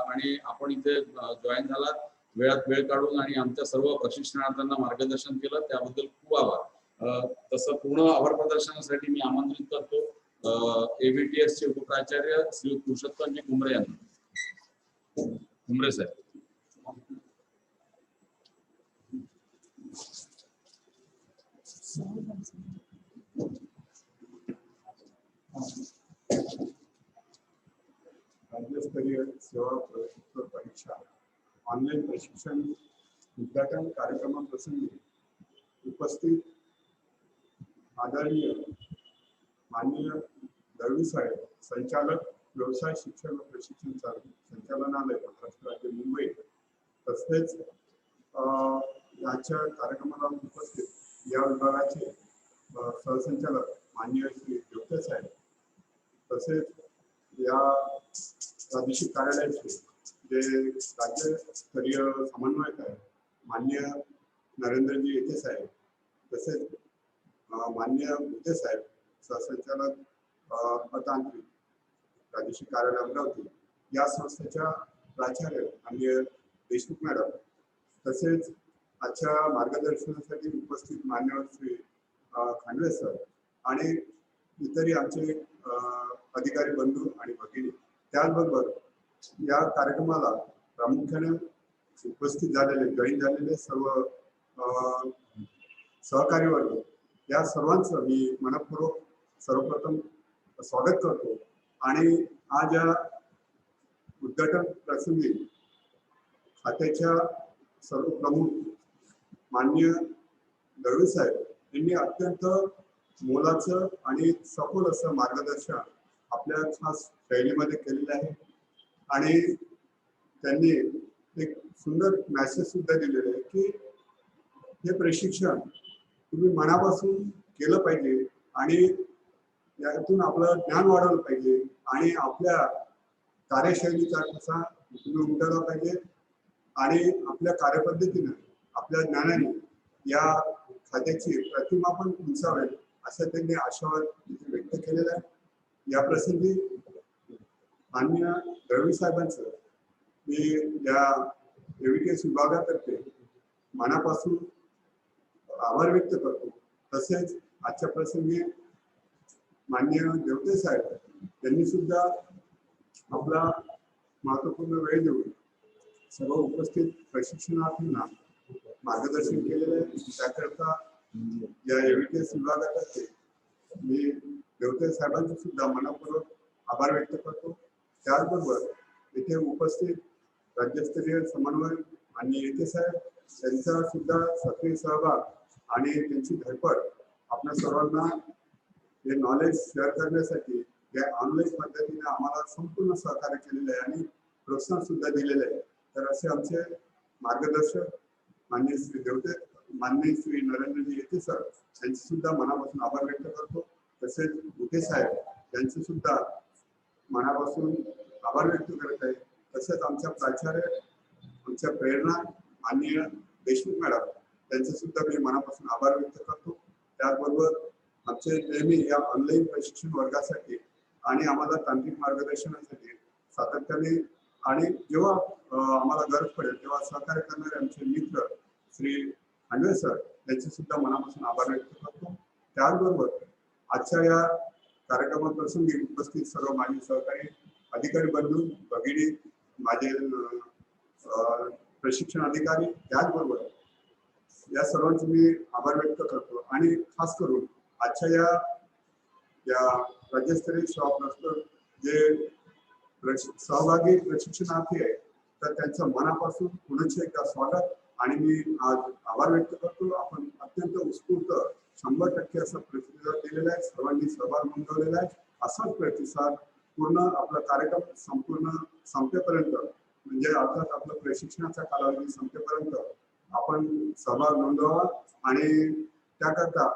आणि आपण इथे जॉईन झालात, वेळात वेळ काढून आणि आमच्या सर्व प्रशिक्षणार्थींना मार्गदर्शन केलं त्याबद्दल खूप आभार. तसं पूर्ण आभार प्रदर्शनासाठी मी आमंत्रित करतो AVTS चे उपप्राचार्य श्री पुरुषोत्तमजी कुंभरे यांना. कुंभरे साहेब. राज्यस्तरीय शासकीय सेवा प्रवेशोत्तर परीक्षा ऑनलाईन प्रशिक्षण उद्घाटन कार्यक्रमाप्रसंगी उपस्थित आदरणीय माननीय दळवी साहेब, संचालक व्यवसाय शिक्षण व प्रशिक्षण संचालनालय महाराष्ट्र राज्य मुंबई, तसेच याच्या कार्यक्रमाला उपस्थित या विभागाचे सहसंचालक माननीय श्री देवते साहेब, तसेच या प्रादेशिक कार्यालयाचे जे राज्यस्तरीय समन्वयक आहे माननीय नरेंद्रजी येते साहेब, तसेच माननीय मुते साहेब, सहसंचालक अतांत्रिक प्रादेशिक कार्यालय अमरावती, या संस्थेच्या प्राचार्य माननीय देशमुख मॅडम, तसेच आजच्या मार्गदर्शनासाठी उपस्थित मान्यवर श्री खांडवे सर आणि इतरही आमचे अधिकारी बंधू आणि भगिनी, त्याचबरोबर या कार्यक्रमाला प्रामुख्याने उपस्थित झालेले जॉईन झालेले सर्व सहकारी वर्ग, या सर्वांचं मी मनपूर्वक सर्वप्रथम स्वागत करतो. आणि आज या उद्घाटन प्रसंगी खात्याच्या सर्व प्रमुख माननीय दळवी साहेब यांनी अत्यंत मोलाचं आणि सखोल असं मार्गदर्शन आपल्या खास शैलीमध्ये केलेलं आहे आणि त्यांनी एक सुंदर मेसेज सुद्धा दिलेला आहे की हे प्रशिक्षण तुम्ही मनापासून केलं पाहिजे आणि यातून आपलं ज्ञान वाढवलं पाहिजे आणि आपल्या कार्यशैलीचा कसा तुम्ही उमटवला पाहिजे आणि आपल्या कार्यपद्धतीनं आपल्या ज्ञानाने या खात्याची प्रतिमा पण उंचावेल असं त्यांनी आशावाद व्यक्त केलेला आहे. या प्रसंगी माननीय दळवी साहेबांचं मी या एव्हीटीएस विभागातर्फे मनापासून आभार व्यक्त करतो. तसेच आजच्या प्रसंगी माननीय देवते साहेब यांनी सुद्धा आपला महत्वपूर्ण वेळ देऊन सर्व उपस्थित प्रशिक्षणार्थींना मार्गदर्शन केलेलं आहे. त्याकरता या एव्हीटीएस विभागातर्फे मी देवते साहेबांचे सुद्धा मनपूर्वक आभार व्यक्त करतो. त्याचबरोबर येथे उपस्थित राज्यस्तरीय समन्वय आणि येते साहेब त्यांचा सुद्धा सक्रिय सहभाग आणि त्यांची धडपड आपल्या सर्वांना हे नॉलेज शेअर करण्यासाठी या ऑनलाईन पद्धतीने आम्हाला संपूर्ण सहकार्य केलेलं आहे आणि प्रोत्साहन सुद्धा दिलेलं आहे. तर असे आमचे मार्गदर्शक माननीय श्री देवते, माननीय श्री नरेंद्रजी येते सर यांचे सुद्धा मनापासून आभार व्यक्त करतो. तसेच मुते साहेब यांचे सुद्धा मनापासून आभार व्यक्त करत आहे. तसेच आमच्या प्राचार्य, आमच्या प्रेरणा माननीय देशमुख मॅडम त्यांचे सुद्धा मी मनापासून आभार व्यक्त करतो. त्याचबरोबर आमचे नेहमी या ऑनलाईन प्रशिक्षण वर्गासाठी आणि आम्हाला तांत्रिक मार्गदर्शनासाठी सातत्याने आणि जेव्हा आम्हाला गरज पडेल तेव्हा सहकार्य करणारे आमचे मित्र श्री खांडवे सर यांचे सुद्धा मनापासून आभार व्यक्त करतो. त्याचबरोबर आजच्या या कार्यक्रमाप्रसंगी उपस्थित सर्व माझे सहकारी अधिकारी बंधू भगिनी, माझे प्रशिक्षण अधिकारी, त्याचबरोबर या सर्वांचे मी आभार व्यक्त करतो. आणि खास करून आजच्या या राज्यस्तरीय सेवा जे सहभागी प्रशिक्षणार्थी आहे तर त्यांचं मनापासून पुनश्च एकदा स्वागत आणि मी आज आभार व्यक्त करतो. आपण अत्यंत उत्स्फूर्त 100% असा प्रतिसाद दिलेला आहे. सर्वांनी सहभाग नोंदवलेला आहे. असाच प्रतिसाद पूर्ण आपला कार्यक्रम संपूर्ण संपेपर्यंत म्हणजे अर्थात आपलं प्रशिक्षणाचा कालावधी संपेपर्यंत आपण सहभाग नोंदवावा आणि त्याकरता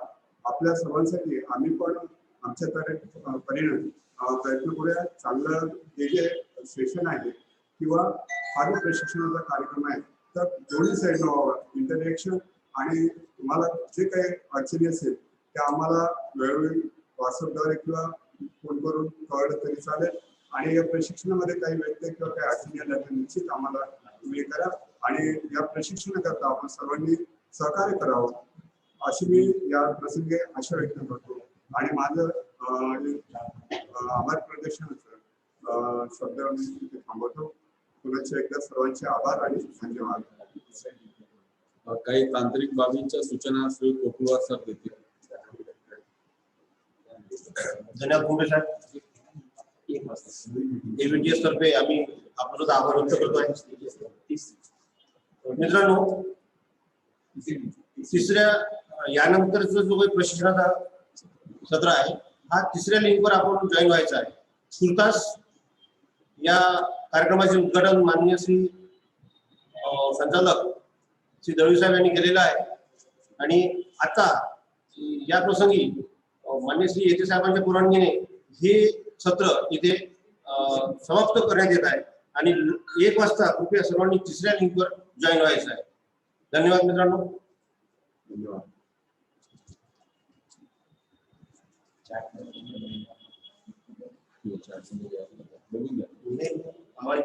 आपल्या सर्वांसाठी आम्ही पण आमच्या परीने प्रयत्न करूया. चांगलं हे जे सेशन आहे किंवा हा जो प्रशिक्षणाचा कार्यक्रम आहे तर दोन्ही साईडनं व्हावं, इंटरॅक्शन आणि तुम्हाला जे काही अडचणी असेल त्या आम्हाला वेळोवेळी व्हॉट्सअपद्वारे किंवा फोन करून कळलं तरी चालेल. आणि या प्रशिक्षणामध्ये काही व्यत्यय किंवा काही अडचणी आल्या तर निश्चित आम्हाला तुम्ही करा आणि या प्रशिक्षणाकरता आपण सर्वांनी सहकार्य करावं अशी मी या प्रसंगी आशा व्यक्त करतो. आणि माझं आभार प्रदर्शनाचं शब्द मी थांबवतो. पुन्हा एकदा सर्वांचे आभार आणि धन्यवाद. काही तांत्रिक बाबींच्या सूचना श्री कोकुलवार सर देतील. धन्यवाद मुंबई साहेब. एव्हीटीएस तर्फे आम्ही आपण सुद्धा आभार व्यक्त करतोय. मित्रांनो, तिसऱ्या यानंतरचा जो काही प्रशिक्षणाचा सत्र आहे हा तिसऱ्या लिंकवर आपण जॉईन व्हायचा आहे. तुर्तास या कार्यक्रमाचे उद्घाटन माननीय श्री संचालक श्री दळवी साहेब यांनी केलेलं आहे आणि आता या प्रसंगी माननीय श्री येते साहेबांच्या परवानगीने हे सत्र इथे समाप्त करण्यात येत आहे आणि 1 वाजता कृपया सर्वांनी तिसऱ्या लिंकवर जॉईन व्हायचं आहे. धन्यवाद मित्रांनो. धन्यवाद. आम्हाला